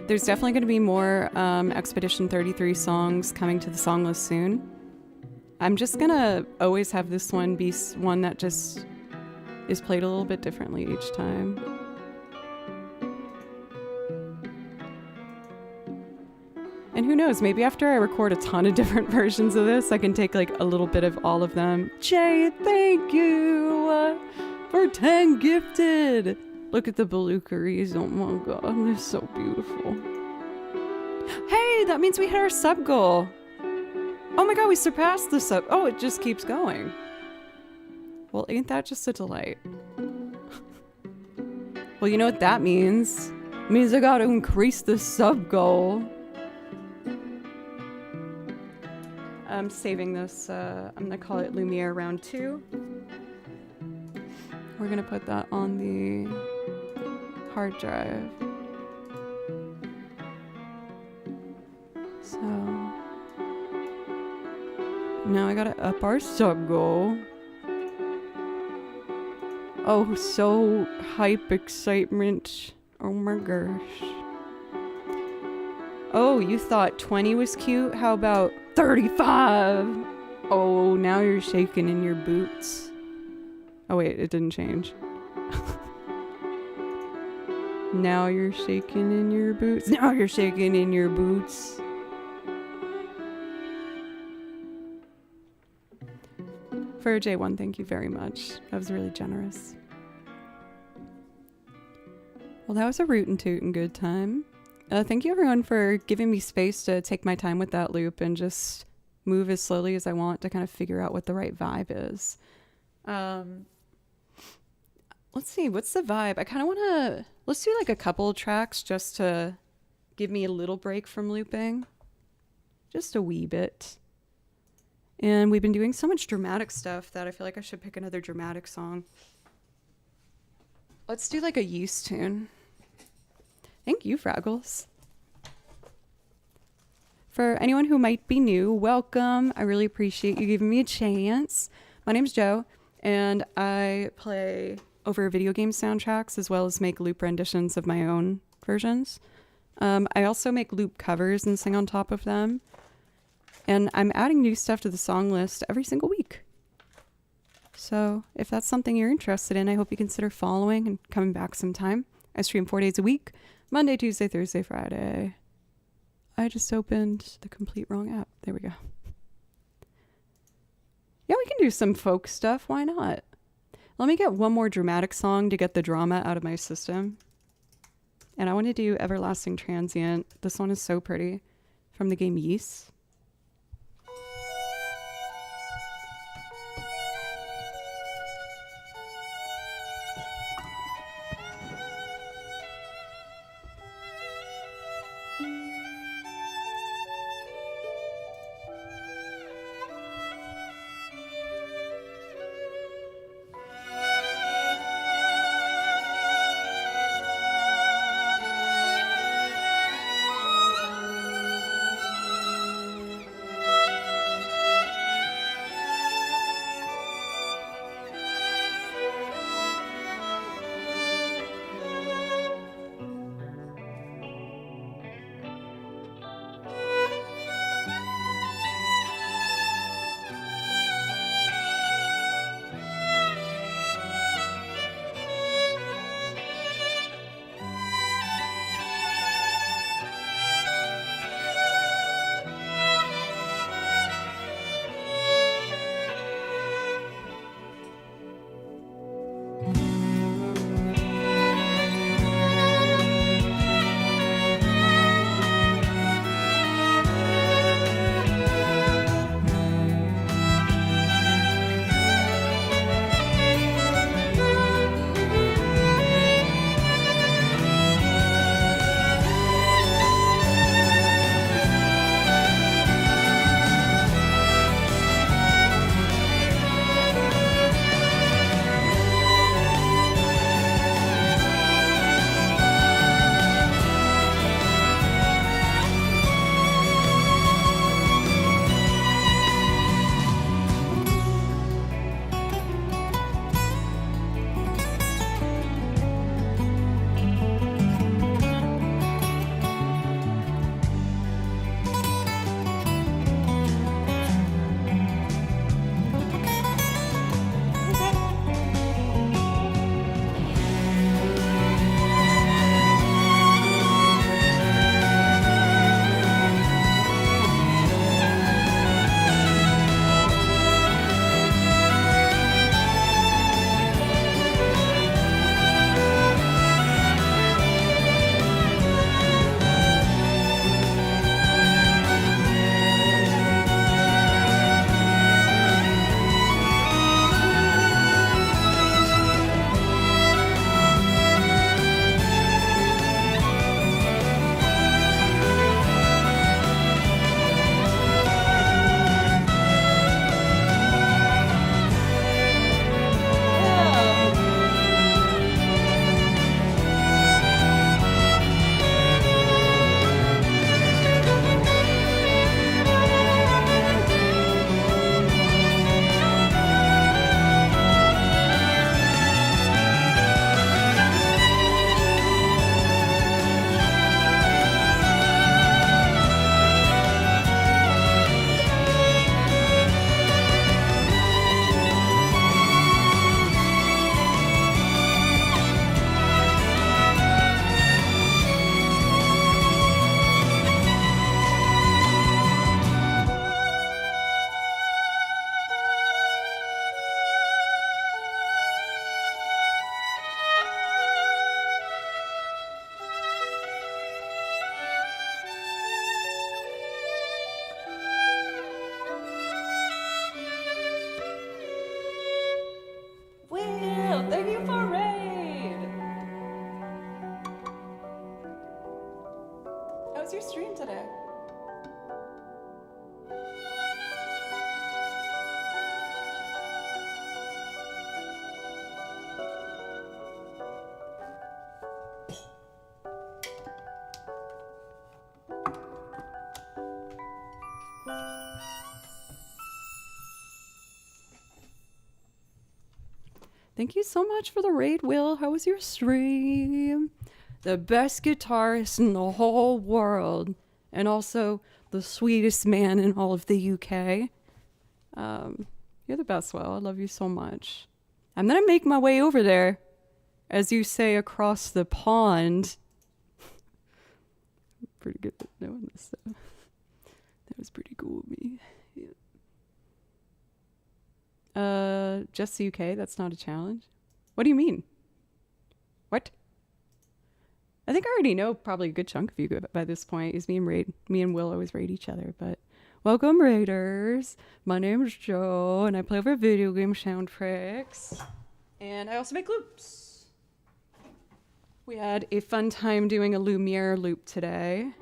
Speaker 1: There's definitely going to be more Expedition 33 songs coming to the song list soon. I'm just gonna always have this one be one that just is played a little bit differently each time. And who knows, maybe after I record a ton of different versions of this, I can take like a little bit of all of them. Jay, thank you for 10 gifted. Look at the Belucaries, oh my god, they're so beautiful. Hey, that means we hit our sub goal. Oh my god, we surpassed the sub. Oh, it just keeps going. Well, ain't that just a delight? Well, you know what that means? It means I gotta increase the sub goal. I'm saving this, I'm gonna call it Lumiere round 2. We're gonna put that on the hard drive. So now I gotta up our sub goal. Oh, so hype excitement. Oh my gosh. Oh, you thought 20 was cute? How about 35? Oh, now you're shaking in your boots. Oh wait, it didn't change. Now you're shaking in your boots. Now you're shaking in your boots. For J1, thank you very much. That was really generous. Well, that was a rootin' tootin' good time. Thank you everyone for giving me space to take my time with that loop and just move as slowly as I want to kind of figure out what the right vibe is. Let's see, what's the vibe? I kind of want to, let's do like a couple tracks just to give me a little break from looping. Just a wee bit. And we've been doing so much dramatic stuff that I feel like I should pick another dramatic song. Let's do like a Yeast tune. Thank you, Fraggles. For anyone who might be new, welcome. I really appreciate you giving me a chance. My name's Joe, and I play over video game soundtracks as well as make loop renditions of my own versions. I also make loop covers and sing on top of them. And I'm adding new stuff to the song list every single week. So if that's something you're interested in, I hope you consider following and coming back sometime. I stream 4 days a week, Monday, Tuesday, Thursday, Friday. I just opened the complete wrong app. There we go. Yeah, we can do some folk stuff. Why not? Let me get one more dramatic song to get the drama out of my system. And I want to do Everlasting Transient. This one is so pretty. From the game Yeast. Thank you so much for the raid, Will. How was your stream? The best guitarist in the whole world. And also the sweetest man in all of the UK. You're the best, Will. I love you so much. I'm gonna make my way over there. As you say, across the pond. Pretty good at knowing this stuff. That was pretty cool of me. Yeah. Just the UK? That's not a challenge? What do you mean? What? I think I already know probably a good chunk of you by this point. Is me and Will always raid each other, but welcome raiders. My name is Joe and I play over video game soundtracks. And I also make loops. We had a fun time doing a Lumiere loop today.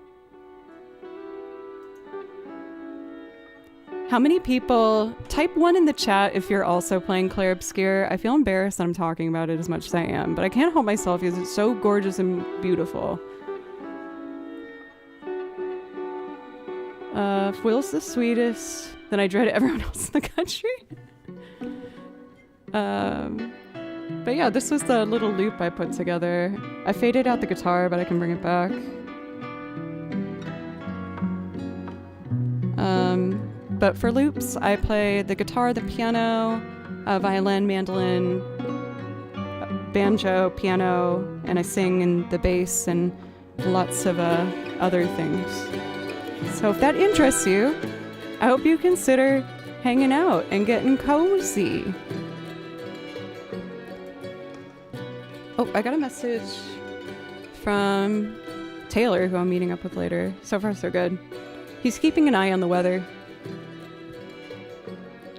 Speaker 1: How many people, type 1 in the chat if you're also playing Clair Obscure. I feel embarrassed that I'm talking about it as much as I am, but I can't help myself because it's so gorgeous and beautiful. If Will's the sweetest, then I dread everyone else in the country. But yeah, this was the little loop I put together. I faded out the guitar, but I can bring it back. But for loops, I play the guitar, the piano, violin, mandolin, banjo, piano, and I sing in the bass and lots of other things. So if that interests you, I hope you consider hanging out and getting cozy. Oh, I got a message from Taylor, who I'm meeting up with later. So far, so good. He's keeping an eye on the weather.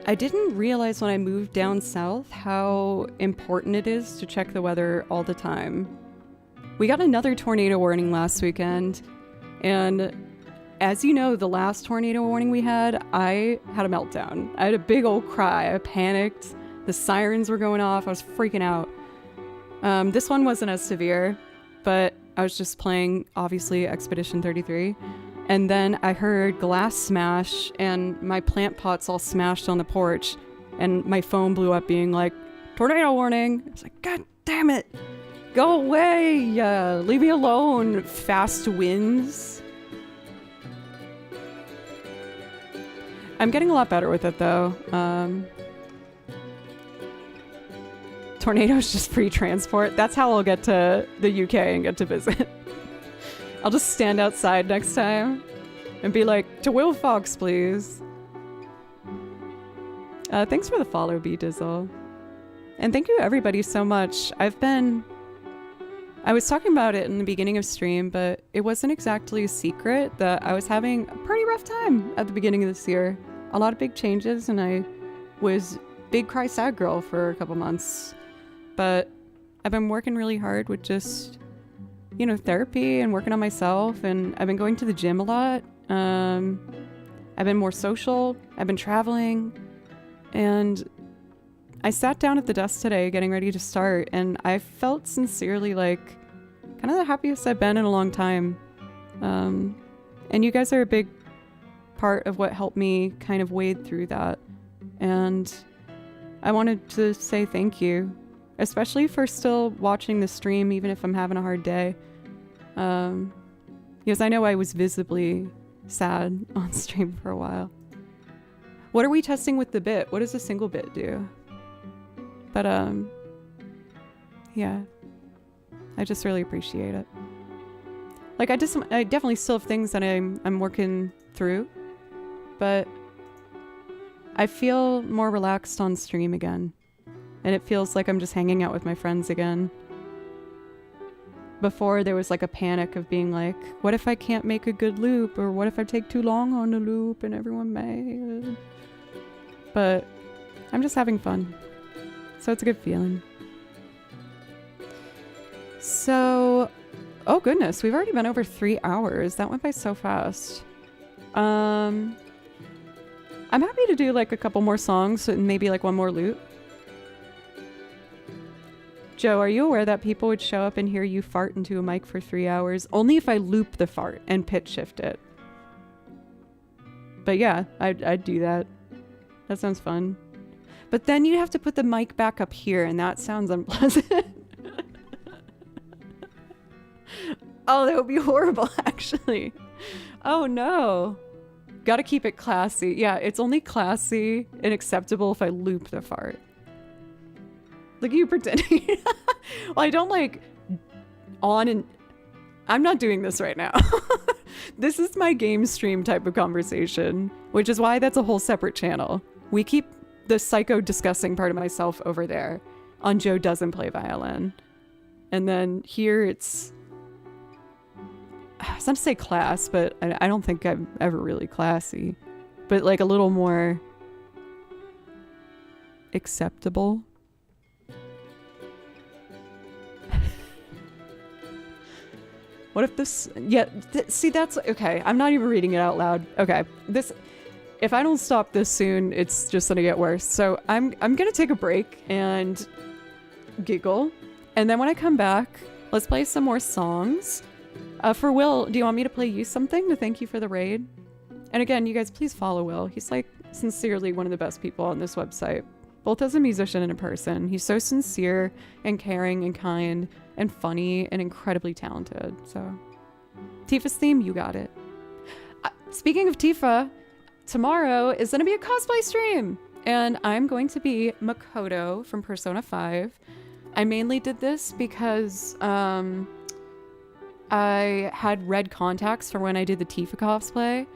Speaker 1: I didn't realize when I moved down south how important it is to check the weather all the time. We got another tornado warning last weekend, and as you know, the last tornado warning we had, I had a meltdown. I had a big old cry. I panicked. The sirens were going off. I was freaking out. This one wasn't as severe, but I was just playing, obviously, Expedition 33. And then I heard glass smash, and my plant pots all smashed on the porch, and my phone blew up being like, tornado warning. I was like, God damn it. Go away. Leave me alone. Fast winds. I'm getting a lot better with it, though. Tornadoes just free transport. That's how I'll get to the UK and get to visit. I'll just stand outside next time and be like, to Will Fox, please. Thanks for the follow, B Dizzle. And thank you everybody so much. I was talking about it in the beginning of stream, but it wasn't exactly a secret that I was having a pretty rough time at the beginning of this year. A lot of big changes, and I was big cry sad girl for a couple months. But I've been working really hard with just, therapy and working on myself, and I've been going to the gym a lot. I've been more social. I've been traveling, and I sat down at the desk today getting ready to start, and I felt sincerely like kind of the happiest I've been in a long time. And you guys are a big part of what helped me kind of wade through that. And I wanted to say thank you, especially for still watching the stream, even if I'm having a hard day. Because I know I was visibly sad on stream for a while. What are we testing with the bit? What does a single bit do? But, yeah. I just really appreciate it. Like, I definitely still have things that I'm working through, but I feel more relaxed on stream again. And it feels like I'm just hanging out with my friends again. Before, there was like a panic of being like, what if I can't make a good loop? Or what if I take too long on the loop and everyone mad? But I'm just having fun. So it's a good feeling. So, oh goodness, we've already been over 3 hours. That went by so fast. I'm happy to do like a couple more songs and maybe like one more loop. Joe, are you aware that people would show up and hear you fart into a mic for 3 hours? Only if I loop the fart and pitch shift it. But yeah, I'd do that. That sounds fun. But then you have to put the mic back up here, and that sounds unpleasant. Oh, that would be horrible, actually. Oh, no. Gotta keep it classy. Yeah, it's only classy and acceptable if I loop the fart. Look at you pretending. Well, I don't like on and... I'm not doing this right now. This is my game stream type of conversation, which is why that's a whole separate channel. We keep the psycho discussing part of myself over there on Joe Doesn't Play Violin. And then here it's... I was going to say class, but I don't think I'm ever really classy. But like a little more acceptable. What if this... Yeah, see, that's... Okay, I'm not even reading it out loud. Okay, this... If I don't stop this soon, it's just gonna get worse. So I'm gonna take a break and giggle. And then when I come back, let's play some more songs. For Will, do you want me to play you something to thank you for the raid? And again, you guys, please follow Will. He's like sincerely one of the best people on this website. Both as a musician and a person. He's so sincere and caring and kind and funny and incredibly talented. So, Tifa's theme, you got it. Speaking of Tifa, tomorrow is going to be a cosplay stream. And I'm going to be Makoto from Persona 5. I mainly did this because I had red contacts for when I did the Tifa cosplay.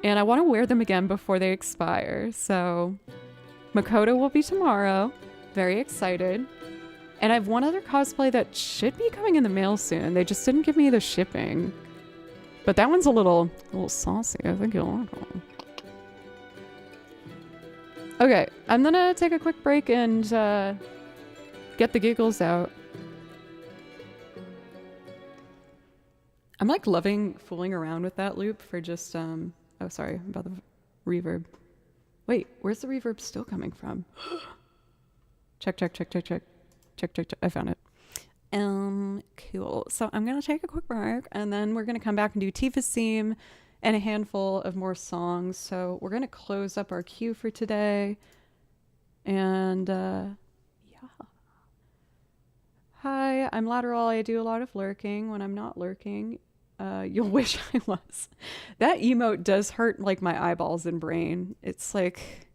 Speaker 1: And I want to wear them again before they expire. So, Makoto will be tomorrow. Very excited. And I have one other cosplay that should be coming in the mail soon. They just didn't give me the shipping. But that one's a little saucy. I think you'll like it. Okay, I'm gonna take a quick break and get the giggles out. I'm like loving fooling around with that loop for just oh sorry about the reverb. Wait, where's the reverb still coming from? Check. I found it. Cool. So I'm gonna take a quick break and then we're gonna come back and do Tifa's theme and a handful of more songs. So we're gonna close up our queue for today. And yeah. Hi, I'm Lateral. I do a lot of lurking. When I'm not lurking, you'll wish I was. That emote does hurt like my eyeballs and brain. It's like,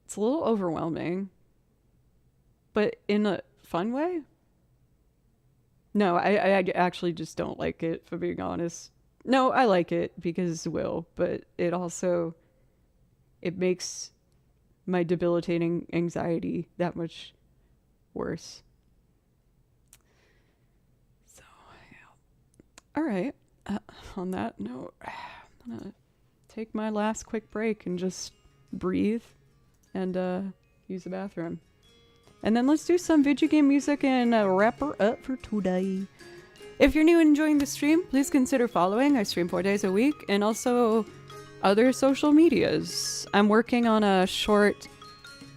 Speaker 1: it's a little overwhelming. But in a fun way? No, I actually just don't like it, if I'm being honest. No, I like it because Will, but it also, it makes my debilitating anxiety that much worse. So, yeah. All right. On that note, I'm gonna take my last quick break and just breathe and use the bathroom. And then let's do some video game music and wrap her up for today. If you're new and enjoying the stream, please consider following. I stream 4 days a week and also other social medias. I'm working on a short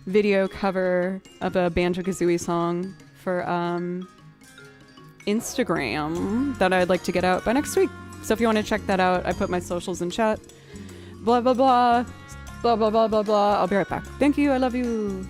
Speaker 1: video cover of a Banjo-Kazooie song for Instagram that I'd like to get out by next week. So if you want to check that out, I put my socials in chat. Blah, blah, blah. Blah, blah, blah, blah, blah. I'll be right back. Thank you. I love you.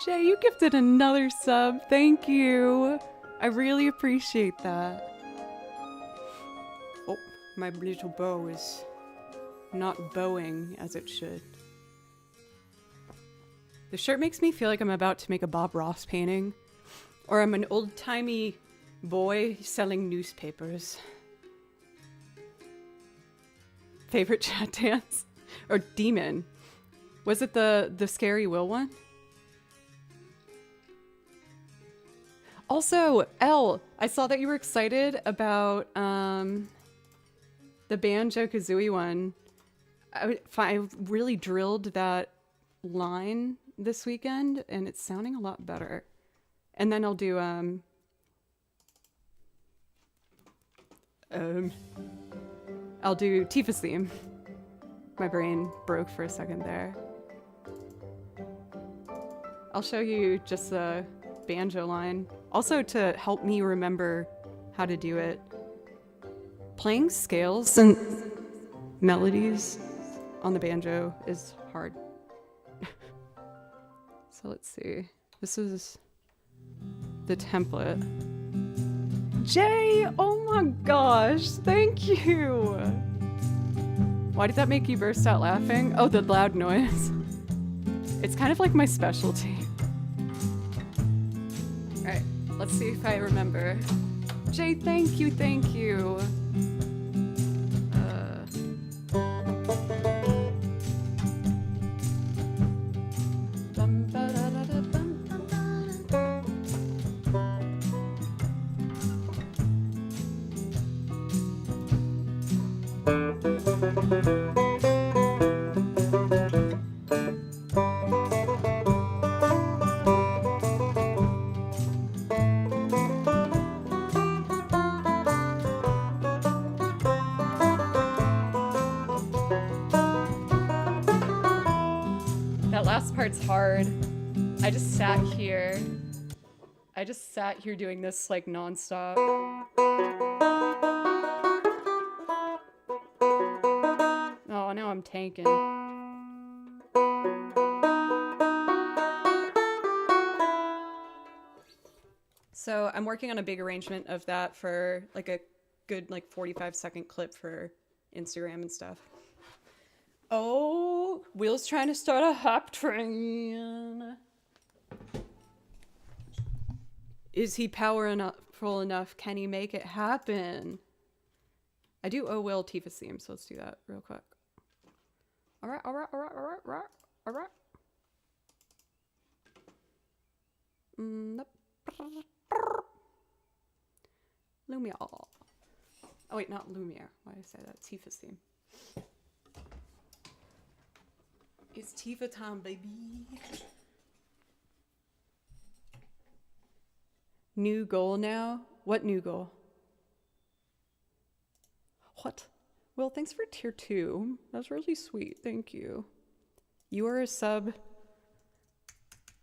Speaker 1: Jay, you gifted another sub. Thank you. I really appreciate that. Oh, my little bow is not bowing as it should. The shirt makes me feel like I'm about to make a Bob Ross painting. Or I'm an old-timey boy selling newspapers. Favorite chat dance? Or demon? Was it the Scary Will one? Also, Elle, I saw that you were excited about the Banjo-Kazooie one. I really drilled that line this weekend, and it's sounding a lot better. And then I'll do Tifa's theme. My brain broke for a second there. I'll show you just the banjo line. Also to help me remember how to do it. Playing scales and melodies on the banjo is hard. So let's see. This is the template. Jay! Oh my gosh! Thank you! Why did that make you burst out laughing? Oh, the loud noise. It's kind of like my specialty. Alright, let's see if I remember. Jay, thank you, thank you. That last part's hard. I just sat here doing this like nonstop. Oh, now I'm tanking. So I'm working on a big arrangement of that for like a good like 45-second clip for Instagram and stuff. Oh, Will's trying to start a hop train. Is he powerful enough? Can he make it happen? I do owe Will Tifa's theme, so let's do that real quick. All right. Lumiere. Oh wait, not Lumiere. Why did I say that? Tifa's theme. It's Tifa time, baby. New goal now? What new goal? What? Well, thanks for tier 2. That's really sweet. Thank you. You are a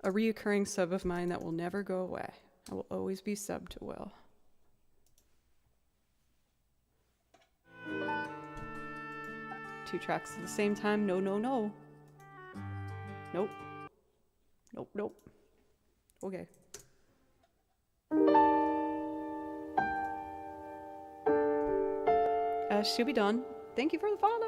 Speaker 1: reoccurring sub of mine that will never go away. I will always be sub to Will. Two tracks at the same time? No. Nope. Okay. She'll be done. Thank you for the follow.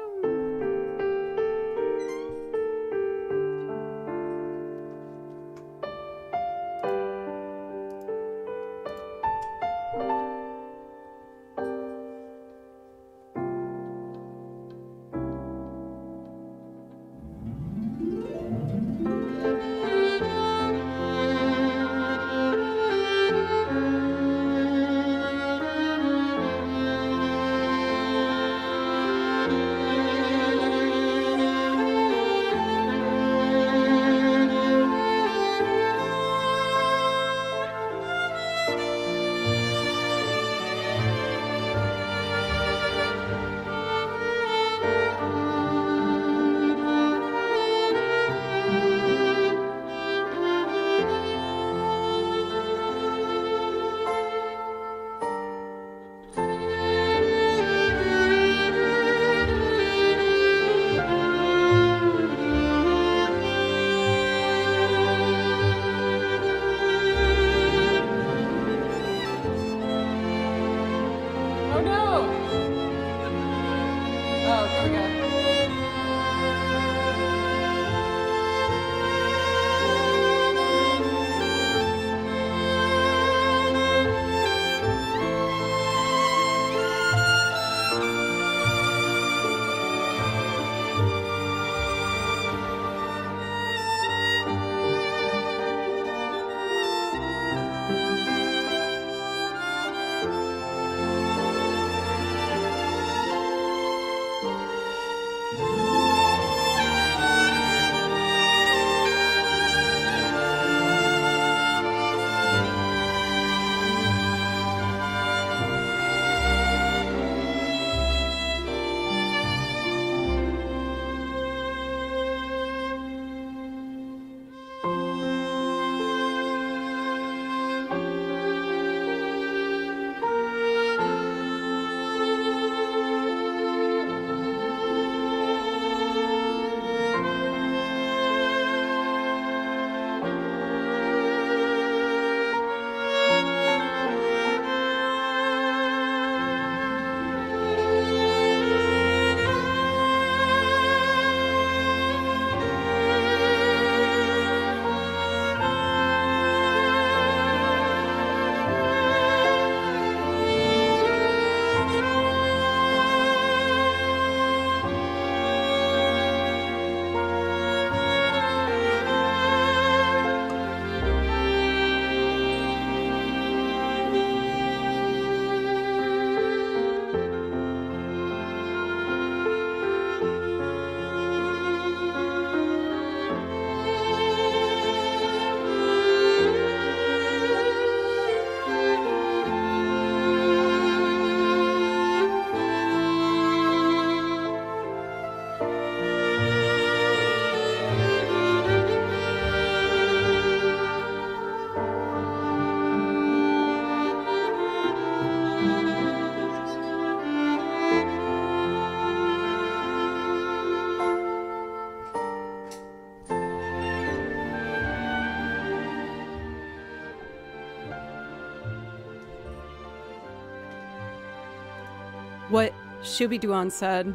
Speaker 1: what Shubi-Duan said,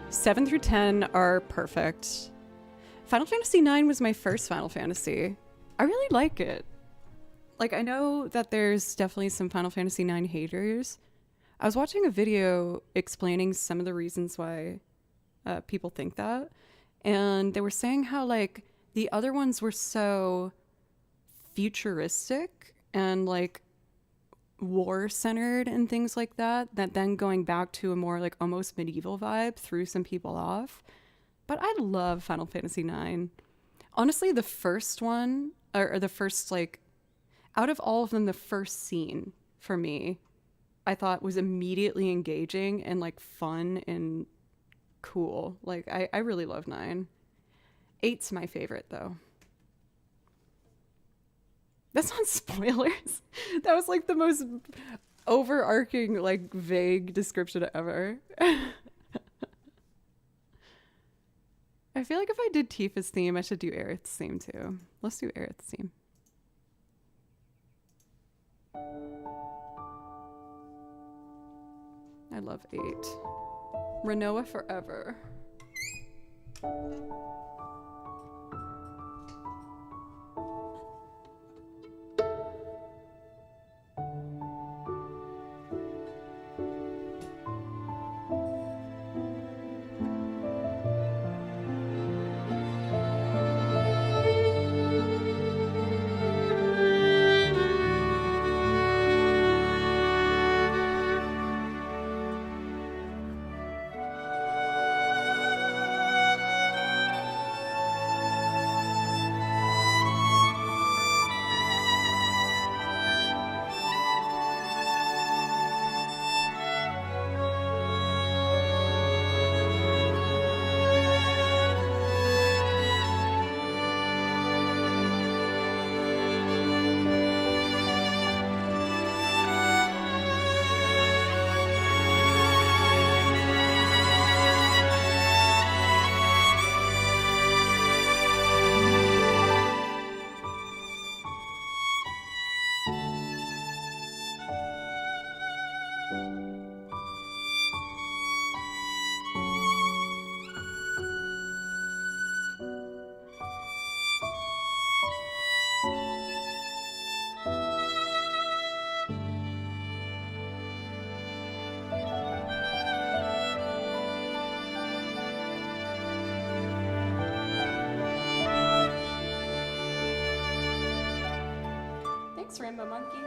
Speaker 1: 7 through 10 are perfect. Final Fantasy IX was my first Final Fantasy. I really like it. Like, I know that there's definitely some Final Fantasy IX haters. I was watching a video explaining some of the reasons why people think that. And they were saying how, like, the other ones were so futuristic and, like, war-centered and things like that, that then going back to a more, like, almost medieval vibe threw some people off. But I love Final Fantasy IX. Honestly, the first one, or the first, like, out of all of them, the first scene for me, I thought was immediately engaging and, like, fun and cool. Like, I really love 9. 8's my favorite, though. That's not spoilers. That was, like, the most overarching, like, vague description ever. I feel like if I did Tifa's theme, I should do Aerith's theme, too. Let's do Aerith's theme. I love 8. Renoa forever. Thanks, Rainbow Monkey.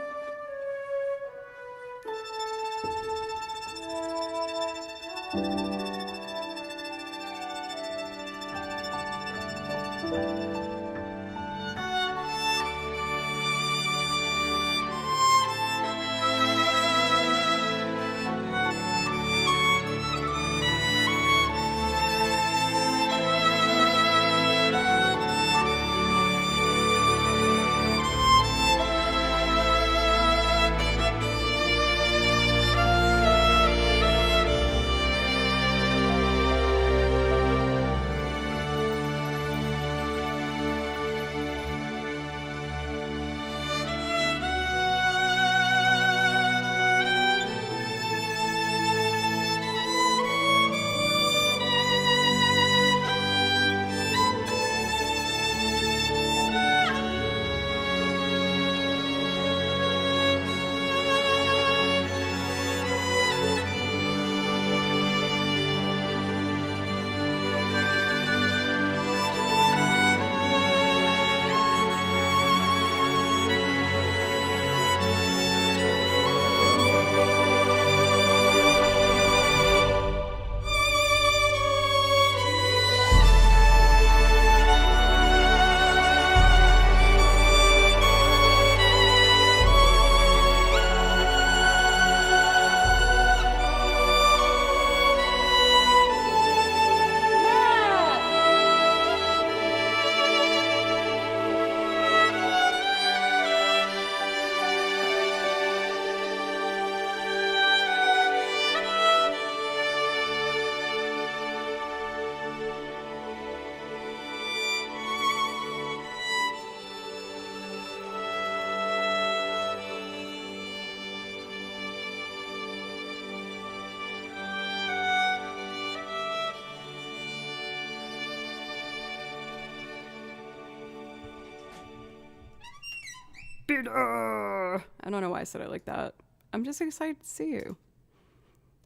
Speaker 1: Peter! I don't know why I said it like that. I'm just excited to see you.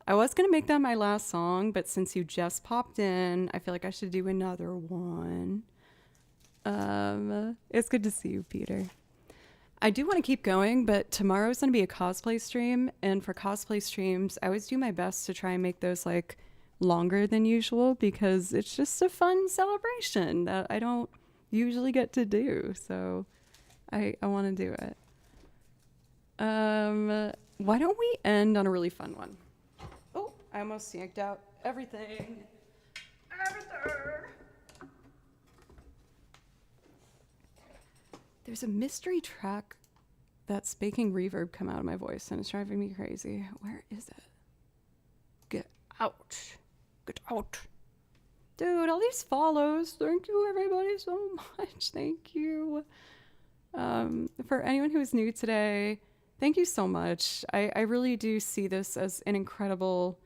Speaker 1: I was going to make that my last song, but since you just popped in, I feel like I should do another one. It's good to see you, Peter. I do want to keep going, but tomorrow's going to be a cosplay stream, and for cosplay streams, I always do my best to try and make those like longer than usual because it's just a fun celebration that I don't usually get to do, so I want to do it. Why don't we end on a really fun one? Oh, I almost yanked out everything. There's a mystery track that's making reverb come out of my voice, and it's driving me crazy. Where is it? Get out. Get out. Dude, all these follows. Thank you, everybody, so much. Thank you. For anyone who is new today, thank you so much. I really do see this as an incredible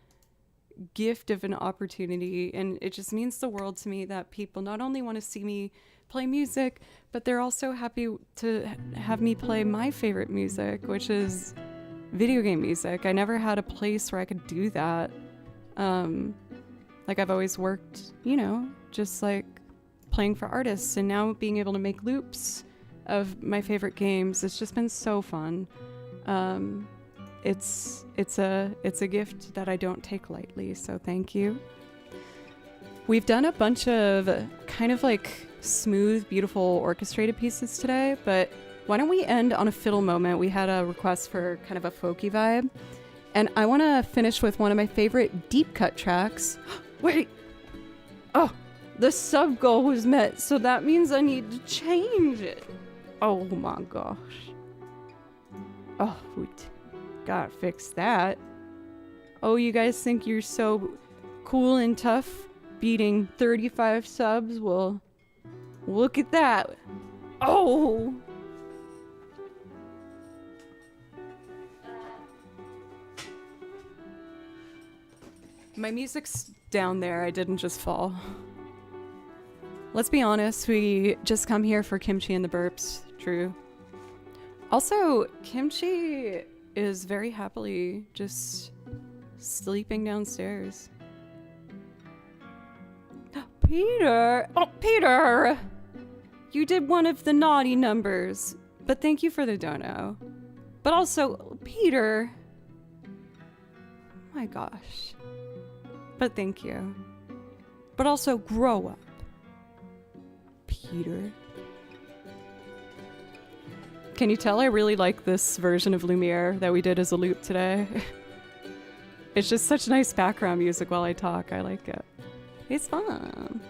Speaker 1: gift of an opportunity, and it just means the world to me that people not only want to see me play music, but they're also happy to have me play my favorite music, which is video game music. I never had a place where I could do that. Like I've always worked, you know, just like playing for artists, and now being able to make loops of my favorite games, it's just been so fun. It's a gift that I don't take lightly, so thank you. We've done a bunch of kind of like smooth, beautiful orchestrated pieces today, but why don't we end on a fiddle moment? We had a request for kind of a folky vibe, and I want to finish with one of my favorite deep cut tracks. Wait! Oh, the sub goal was met, so that means I need to change it. Oh my gosh. Oh, we gotta fix that. Oh, you guys think you're so cool and tough beating 35 subs? Well, look at that. Oh! My music's down there. I didn't just fall. Let's be honest, we just come here for Kimchi and the burps. True. Also, Kimchi is very happily just sleeping downstairs. Peter! Oh, Peter! You did one of the naughty numbers, but thank you for the dono. But also, Peter... my gosh. But thank you. But also, grow up. Peter. Can you tell I really like this version of Lumiere that we did as a loop today? It's just such nice background music while I talk. I like it. It's fun.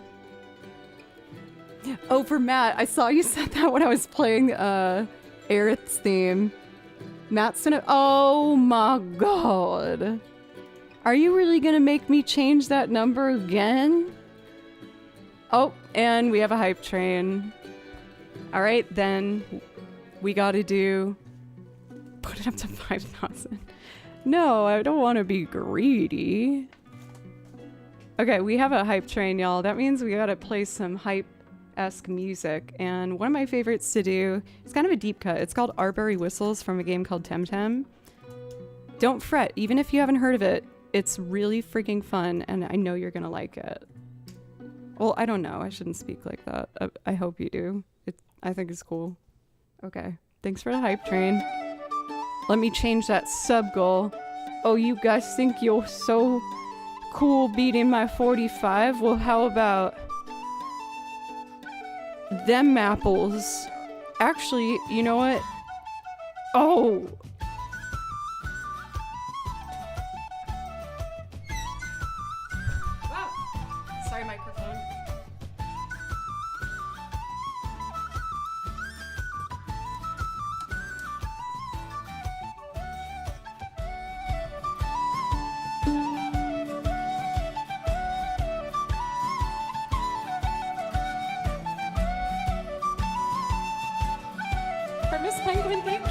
Speaker 1: Oh, for Matt, I saw you said that when I was playing Aerith's theme. Matt's gonna... oh my god. Are you really gonna make me change that number again? Oh, and we have a hype train. Alright, then we gotta do... put it up to 5,000. No, I don't want to be greedy. Okay, we have a hype train, y'all. That means we gotta play some hype-esque music. And one of my favorites to do is kind of a deep cut. It's called Arbery Whistles from a game called Temtem. Don't fret, even if you haven't heard of it, it's really freaking fun, and I know you're gonna like it. Well, I don't know. I shouldn't speak like that. I hope you do. I think it's cool. Okay, thanks for the hype train. Let me change that sub goal. Oh, you guys think you're so cool beating my 45? Well, how about them apples? Actually, you know what? Oh! Wow! Sorry, microphone. For Miss Penguin, thank you.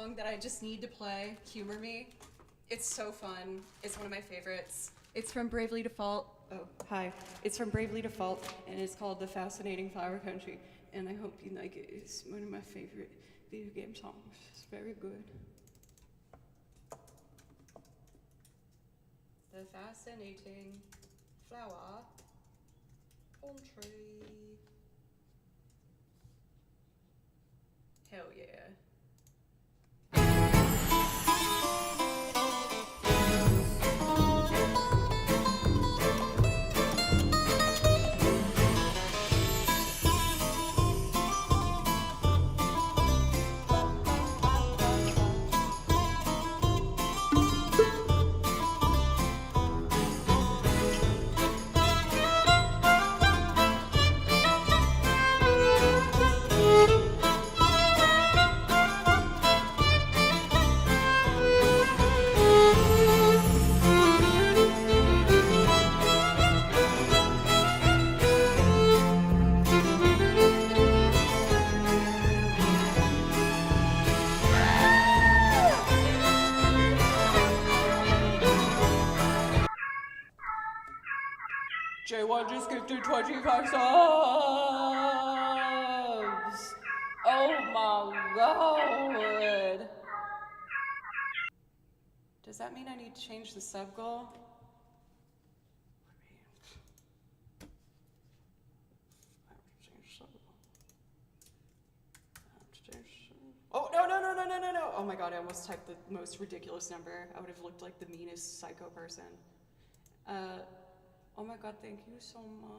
Speaker 1: song that I just need to play, Humor Me. It's so fun. It's one of my favorites. It's from Bravely Default. Oh, hi. It's from Bravely Default, and it's called The Fascinating Flower Country. And I hope you like it. It's one of my favorite video game songs. It's very good. The Fascinating Flower Country. Hell yeah. J1 just gifted 25 subs! Oh my god! Does that mean I need to change the sub goal? Oh, no. Oh my god, I almost typed the most ridiculous number. I would have looked like the meanest psycho person. Oh my god, thank you so much.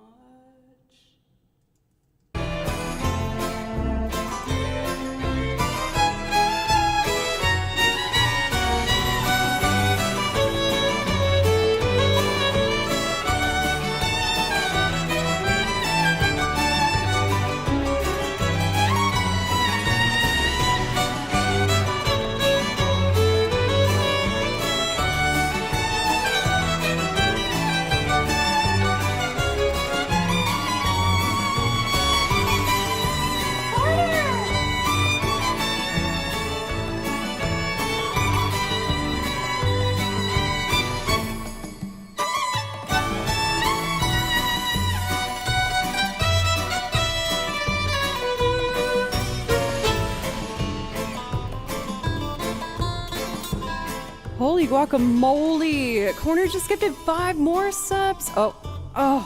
Speaker 1: Holy guacamole! Corner just gifted 5 more subs. Oh,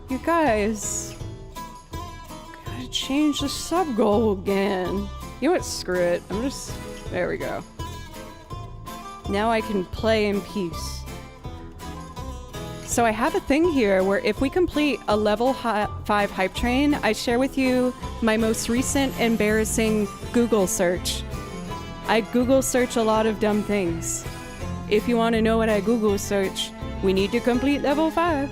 Speaker 1: you guys, gotta change the sub goal again. You know what? Screw it. There we go. Now I can play in peace. So I have a thing here where if we complete a level 5 hype train, I share with you my most recent embarrassing Google search. I Google search a lot of dumb things. If you want to know what I Google search, we need to complete level 5.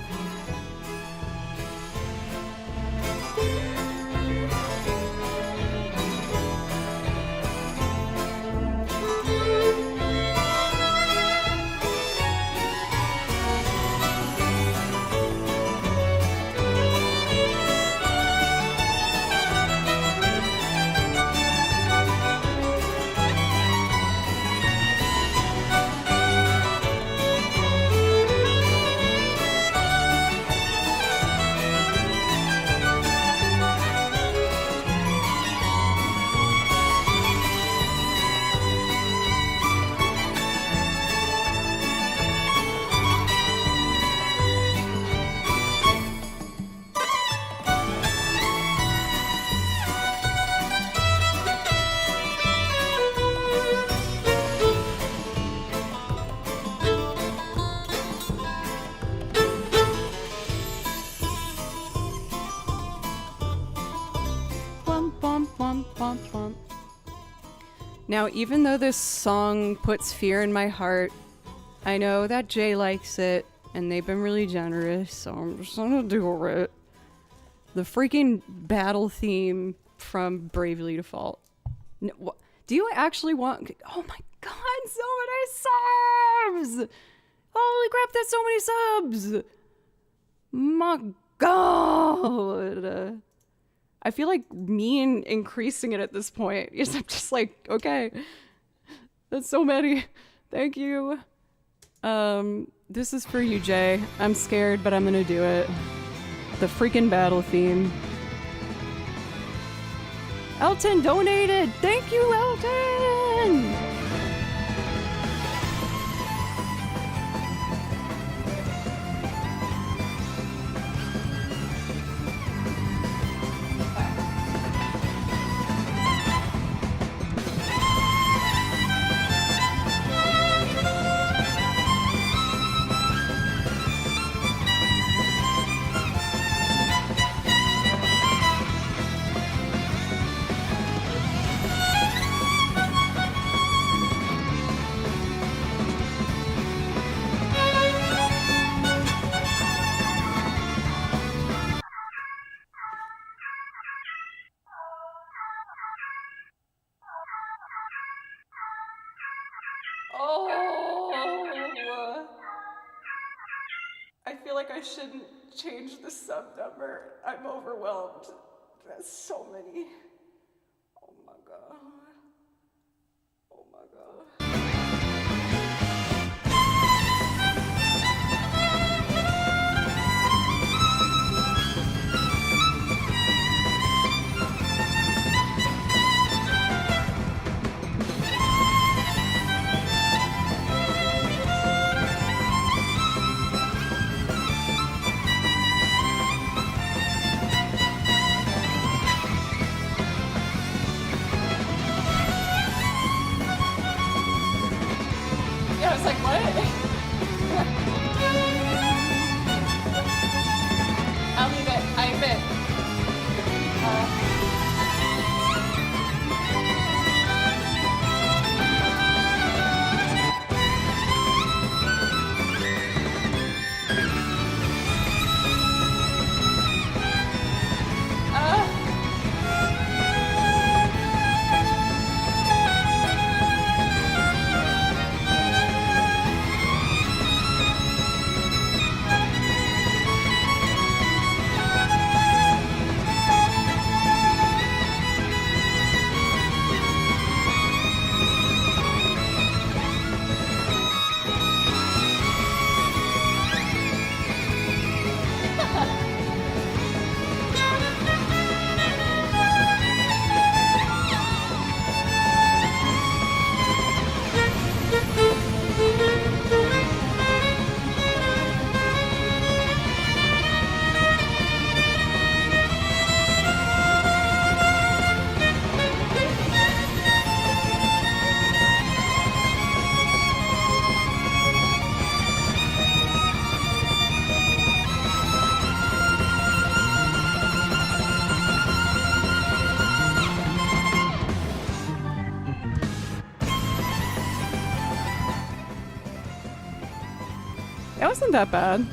Speaker 1: Now, even though this song puts fear in my heart, I know that Jay likes it, and they've been really generous, so I'm just gonna do it. The freaking battle theme from Bravely Default. No, do you actually want... Oh my god, so many subs! Holy crap, that's so many subs! My god! I feel like mean increasing it at this point. Yes, I'm just like, okay, that's so many. Thank you. This is for you, Jay. I'm scared, but I'm gonna do it. The freaking battle theme. Elton donated. Thank you, Elton. I feel like I shouldn't change the sub number. I'm overwhelmed. That's so many. Oh my god. Oh my god. I was like, what? I'll leave it. I admit. That wasn't that bad.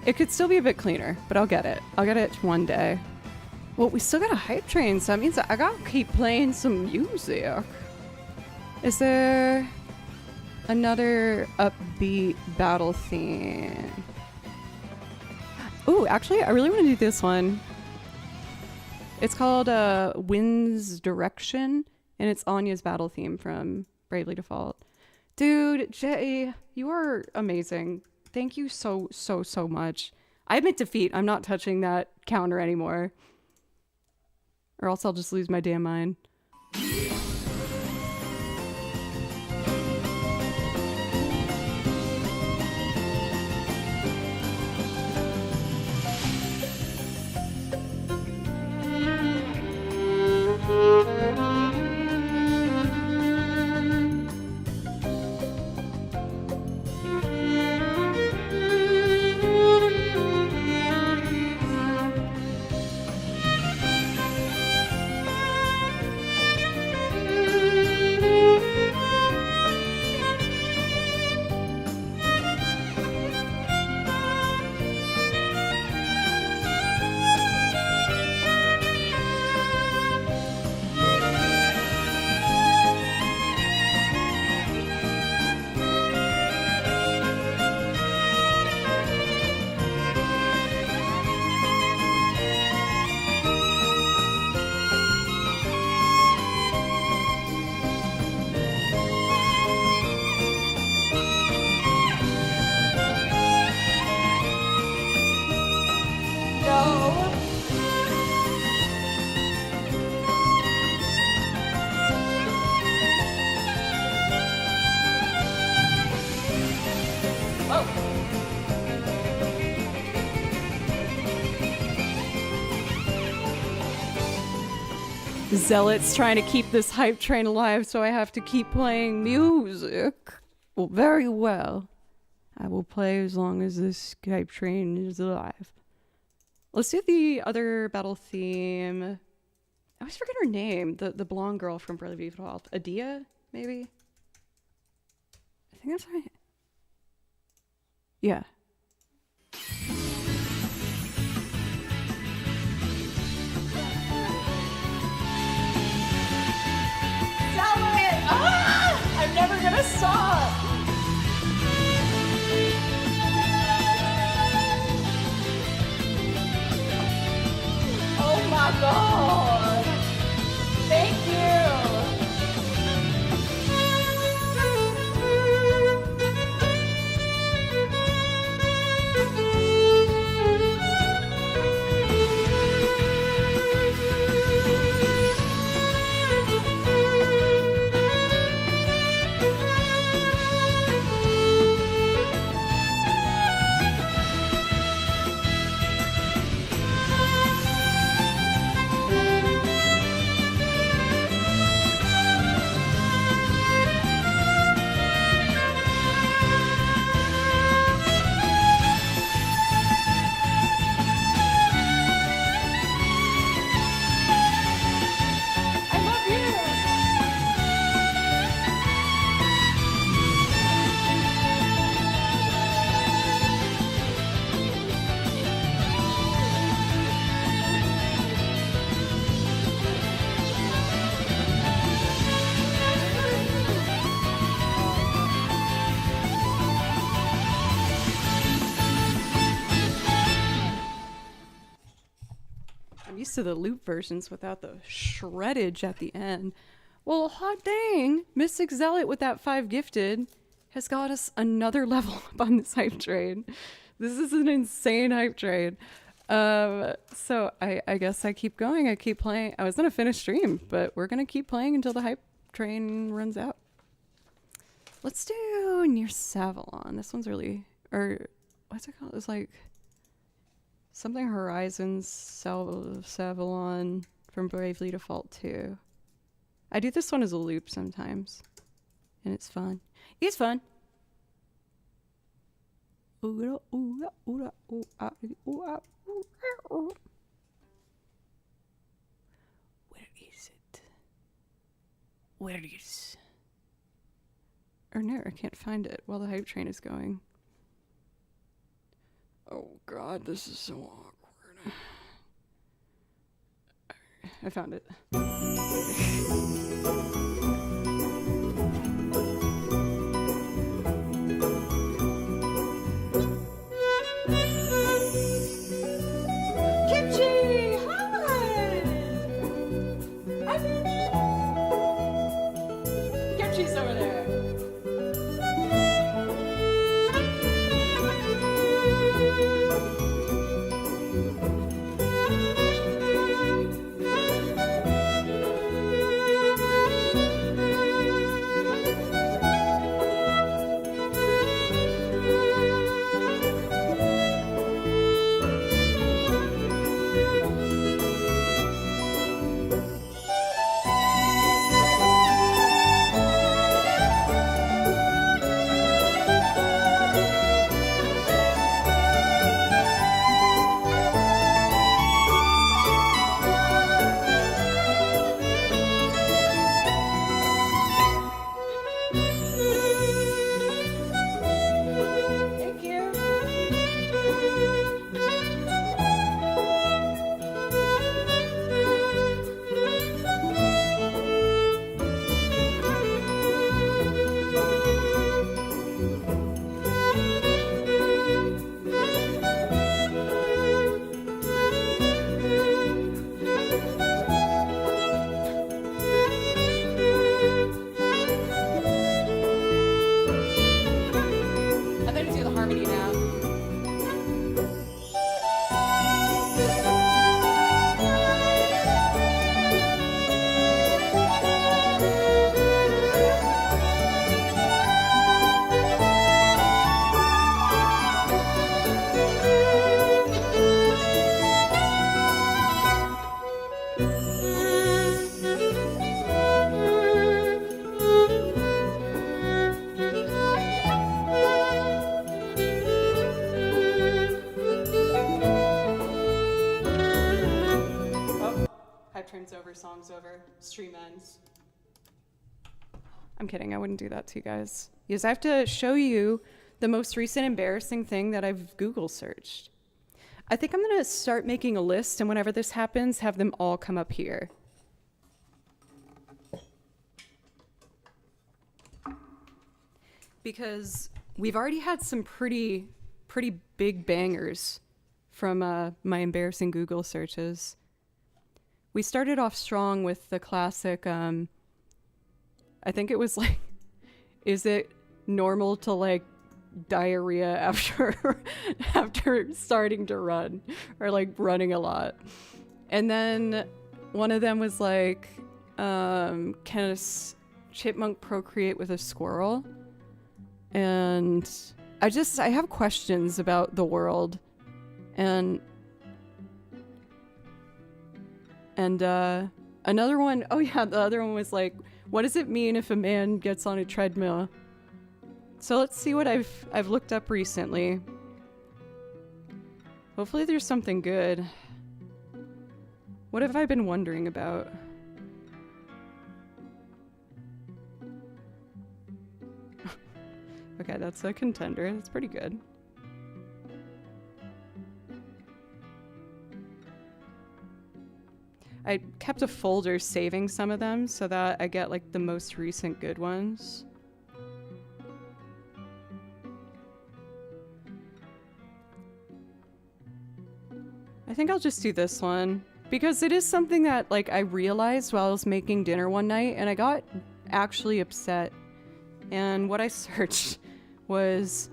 Speaker 1: It could still be a bit cleaner, but I'll get it. I'll get it one day. Well, we still got a hype train, so that means I gotta keep playing some music. Is there another upbeat battle theme? Ooh, actually, I really want to do this one. It's called Wind's Direction, and it's Anya's battle theme from Bravely Default. Dude, Jay, you are amazing. Thank you so much. I admit defeat. I'm not touching that counter anymore. Or else I'll just lose my damn mind. Zealot's trying to keep this hype train alive, so I have to keep playing music. Well, very well. I will play as long as this hype train is alive. Let's do the other battle theme. I always forget her name. The blonde girl from Bravely Default. Adia, maybe? I think that's right. Yeah. I'm never gonna stop! Oh my god! Thank you! To the loop versions without the shreddage at the end. Well, hot dang, Mystic Zealot with that 5 gifted has got us another level up on this hype train. This is an insane hype train. So I guess I keep going. I keep playing. I was gonna finish stream, but we're gonna keep playing until the hype train runs out. Let's do Near Savalon. This one's really, or what's it called? It's like something Horizons Savalon from Bravely Default 2. I do this one as a loop sometimes, and it's fun. It's fun. Where is it? Where is? Or no, I can't find it while the hype train is going. Oh god, this is so awkward. I found it. Kimchi! Hi! Hi, baby! Kimchi's over there. whenever song's over, stream ends. I'm kidding, I wouldn't do that to you guys. Because I have to show you the most recent embarrassing thing that I've Google searched. I think I'm gonna start making a list, and whenever this happens, have them all come up here. Because we've already had some pretty big bangers from my embarrassing Google searches. We started off strong with the classic, I think it was like, is it normal to like diarrhea after starting to run or like running a lot? And then one of them was like, can a chipmunk procreate with a squirrel? And I have questions about the world, and another one, oh yeah, the other one was like, what does it mean if a man gets on a treadmill? So let's see what I've looked up recently. Hopefully there's something good. What have I been wondering about? Okay, that's a contender. That's pretty good. I kept a folder saving some of them so that I get like the most recent good ones. I think I'll just do this one because it is something that like I realized while I was making dinner one night, and I got actually upset. And what I searched was,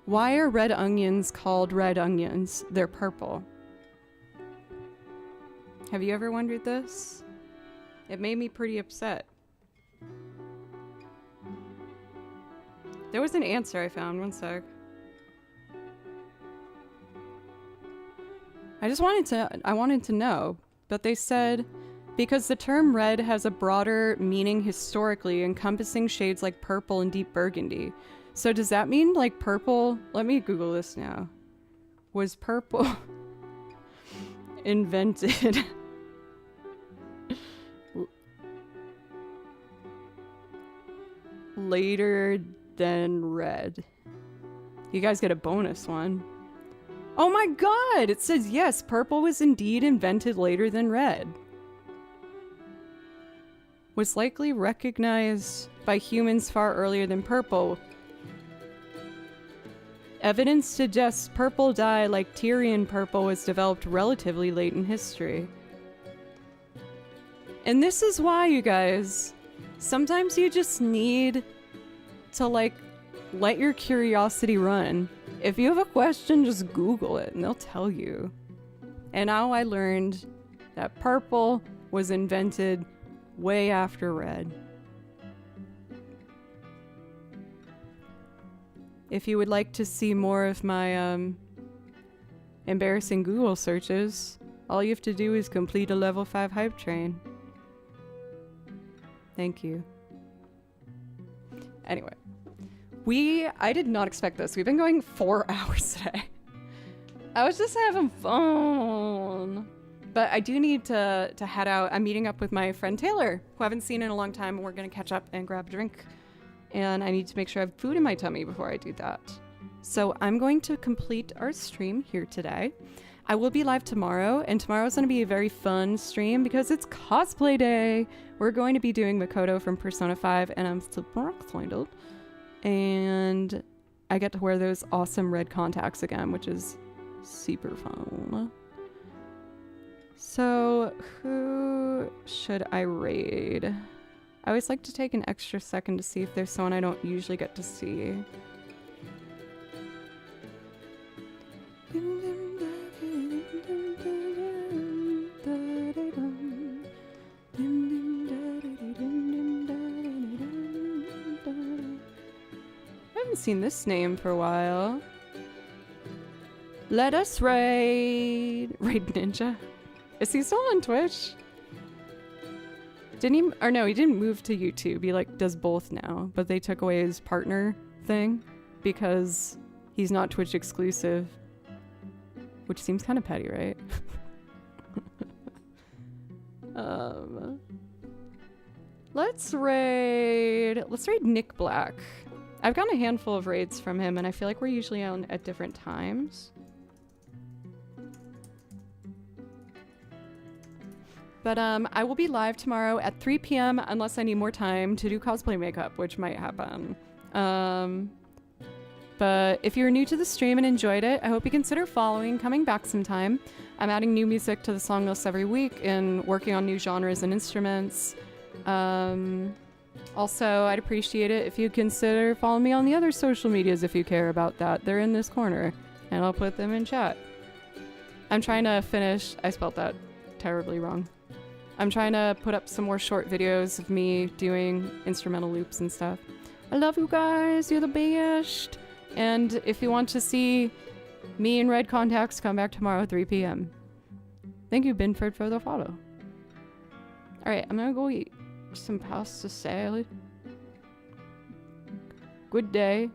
Speaker 1: why are red onions called red onions? They're purple. Have you ever wondered this? It made me pretty upset. There was an answer I found, one sec. I wanted to know, but they said, because the term red has a broader meaning historically, encompassing shades like purple and deep burgundy. So does that mean like purple? Let me Google this now. Was purple invented later than red? You guys get a bonus one. Oh my god! It says yes, purple was indeed invented later than red. Was likely recognized by humans far earlier than purple. Evidence suggests purple dye, like Tyrian purple, was developed relatively late in history. And this is why, you guys, sometimes you just need to, like, let your curiosity run. If you have a question, just Google it and they'll tell you. And now I learned that purple was invented way after red. If you would like to see more of my embarrassing Google searches, all you have to do is complete a level 5 hype train. Thank you. Anyway, I did not expect this. We've been going 4 hours today. I was just having fun. But I do need to head out. I'm meeting up with my friend Taylor, who I haven't seen in a long time, and we're gonna catch up and grab a drink. And I need to make sure I have food in my tummy before I do that. So I'm going to complete our stream here today. I will be live tomorrow, and tomorrow's gonna be a very fun stream because it's cosplay day. We're going to be doing Makoto from Persona 5, and I'm super excited. And I get to wear those awesome red contacts again, which is super fun. So, who should I raid? I always like to take an extra second to see if there's someone I don't usually get to see. I haven't seen this name for a while. Let us raid Ninja. Is he still on Twitch? Didn't he? Or no, he didn't move to YouTube. He like does both now, but they took away his partner thing because he's not Twitch exclusive, which seems kind of petty, right? Let's raid Nick Black. I've gotten a handful of raids from him, and I feel like we're usually on at different times. But I will be live tomorrow at 3 p.m. unless I need more time to do cosplay makeup, which might happen. But if you're new to the stream and enjoyed it, I hope you consider following, coming back sometime. I'm adding new music to the song list every week and working on new genres and instruments. Also, I'd appreciate it if you'd consider following me on the other social medias if you care about that. They're in this corner, and I'll put them in chat. I'm trying to finish... I spelled that terribly wrong. I'm trying to put up some more short videos of me doing instrumental loops and stuff. I love you guys. You're the best. And if you want to see me in red contacts, come back tomorrow at 3 p.m. Thank you, Binford, for the follow. Alright, I'm gonna go eat some pasta salad. Good day.